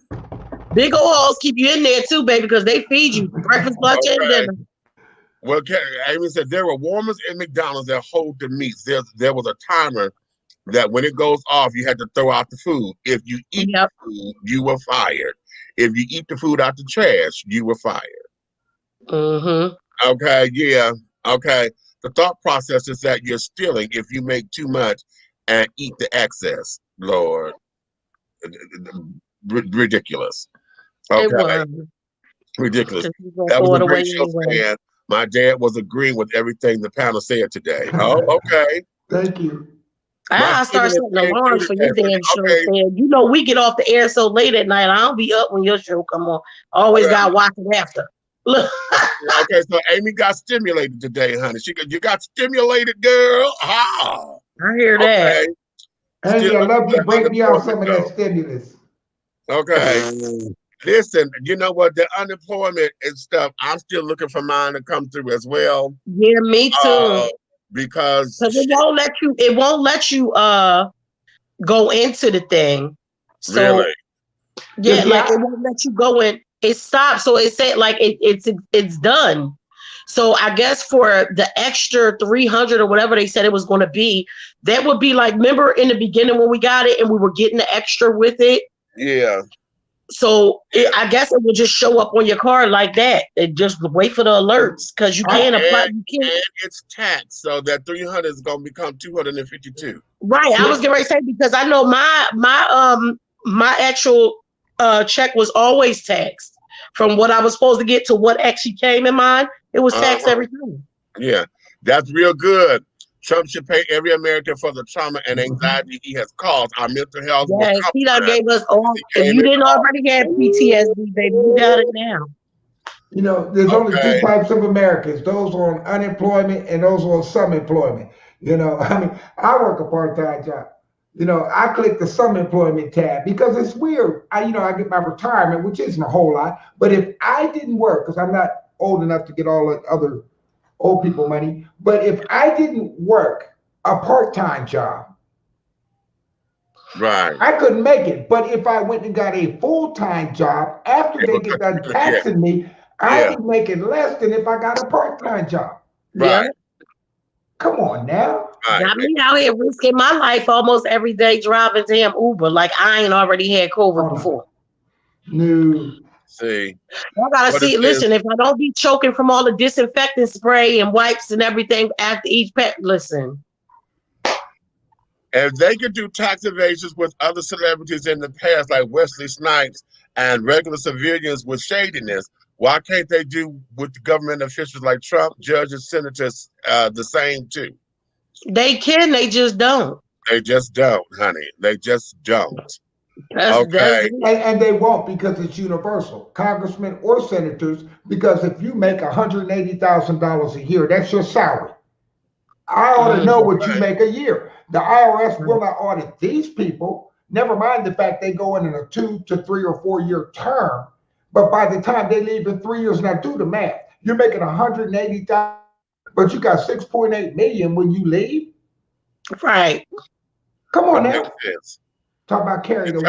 Bingo halls keep you in there too, baby, because they feed you breakfast, lunch, and dinner.
Well, Amy said there were warmers in McDonald's that hold the meats. There was a timer that when it goes off, you had to throw out the food. If you eat the food, you were fired. If you eat the food out the trash, you were fired.
Mm-hmm.
Okay, yeah. Okay, the thought process is that you're stealing if you make too much and eat the excess. Lord, ridiculous. Okay, ridiculous. That was a great show, man. My dad was agreeing with everything the panel said today. Oh, okay.
Thank you.
I start setting alarms for your damn show. You know, we get off the air so late at night. I don't be up when your show come on. Always gotta watch it after. Look.
Okay, so Amy got stimulated today, honey. You got stimulated, girl. Oh,
I hear that.
Amy, I love you. Break me out some of that stimulus.
Okay. Listen, you know what? The unemployment and stuff, I'm still looking for mine to come through as well.
Yeah, me too.
Because
it won't let you go into the thing. So
really?
Yeah, like it won't let you go in. It stopped. So it said like it's done. So I guess for the extra 300 or whatever they said it was going to be, that would be like, remember in the beginning when we got it and we were getting the extra with it?
Yeah.
So I guess it will just show up on your card like that. And just wait for the alerts because you can't apply. You can't.
And it's taxed, so that 300 is going to become 252.
Right. I was getting ready to say because I know my actual check was always taxed from what I was supposed to get to what actually came in mine. It was taxed every time.
Yeah, that's real good. Trump should pay every American for the trauma and anxiety he has caused. Our mental health.
Yes, he done gave us all. If you didn't already have PTSD, baby, you got it now.
You know, there's only two types of Americans: those on unemployment and those on some employment. You know, I mean, I work a part-time job. You know, I click the some employment tab because it's weird. I get my retirement, which isn't a whole lot. But if I didn't work, because I'm not old enough to get all the other old people money, but if I didn't work a part-time job,
right,
I couldn't make it. But if I went and got a full-time job after they get done taxing me, I'd be making less than if I got a part-time job.
Right.
Yeah. Come on now.
Got me out here risking my life almost every day driving damn Uber like I ain't already had COVID before.
No.
See.
I gotta see. Listen, if I don't be choking from all the disinfectant spray and wipes and everything after each pet, listen.
If they could do tax evasions with other celebrities in the past, like Wesley Snipes and regular civilians with shadiness, Why can't they do with the government officials like Trump, judges, senators, the same too?
They can, they just don't.
They just don't, honey. They just don't.
And they won't because it's universal. Congressmen or senators, because if you make $180,000 a year, that's your salary. I ought to know what you make a year. The IRS will not audit these people. Never mind the fact they go in a 2 to 3 or 4 year term. But by the time they leave in 3 years, now do the math. You're making $180,000, but you got $6.8 million when you leave.
Right.
Come on now. Talk about carrying the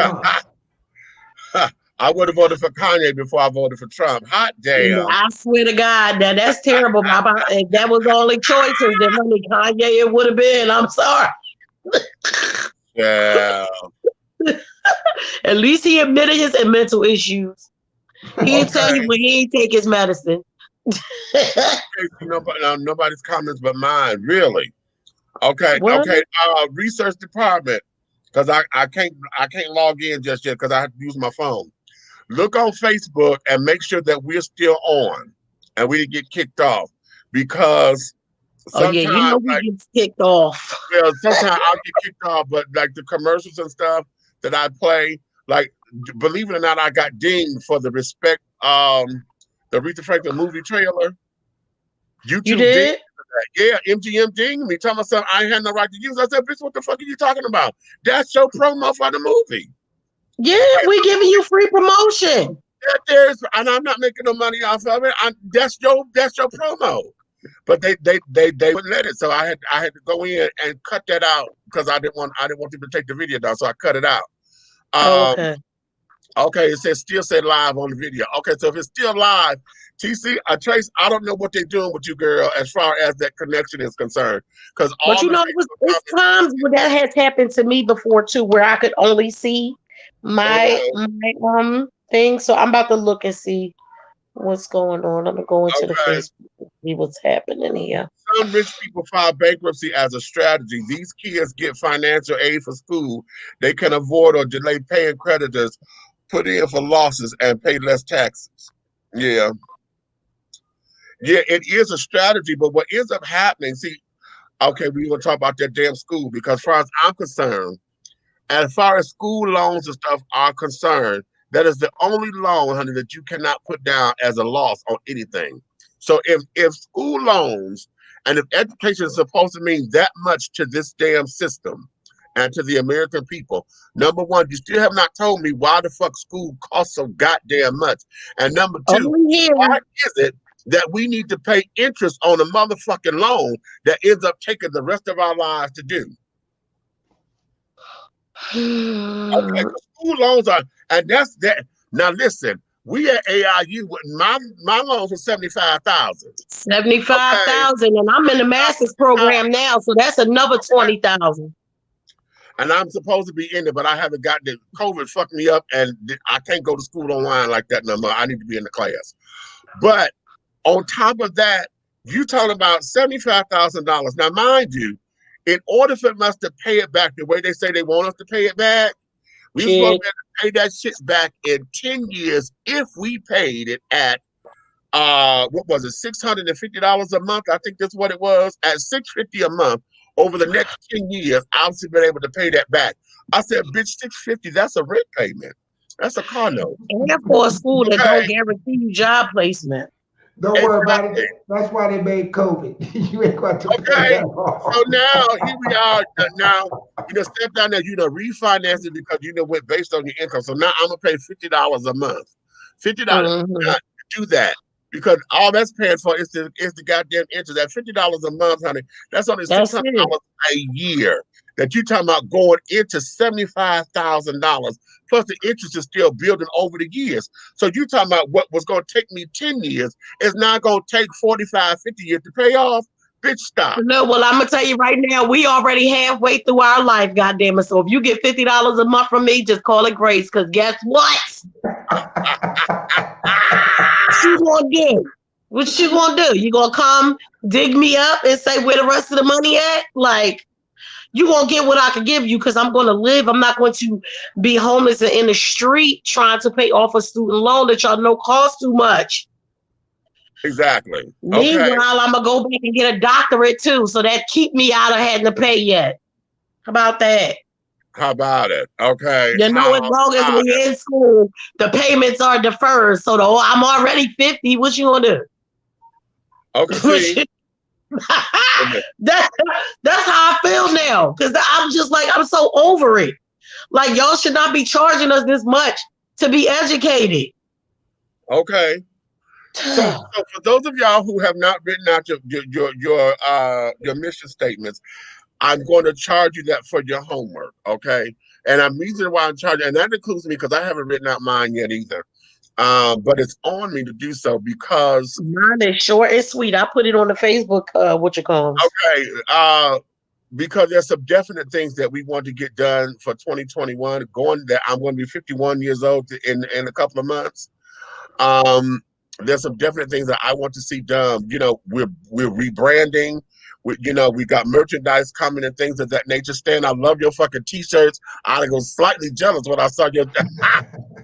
one.
I would have voted for Kanye before I voted for Trump. Hot damn.
I swear to God, that's terrible. If that was the only choices, then honey, Kanye it would have been. I'm sorry.
Yeah.
At least he admitted his mental issues. He didn't tell you when he didn't take his medicine.
Nobody's comments but mine, really. Okay.
What?
Okay. Research department, because I can't log in just yet because I have to use my phone. Look on Facebook and make sure that we're still on and we didn't get kicked off, because
you know we get kicked off.
Yeah, sometimes I'll get kicked off, but like the commercials and stuff that I play, like believe it or not, I got dinged for the Respect, the Aretha Franklin movie trailer. YouTube
you did?
Yeah, MGM dinged me, telling me something I ain't had no right to use. I said, bitch, what the fuck are you talking about? That's your promo for the movie.
Yeah, we giving you free promotion.
And I'm not making no money off of it. That's your promo. But they wouldn't let it, so I had to go in and cut that out because I didn't want them to take the video down, so I cut it out.
Okay.
Okay, it still said live on the video. Okay, so if it's still live, TC, Trace, I don't know what they're doing with you, girl, as far as that connection is concerned. But
it's times where that has happened to me before too, where I could only see my thing. So I'm about to look and see what's going on. I'm gonna go into the Facebook and see what's happening here.
Some rich people file bankruptcy as a strategy. These kids get financial aid for school. They can avoid or delay paying creditors, put in for losses, and pay less taxes. Yeah. Yeah, it is a strategy, but what ends up happening, we want to talk about that damn school, because as far as I'm concerned, as far as school loans and stuff are concerned, that is the only loan, honey, that you cannot put down as a loss on anything. So if school loans and if education is supposed to mean that much to this damn system and to the American people, number one, you still have not told me why the fuck school costs so goddamn much. And number two, why is it that we need to pay interest on a motherfucking loan that ends up taking the rest of our lives to do? Okay, school loans are, and that's that. Now listen, we at AIU, my loans were $75,000.
$75,000, and I'm in the master's program now, so that's another $20,000.
And I'm supposed to be in it, but I haven't gotten it. COVID fucked me up, and I can't go to school online like that no more. I need to be in the class. But on top of that, you talking about $75,000. Now, mind you, in order for us to pay it back the way they say they want us to pay it back, we were supposed to pay that shit back in 10 years if we paid it at what was it, $650 a month? I think that's what it was. At $650 a month over the next 10 years, I've been able to pay that back. I said, bitch, $650, that's a rent payment. That's a car note.
And for a school that don't guarantee you job placement.
Don't worry about it. That's why they made COVID. You ain't got to pay that off.
So now here we are. Now step down there. Refinance it because went based on your income. So now I'm gonna pay $50 a month. $50 to do that because all that's paying for is the goddamn interest. That $50 a month, honey. That's only $600 a year. That you talking about going into $75,000 plus the interest is still building over the years. So you talking about what was going to take me 10 years is not going to take 45, 50 years to pay off. Bitch, stop.
No, well, I'm going to tell you right now, we already halfway through our life, goddammit. So if you get $50 a month from me, just call it grace, because guess what? She gonna do? What she gonna do? You gonna come dig me up and say where the rest of the money at? Like, you gonna get what I can give you because I'm gonna live. I'm not going to be homeless and in the street trying to pay off a student loan that y'all know costs too much.
Exactly. Okay.
Meanwhile, I'm gonna go back and get a doctorate too, so that keep me out of having to pay yet. How about that?
How about it? Okay.
You know, as long as we're in school, the payments are deferred. So I'm already 50. What you gonna do?
Okay.
That's how I feel now. Because I'm just like, I'm so over it. Like, y'all should not be charging us this much to be educated.
Okay. So for those of y'all who have not written out your mission statements, I'm going to charge you that for your homework, okay? And I'm reason why I'm charging, and that includes me because I haven't written out mine yet either. But it's on me to do so because
mine is short and sweet. I put it on the Facebook.
Okay. Because there's some definite things that we want to get done for 2021. That I'm going to be 51 years old in a couple of months. There's some definite things that I want to see done. You know, we're rebranding. We got merchandise coming and things of that nature. Stan, I love your fucking t-shirts. I was slightly jealous when I saw your.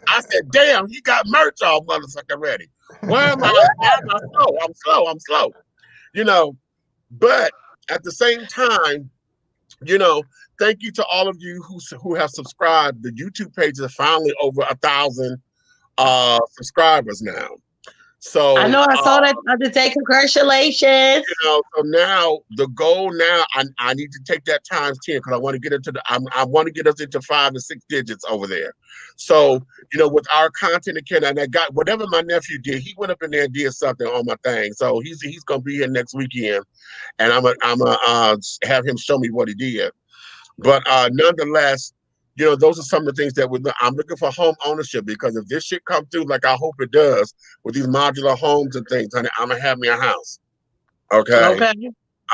I said, "Damn, you got merch all motherfucking ready." Why am I slow? I'm slow. You know, but at the same time, you know, thank you to all of you who have subscribed. The YouTube page is finally over 1,000 subscribers now. So
I know I saw that the other day. Congratulations.
You know, so now the goal now, I need to take that times 10 because I want to get into I want to get us into 5 to 6 digits over there. So, you know, with our content again, and I got whatever my nephew did, he went up in there and did something on my thing. So he's gonna be here next weekend, and I'm gonna have him show me what he did. But nonetheless, you know, those are some of the things that I'm looking for home ownership, because if this shit comes through like I hope it does with these modular homes and things, honey, I'm gonna have me a house. Okay. I'm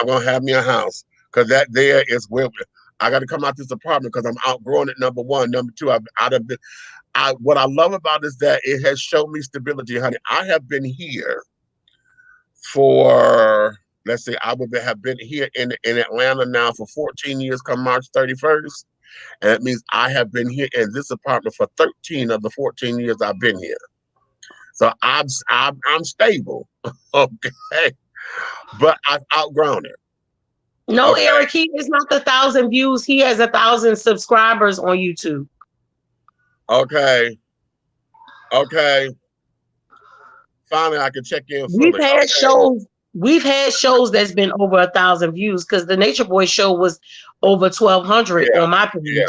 gonna have me a house because that there is where I got to come out this apartment because I'm outgrowing it. Number one, number two, what I love about it is that it has shown me stability, honey. I have been here for, let's say, I would have been here in Atlanta now for 14 years come March 31st. And that means I have been here in this apartment for 13 of the 14 years I've been here. So I'm stable, okay? But I've outgrown it.
No, okay. Eric, he is not 1,000 views. He has 1,000 subscribers on YouTube.
Okay. Finally, I can check in fully.
We've had shows that's been over 1,000 views because the Nature Boy show was over 1,200 on my page. Yeah.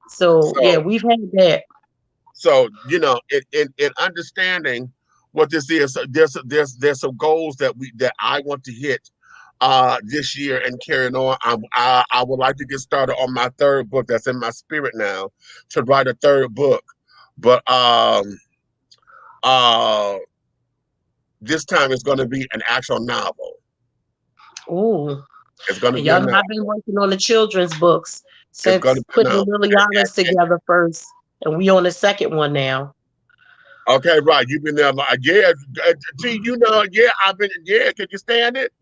So yeah, we've had that.
So, you know, in understanding what this is, there's some goals that I want to hit this year and carrying on. I would like to get started on my third book that's in my spirit now, to write a third book. But this time it's going to be an actual novel.
Ooh.
It's going to be
y'all know I've been working on the children's books since putting Liliana's together first, and we on the second one now.
Okay, right. You've been there, yeah. Gee, you know, yeah. I've been, yeah. Can you stand it?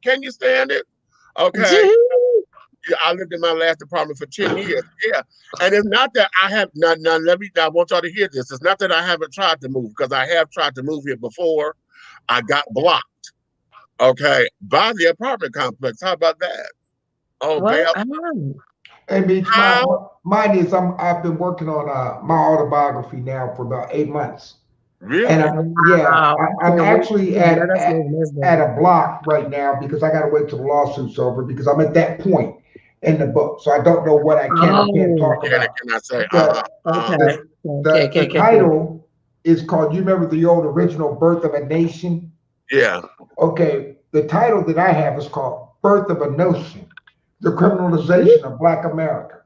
Okay. Yeah, I lived in my last apartment for 10 years. Yeah, and it's not that I have not. Now, I want y'all to hear this. It's not that I haven't tried to move, because I have tried to move here before. I got blocked. Okay, by the apartment complex. How about that? Oh, man.
Hey, Beach, mine is I've been working on my autobiography now for about 8 months.
Really?
And I'm actually at a block right now because I got to wait till the lawsuit's over, because I'm at that point in the book. So I don't know what I can or can't talk about.
Can I say?
The title is called, you remember the old original Birth of a Nation?
Yeah.
Okay. The title that I have is called Birth of a Notion, the criminalization of Black America.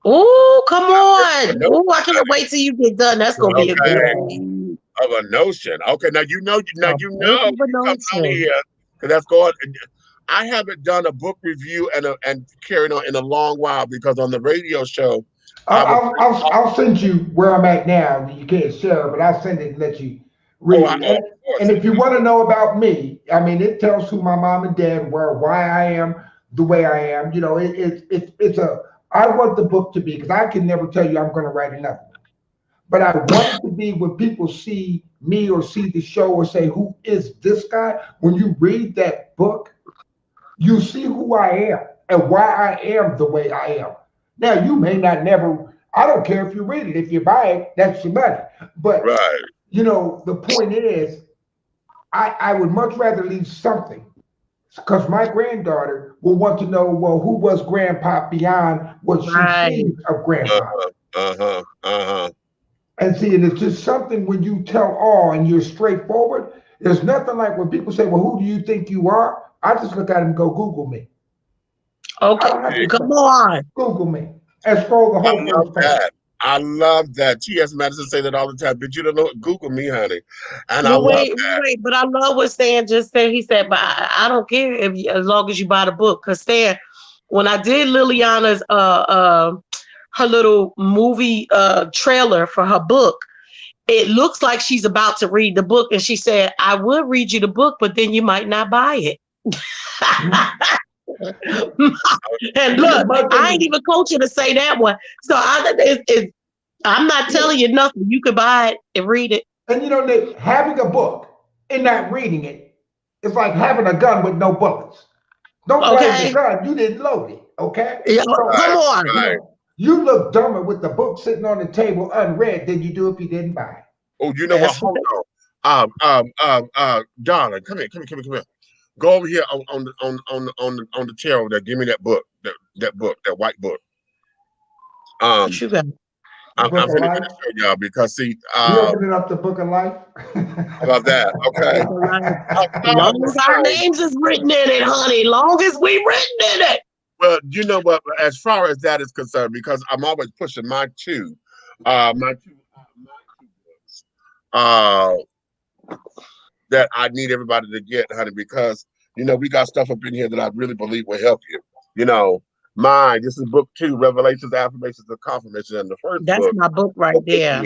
Oh, come on. Oh, I can't wait till you get done. That's going to be a good one.
Of a notion. Okay, now you know, come on here, because that's going. I haven't done a book review and carried on in a long while, because on the radio show,
I'll send you where I'm at now. You can't share, but I'll send it and let you read it. And if you want to know about me, I mean, it tells who my mom and dad were, why I am the way I am. You know, I want the book to be, because I can never tell you I'm going to write another one. But I want it to be when people see me or see the show or say, who is this guy? When you read that book, you see who I am and why I am the way I am. Now, you may not never, I don't care if you read it. If you buy it, that's your money. But, you know, the point is, I would much rather leave something, because my granddaughter will want to know, well, who was Grandpa beyond what she sees of Grandpa. And see, and it's just something when you tell all and you're straightforward. There's nothing like when people say, well, who do you think you are? I just look at them and go, Google me.
Okay, come on.
Google me and scroll the whole first page.
I love that. T.S. Madison say that all the time, but you don't know what Google me, honey. And I love that.
Wait, but I love what Stan just said. He said, but I don't care if you, as long as you buy the book. Because Stan, when I did Liliana's her little movie trailer for her book, it looks like she's about to read the book. And she said, I would read you the book, but then you might not buy it. And look, I ain't even coaching to say that one. So I'm not telling you nothing. You could buy it and read it.
And you know, Nick, having a book and not reading it, it's like having a gun with no bullets. Don't blame the gun. You didn't load it. Okay?
Yeah, so, come on.
You look dumber with the book sitting on the table unread than you do if you didn't buy it.
Oh, you know what? Hold on. Darling, come here. Go over here on the chair over there. Give me that book, that white book.
What you got?
I'm finna show y'all because see,
you opening up the Book of Life.
About that, okay.
Long as our names is written in it, honey. Long as we written in it.
Well, you know what? As far as that is concerned, because I'm always pushing my two books that I need everybody to get, honey, because you know we got stuff up in here that I really believe will help you. You know, mine. This is book 2, Revelations, Affirmations, and Confirmations, and the first.
That's
book,
my book right there.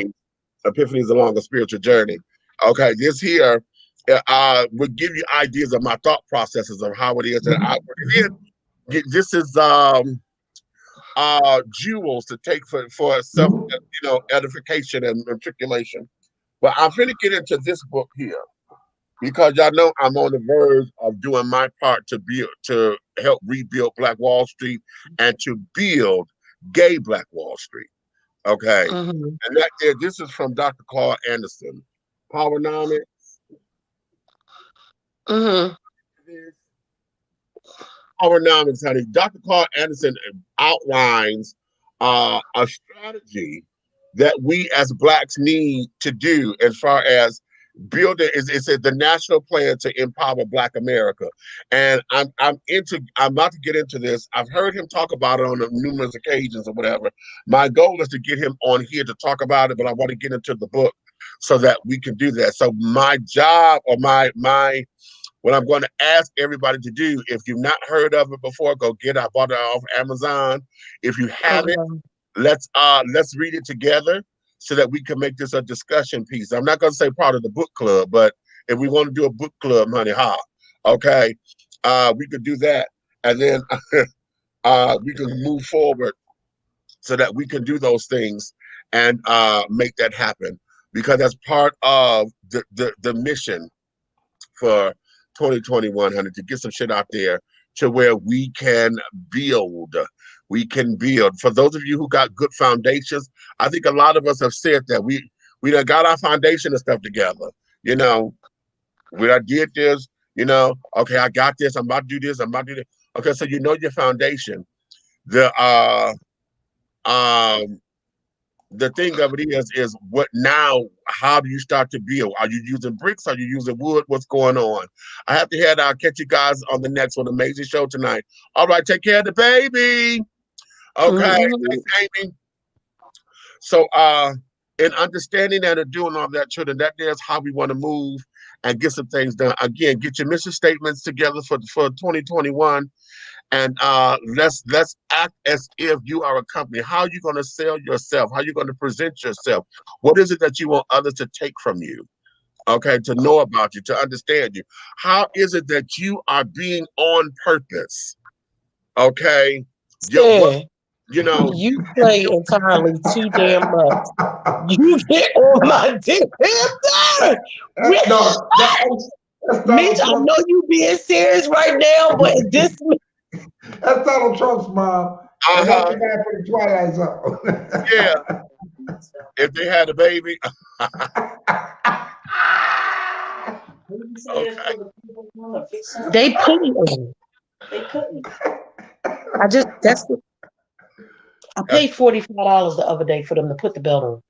Epiphanies Along a Spiritual Journey. Okay, this here would give you ideas of my thought processes of how it is that I work it in. This is jewels to take for self, edification and matriculation. But I'm finna get into this book here because y'all know I'm on the verge of doing my part to help rebuild Black Wall Street and to build gay Black Wall Street. Okay, and this is from Dr. Claude Anderson, Powernomics. Powernomics, honey. Dr. Claude Anderson outlines a strategy that we as Blacks need to do as far as building. It's the national plan to empower Black America, and I'm about to get into this. I've heard him talk about it on numerous occasions or whatever. My goal is to get him on here to talk about it, but I want to get into the book so that we can do that. So my job or my what I'm going to ask everybody to do, if you've not heard of it before, go get it. I bought it off Amazon. If you haven't, let's read it together so that we can make this a discussion piece. I'm not going to say part of the book club, but if we want to do a book club, honey, okay, we could do that, and then we can move forward so that we can do those things and make that happen, because that's part of the mission for 2021, honey, to get some shit out there to where we can build. We can build. For those of you who got good foundations, I think a lot of us have said that we done got our foundation and stuff together. You know, I did this, okay, I got this, I'm about to do this, I'm about to do this. Okay, so you know your foundation. The thing of it is what now, how do you start to build? Are you using bricks? Are you using wood? What's going on? I have to head out. Catch you guys on the next one. Amazing show tonight. All right, take care of the baby. Okay, thanks, Amy. So in understanding and doing all that, children, that is how we want to move and get some things done. Again, get your mission statements together for 2021. And let's act as if you are a company. How are you going to sell yourself? How are you going to present yourself? What is it that you want others to take from you? Okay, to know about you, to understand you. How is it that you are being on purpose? Okay, You know,
you play entirely too damn much. You get on my damn nerves. Mitch, I know you being serious right now, but this
that's Donald Trump's mom. And that's the guy for the Twilight Zone.
Yeah. If they had a baby. Okay.
They couldn't. I paid $45 the other day for them to put the belt on.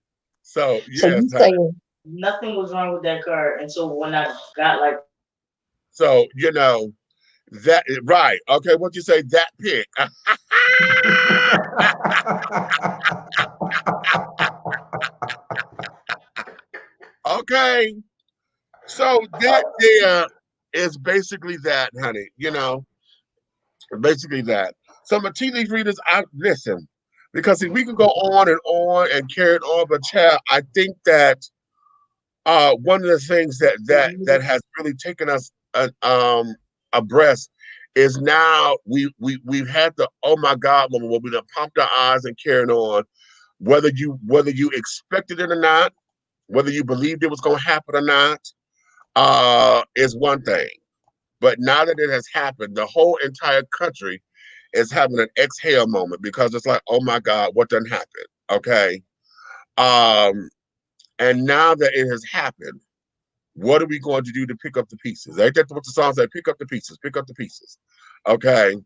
So
you saying
nothing was wrong with that car until when I got like.
So you know that right? Okay, what you say? That pick. Okay, so that there is basically that, honey. You know, basically that. So my tea leaf readers, I listen, because if we can go on and carry it on, but child, I think that one of the things that has really taken us abreast is now we've had the oh my God moment where we done popped our eyes and carrying on, whether you expected it or not, whether you believed it was going to happen or not, is one thing. But now that it has happened, the whole entire country is having an exhale moment because it's like, oh my God, what done happened? Okay. And now that it has happened, what are we going to do to pick up the pieces? Ain't that what the song said? Pick up the pieces, pick up the pieces. Okay.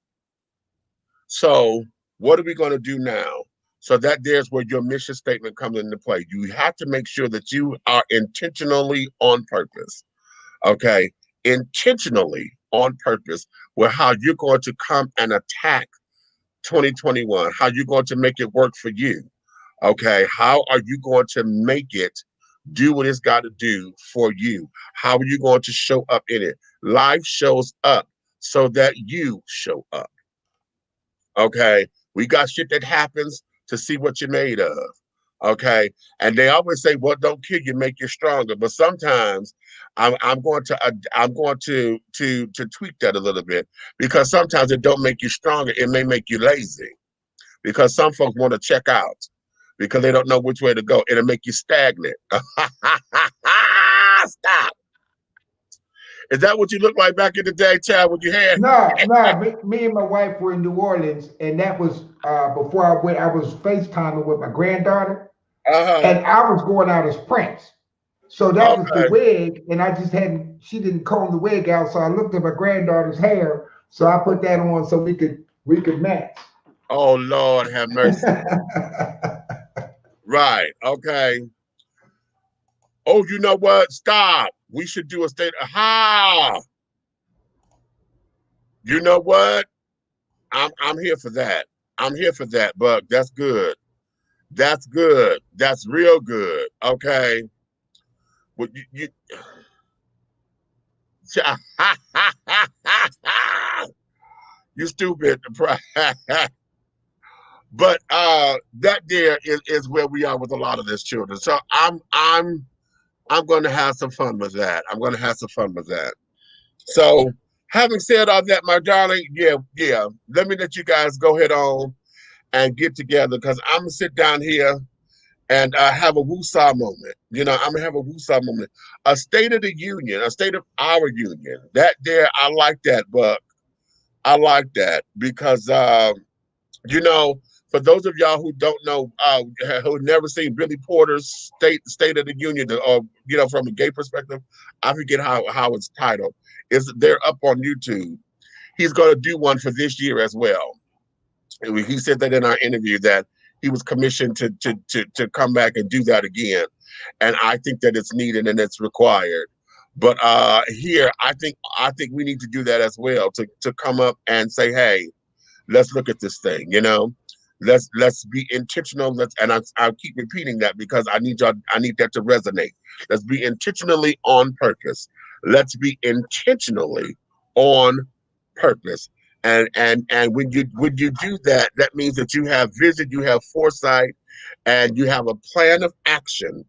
So what are we going to do now? So that there's where your mission statement comes into play. You have to make sure that you are intentionally on purpose. Okay. Intentionally on purpose with how you're going to come and attack 2021, how you're going to make it work for you. Okay. How are you going to make it do what it's got to do for you? How are you going to show up in it? Life shows up so that you show up. Okay. We got shit that happens to see what you're made of. Okay. And they always say, what don't kill you, make you stronger. But sometimes I'm going to tweak that a little bit, because sometimes it don't make you stronger. It may make you lazy, because some folks want to check out because they don't know which way to go. It'll make you stagnant. Stop. Is that what you looked like back in the day, Chad, when you had?
No. Me and my wife were in New Orleans, and that was before I went. I was FaceTiming with my granddaughter, and I was going out as Prince. So that was the wig, and I just she didn't comb the wig out, so I looked at my granddaughter's hair, so I put that on so we could match.
Oh, Lord have mercy. Right, okay. Oh, you know what? Stop. We should do a state of You know what? I'm here for that. I'm here for that, Buck. That's good. That's good. That's real good. Okay. Well, you you stupid. But that there is where we are with a lot of this children. So I'm going to have some fun with that. I'm going to have some fun with that. So having said all that, my darling, yeah. Let me let you guys go ahead on and get together, because I'm going to sit down here and have a woosah moment. You know, I'm going to have a woosah moment. A state of the union, a state of our union. That there, I like that, Buck. I like that because, you know, for those of y'all who don't know, who never seen Billy Porter's State of the Union, or you know, from a gay perspective, I forget how it's titled. They're up on YouTube. He's going to do one for this year as well. He said that in our interview that he was commissioned to come back and do that again, and I think that it's needed and it's required. But here, I think we need to do that as well, to come up and say, hey, let's look at this thing, you know. Let's be intentional. I'll keep repeating that because I need that to resonate. Let's be intentionally on purpose. Let's be intentionally on purpose. And when you do that, that means that you have vision, you have foresight, and you have a plan of action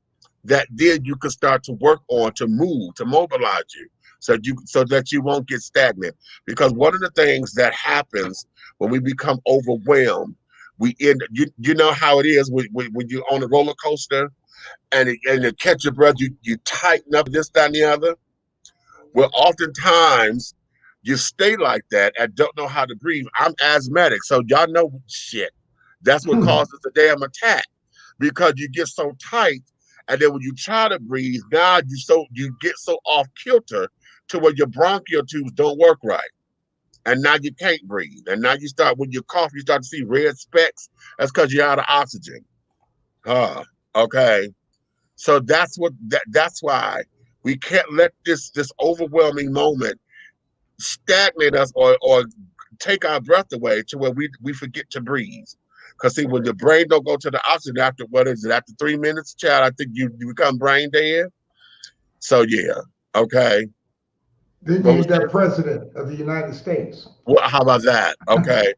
that then you can start to work on, to move, to mobilize you, so that you won't get stagnant. Because one of the things that happens when we become overwhelmed, You know how it is when you're on a roller coaster and to catch your breath, you tighten up this, that, and the other. Well, oftentimes you stay like that and don't know how to breathe. I'm asthmatic, so y'all know shit. That's what causes the damn attack, because you get so tight, and then when you try to breathe, now you get so off kilter to where your bronchial tubes don't work right, and now you can't breathe. And now when you cough, you start to see red specks. That's because you're out of oxygen. Okay. So that's why we can't let this overwhelming moment stagnate us or take our breath away to where we forget to breathe. Because see, when the brain don't go to the oxygen after 3 minutes, child, I think you become brain dead. So yeah, okay.
Then you end up president of the United States.
Well, how about that? Okay.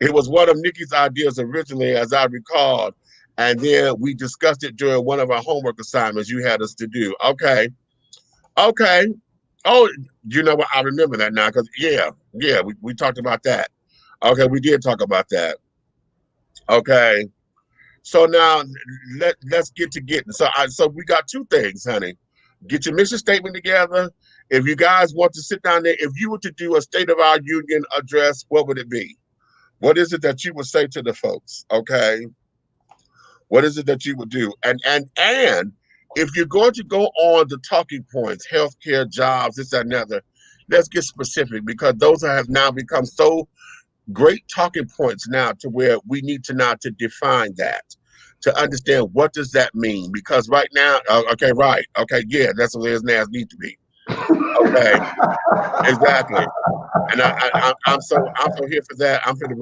It was one of Nikki's ideas originally, as I recalled, and then we discussed it during one of our homework assignments you had us to do. Okay. Oh, you know what? I remember that now, because we talked about that. Okay, we did talk about that. Okay. So now let's get to getting. So we got two things, honey. Get your mission statement together. If you guys want to sit down there, if you were to do a State of our Union address, what would it be? What is it that you would say to the folks? Okay. What is it that you would do? And if you're going to go on the talking points, healthcare, jobs, this, that, and the other, let's get specific, because those have now become so great talking points now to where we need to now to define that, to understand what does that mean. Because right now, that's what his nails need to be. Okay, exactly. And I'm so here for that. I'm for the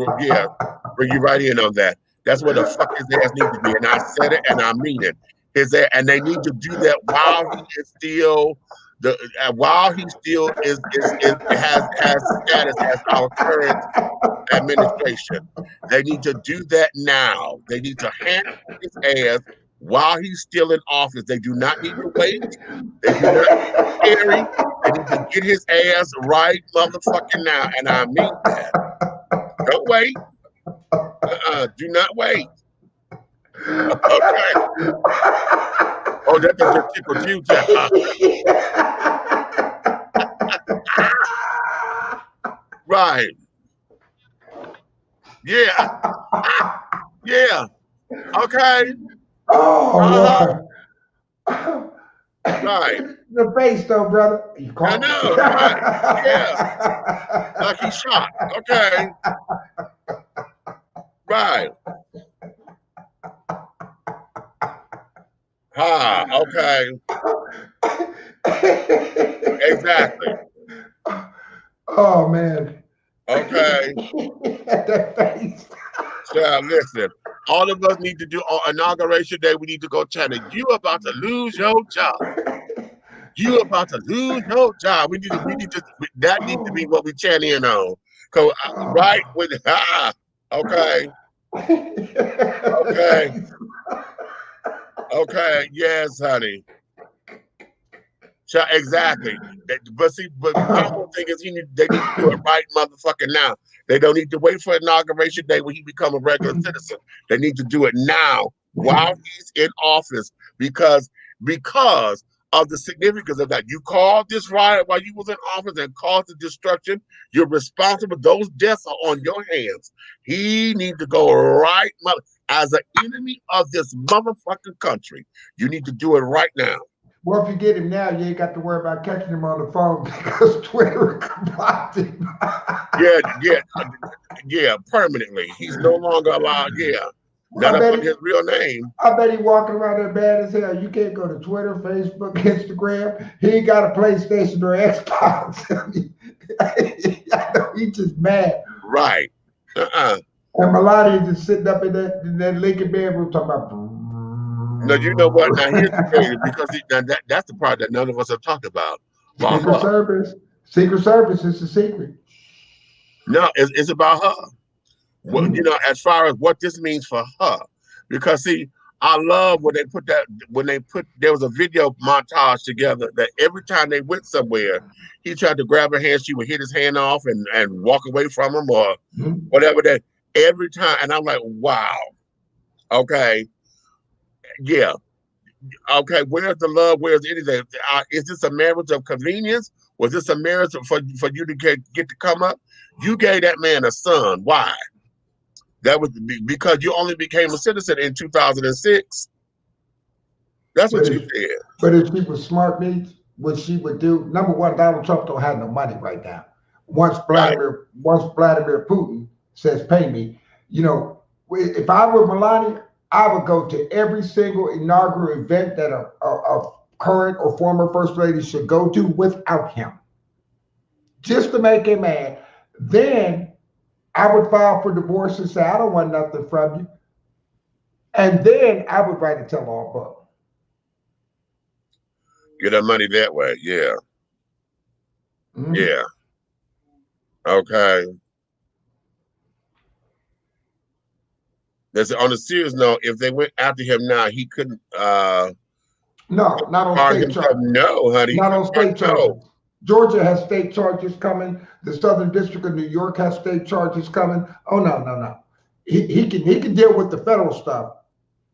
bring you right in on that. That's what the fuck his ass need to be. And I said it and I mean it. And they need to do that while he is still has status as our current administration. They need to do that now. They need to hand his ass while he's still in office. They do not need to wait. They do not need to carry. They need to get his ass right motherfucking now. And I mean that. Don't wait. Do not wait. Okay. Oh, that just tickled you, Jeff. Right. Yeah. Yeah. Okay.
Oh,
right.
The face, though, brother.
I know. Right. Yeah. Like he's shot. Okay. Right. Okay. Exactly.
Oh, man.
Okay.
That face.
So listen, all of us need to do on Inauguration Day, we need to go chant it. You about to lose your job. You about to lose your job. That needs to be what we chant in on. Cause right with okay. Okay. Okay. Yes, honey. Exactly. But my whole thing is they need to do it right motherfucking now. They don't need to wait for Inauguration Day when he become a regular citizen. They need to do it now while he's in office, because of the significance of that. You caused this riot while you was in office and caused the destruction. You're responsible. Those deaths are on your hands. He needs to go right as an enemy of this motherfucking country. You need to do it right now.
Well, if you get him now, you ain't got to worry about catching him on the phone because Twitter blocked him. Yeah, permanently. He's no longer allowed. Yeah, not up his real name. I bet he walking around there bad as hell. You can't go to Twitter, Facebook, Instagram. He ain't got a PlayStation or Xbox. I know he just mad. Right. And Melania just sitting up in that Lincoln bedroom talking about. No, you know what? Now here's the thing, because that's the part that none of us have talked about. Secret Service. Secret Service is the secret. No, it's about her. Well, you know, as far as what this means for her, because see, I love when there was a video montage together that every time they went somewhere, he tried to grab her hand, she would hit his hand off and walk away from him or whatever that.
every time. And I'm like, wow. Okay. Yeah. Okay. Where's the love? Where's anything? Is this a marriage of convenience? Was this a marriage for you to get to come up? You gave that man a son. Why? That was because you only became a citizen in 2006. That's what you did.
But if she was smart, me, what she would do, number one, Donald Trump don't have no money right now. Once Vladimir Putin says, pay me, you know, if I were Melania, I would go to every single inaugural event that a current or former first lady should go to without him, just to make him mad. Then I would file for divorce and say, I don't want nothing from you. And then I would write a tell-all book.
Get her money that way, yeah. Mm-hmm. Yeah. Okay. On a serious note, if they went after him now, he couldn't.
No, not on state charges.
No, honey.
Not on state charges. Georgia has state charges coming. The Southern District of New York has state charges coming. Oh no. He can deal with the federal stuff,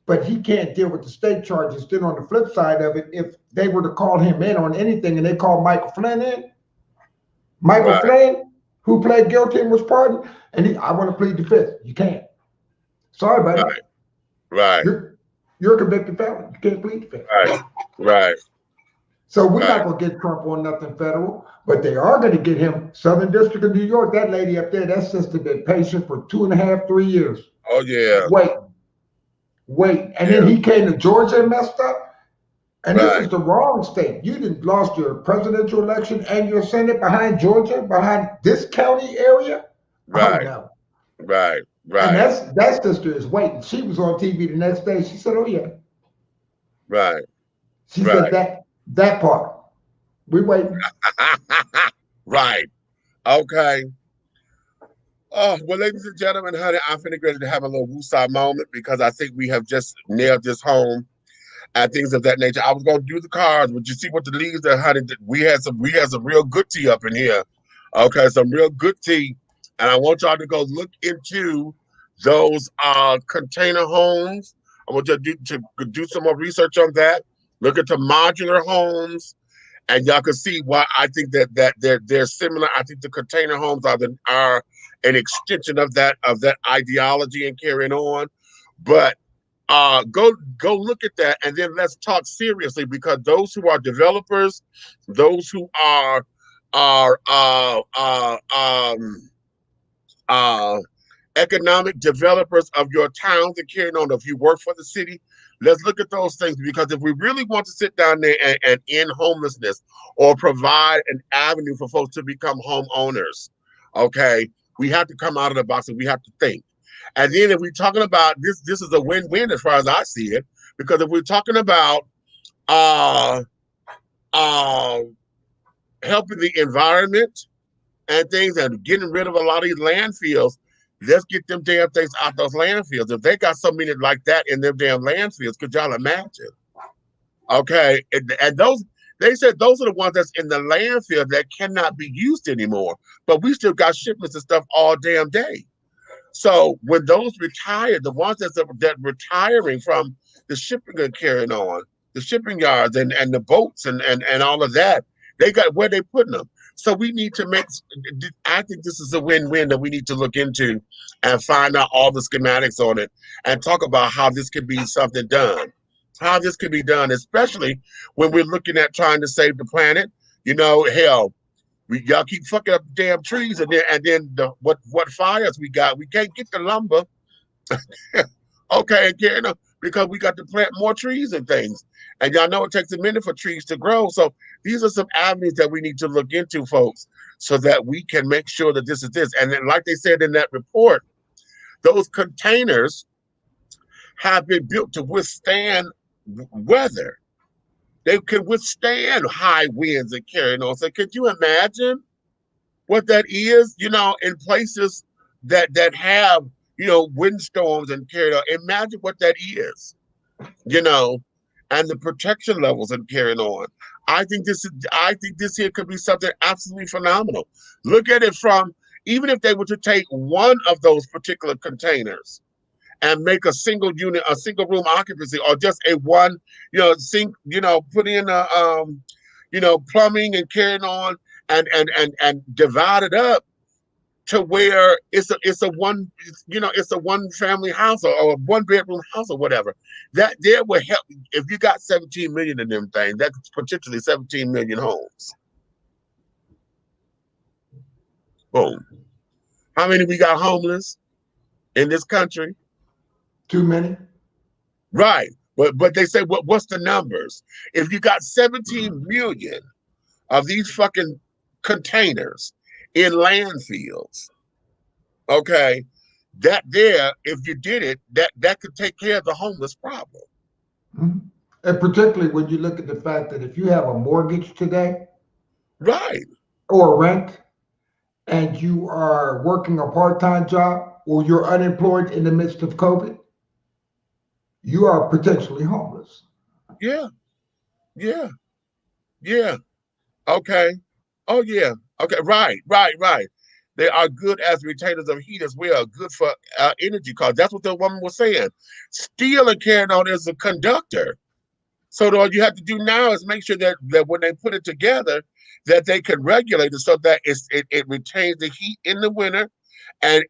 but he can't deal with the state charges. Then on the flip side of it, if they were to call him in on anything and they called Michael Flynn in, Michael Flynn, who pled guilty and was pardoned, and I want to plead the fifth. You can't. Sorry, buddy.
Right.
You're a convicted felon. You can't plead the fifth.
Right.
So we're not going to get Trump on nothing federal, but they are going to get him. Southern District of New York, that lady up there, that sister been patient for 2.5, 3 years.
Oh, yeah.
Wait. And then he came to Georgia and messed up. And this is the wrong state. You didn't lost your presidential election and your Senate behind Georgia, behind this county area.
Right.
Oh, no.
Right.
And that sister is waiting. She was on TV the next day. She said, oh, yeah.
Right.
She said that part. We waiting.
Right. Okay. Oh, well, ladies and gentlemen, honey, I'm finna ready to have a little woosah moment because I think we have just nailed this home and things of that nature. I was gonna do the cards, but you see what the leaves are, honey. We had some real good tea up in here. Okay, some real good tea. And I want y'all to go look into those container homes. I want you to do some more research on that. Look at the modular homes, and y'all can see why I think that they're similar. I think the container homes are an extension of that ideology and carrying on. But go look at that, and then let's talk seriously, because those who are developers, those who are economic developers of your towns and carrying on, if you work for the city, let's look at those things, because if we really want to sit down there and end homelessness or provide an avenue for folks to become homeowners, okay, we have to come out of the box and we have to think. And then if we're talking about this is a win-win as far as I see it, because if we're talking about helping the environment and things and getting rid of a lot of these landfills, let's get them damn things out those landfills. If they got so many like that in them damn landfills, could y'all imagine? Okay, and those, they said those are the ones that's in the landfill that cannot be used anymore, but we still got shipments and stuff all damn day. So when those retire, the ones that retiring from the shipping and carrying on, the shipping yards and the boats and all of that, they got where they putting them. So we need to I think this is a win-win that we need to look into and find out all the schematics on it and talk about how this could be something done. How this could be done, especially when we're looking at trying to save the planet. You know, hell, y'all keep fucking up the damn trees, and then what fires we got? We can't get the lumber. Okay, again, because we got to plant more trees and things. And y'all know it takes a minute for trees to grow. So these are some avenues that we need to look into, folks, so that we can make sure that this is this. And then, like they said in that report, those containers have been built to withstand weather. They can withstand high winds and carrying on. So could you imagine what that is, you know, in places that have, you know, windstorms and carrying on? Imagine what that is, you know, and the protection levels and carrying on. I think this here could be something absolutely phenomenal. Look at it from, even if they were to take one of those particular containers and make a single unit, a single room occupancy, or just a one, sink, put in plumbing and carrying on and divide it up to where it's a one family house or a 1-bedroom house or whatever. That there will help. If you got 17 million in them things, that's potentially 17 million homes. Boom. How many we got homeless in this country?
Too many.
Right. But they say, what's the numbers? If you got 17 million of these fucking containers in landfills, okay, that there, if you did it, that could take care of the homeless problem.
Mm-hmm. And particularly when you look at the fact that if you have a mortgage today,
right,
or rent, and you are working a part-time job, or you're unemployed in the midst of COVID, you are potentially homeless.
Yeah. Okay. Oh yeah. Okay. Right. They are good as retainers of heat as well. Good for energy costs. That's what the woman was saying. Steel and carrying on as a conductor. So all you have to do now is make sure that when they put it together, that they can regulate it so that it retains the heat in the winter and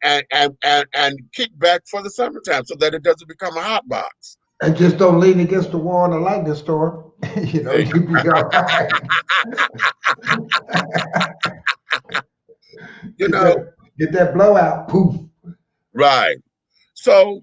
kick back for the summertime so that it doesn't become a hot box.
And just don't lean against the wall in a lightning storm. You'd be all right. Get that blowout, poof.
Right. So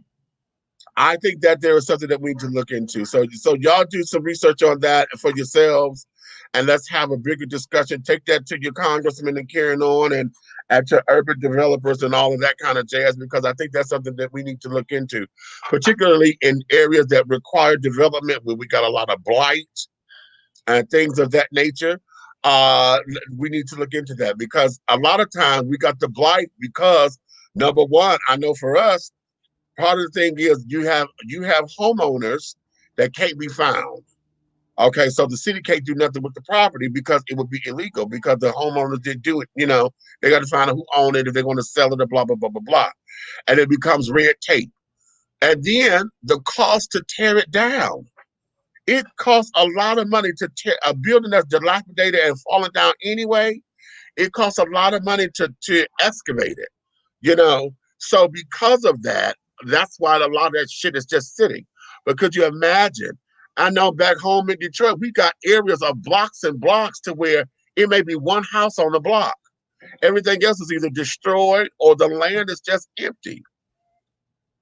I think that there is something that we need to look into. So y'all do some research on that for yourselves, and let's have a bigger discussion. Take that to your congressman and carrying on, and to urban developers and all of that kind of jazz, because I think that's something that we need to look into, particularly in areas that require development where we got a lot of blight and things of that nature. We need to look into that, because a lot of times we got the blight because, number one, I know for us, part of the thing is you have homeowners that can't be found. Okay, so the city can't do nothing with the property because it would be illegal, because the homeowners didn't do it. They got to find out who owned it, if they're going to sell it, or blah, blah, blah, blah, blah. And it becomes red tape. And then the cost to tear it down. It costs a lot of money to tear a building that's dilapidated and falling down anyway. It costs a lot of money to excavate it, So because of that, that's why a lot of that shit is just sitting. But could you imagine? I know back home in Detroit, we got areas of blocks and blocks to where it may be one house on the block. Everything else is either destroyed or the land is just empty.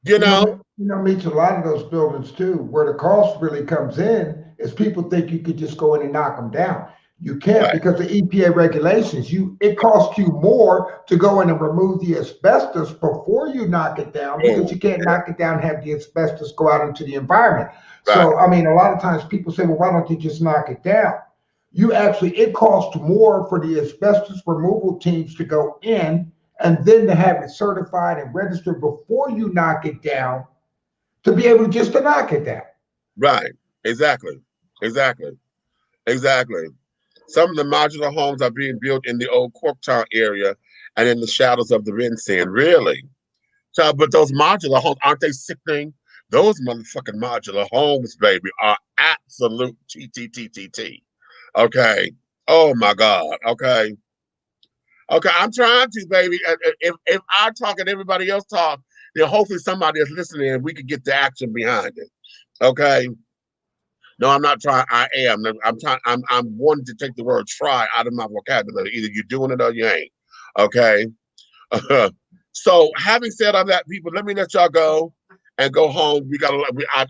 Meets a lot of those buildings too, where the cost really comes in is people think you could just go in and knock them down. You can't, right, because of EPA regulations. It costs you more to go in and remove the asbestos before you knock it down, because you can't knock it down and have the asbestos go out into the environment. Right. So, I mean, a lot of times people say, well, why don't you just knock it down? It costs more for the asbestos removal teams to go in and then to have it certified and registered before you knock it down to be able just to knock it down.
Right. Exactly. Some of the modular homes are being built in the old Corktown area and in the shadows of the Vincennes. Really? So, but those modular homes, aren't they sickening? Those motherfucking modular homes, baby, are absolute TTTTT. Okay. Oh my God. Okay. I'm trying to, baby. If I talk and everybody else talk, then hopefully somebody is listening and we can get the action behind it. Okay. No, I'm not trying. I am. I'm wanting to take the word try out of my vocabulary. Either you're doing it or you ain't. Okay. So having said all that, people, let me let y'all go and go home.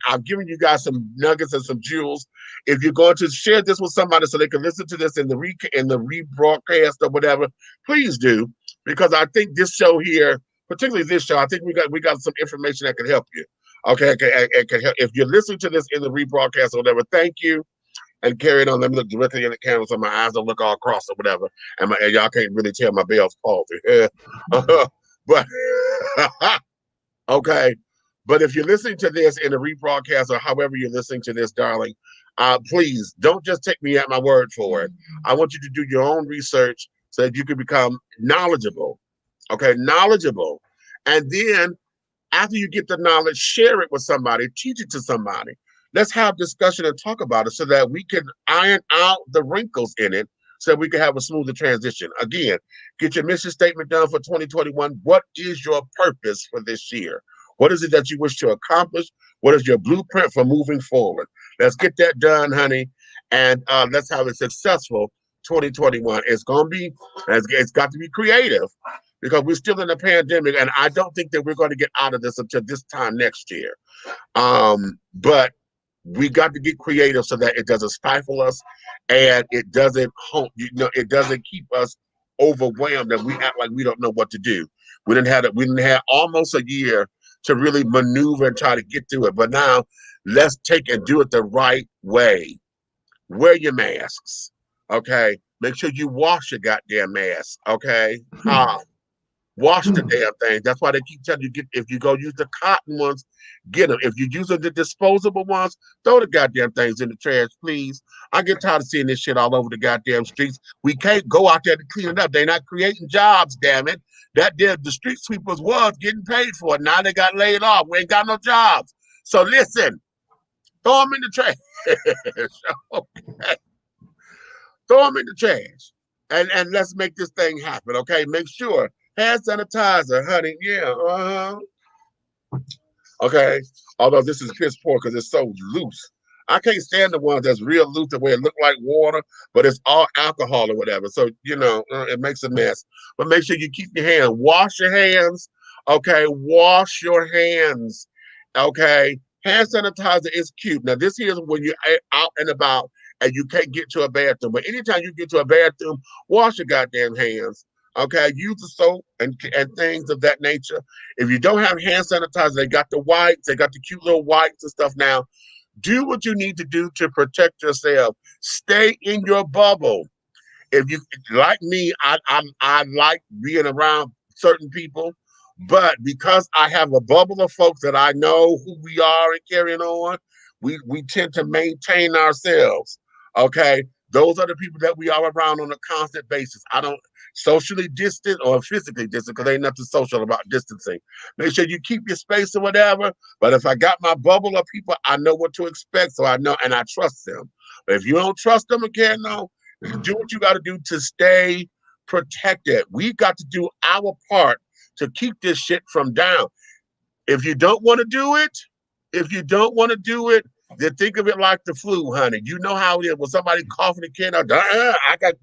I've given you guys some nuggets and some jewels. If you're going to share this with somebody so they can listen to this in the rebroadcast or whatever, please do, because I think this show here, particularly this show, I think we got some information that can help you. Okay, it can help. If you're listening to this in the rebroadcast or whatever, thank you. And carry it on. Let me look directly in the camera so my eyes don't look all crossed or whatever. And y'all can't really tell my bell's palsy. But okay. But if you're listening to this in the rebroadcast or however you're listening to this, darling, please don't just take me at my word for it. I want you to do your own research so that you can become knowledgeable Okay, knowledgeable. And then after you get the knowledge, share it with somebody, teach it to somebody. Let's have discussion and talk about it so that we can iron out the wrinkles in it so we can have a smoother transition. Again, get your mission statement done for 2021. What is your purpose for this year? What is it that you wish to accomplish? What is your blueprint for moving forward? Let's get that done, honey, and let's have a successful 2021. It's got to be creative because we're still in a pandemic, and I don't think that we're going to get out of this until this time next year. But we got to get creative so that it doesn't stifle us and it doesn't keep us overwhelmed and we act like we don't know what to do. We didn't have almost a year to really maneuver and try to get through it. But now let's take and do it the right way. Wear your masks, okay? Make sure you wash your goddamn mask, okay? Wash the damn thing. That's why they keep telling you, if you go use the cotton ones, get them. If you use the disposable ones, throw the goddamn things in the trash, please. I get tired of seeing this shit all over the goddamn streets. We can't go out there to clean it up. They're not creating jobs, damn it. The street sweepers was getting paid for it. Now they got laid off. We ain't got no jobs. So listen, throw them in the trash. Okay. Throw them in the trash. And let's make this thing happen, okay? Make sure. Hand sanitizer, honey. Yeah. Okay. Although this is piss poor because it's so loose. I can't stand the ones that's real loose, the way it look like water, but it's all alcohol or whatever. So, it makes a mess. But make sure you keep your hands. Wash your hands. Okay. Wash your hands. Okay. Hand sanitizer is cute. Now, this here is when you're out and about and you can't get to a bathroom. But anytime you get to a bathroom, wash your goddamn hands. Okay, use the soap and things of that nature. If you don't have hand sanitizer, they got the wipes, they got the cute little wipes and stuff now. Do what you need to do to protect yourself. Stay in your bubble. If you like me, I like being around certain people, but because I have a bubble of folks that I know who we are and carrying on, we tend to maintain ourselves. Okay. Those are the people that we are around on a constant basis. I don't socially distant or physically distant because ain't nothing social about distancing. Make sure you keep your space or whatever. But if I got my bubble of people, I know what to expect. So I know and I trust them. But if you don't trust them again, no, do what you got to do to stay protected. We got to do our part to keep this shit from down. If you don't want to do it, then think of it like the flu, honey. You know how it is when somebody coughing a kid out.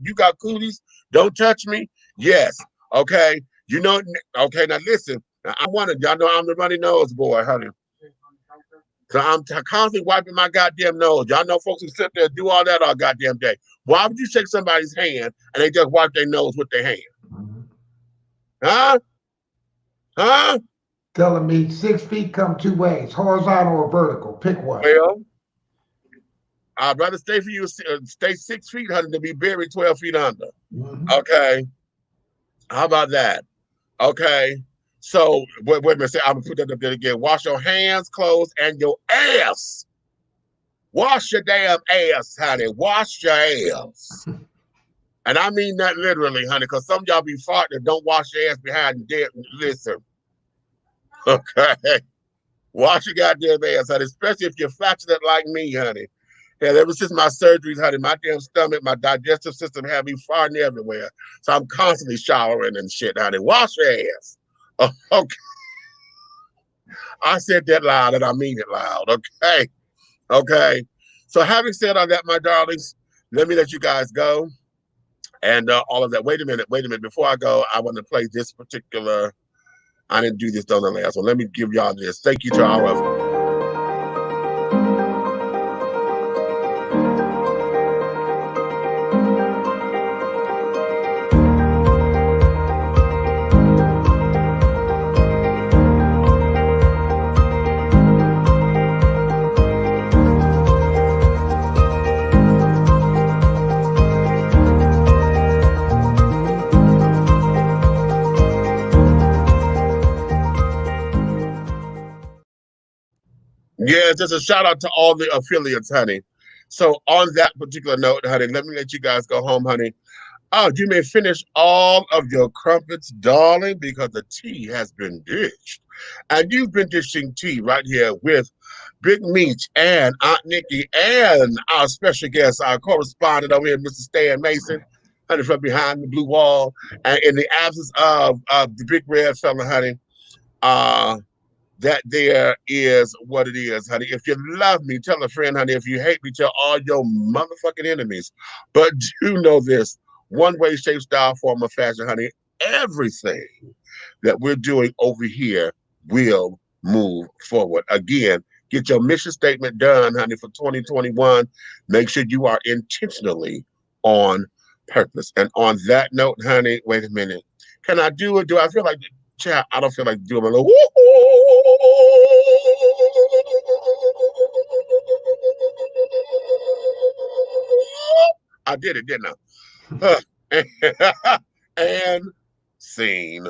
You got cooties. Don't touch me. Yes. Okay. Okay. Now listen. Y'all know I'm the runny nose boy, honey. So I'm constantly wiping my goddamn nose. Y'all know folks who sit there and do all that all goddamn day. Why would you shake somebody's hand and they just wipe their nose with their hand? Huh?
Telling me 6 feet come 2 ways, horizontal or vertical. Pick one.
Well, I'd rather stay 6 feet, honey, than be buried 12 feet under. Okay. How about that? Okay. So, wait a minute. I'm going to put that up there again. Wash your hands, clothes, and your ass. Wash your damn ass, honey. Wash your ass. And I mean that literally, honey, because some of y'all be farting and don't wash your ass behind the dead. Listen. Okay. Wash your goddamn ass, honey, especially if you're flatulent like me, honey. And ever since my surgeries, honey, my damn stomach, my digestive system have me farting everywhere. So I'm constantly showering and shit, honey. Wash your ass. Okay. I said that loud and I mean it loud. Okay. Okay. So having said all that, my darlings, let me let you guys go. And all of that. Wait a minute. Before I go, I want to play this particular. I didn't do this on the last one. Let me give y'all this. Thank you to all of you. Yeah, just a shout out to all the affiliates, honey. So on that particular note, honey, let me let you guys go home, honey. Oh, you may finish all of your crumpets, darling, because the tea has been dished. And you've been dishing tea right here with Big Meech and Aunt Nikki and our special guest, our correspondent over here, Mr. Stan Mason, honey, from behind the blue wall. And in the absence of the big red fella, honey, that there is what it is, honey. If you love me, tell a friend, honey. If you hate me, tell all your motherfucking enemies. But do know this, one way, shape, style, form, or fashion, honey, everything that we're doing over here will move forward. Again, get your mission statement done, honey, for 2021. Make sure you are intentionally on purpose. And on that note, honey, wait a minute. Can I do it? Do I feel like, chat? I don't feel like doing a little I did it, didn't I? And scene.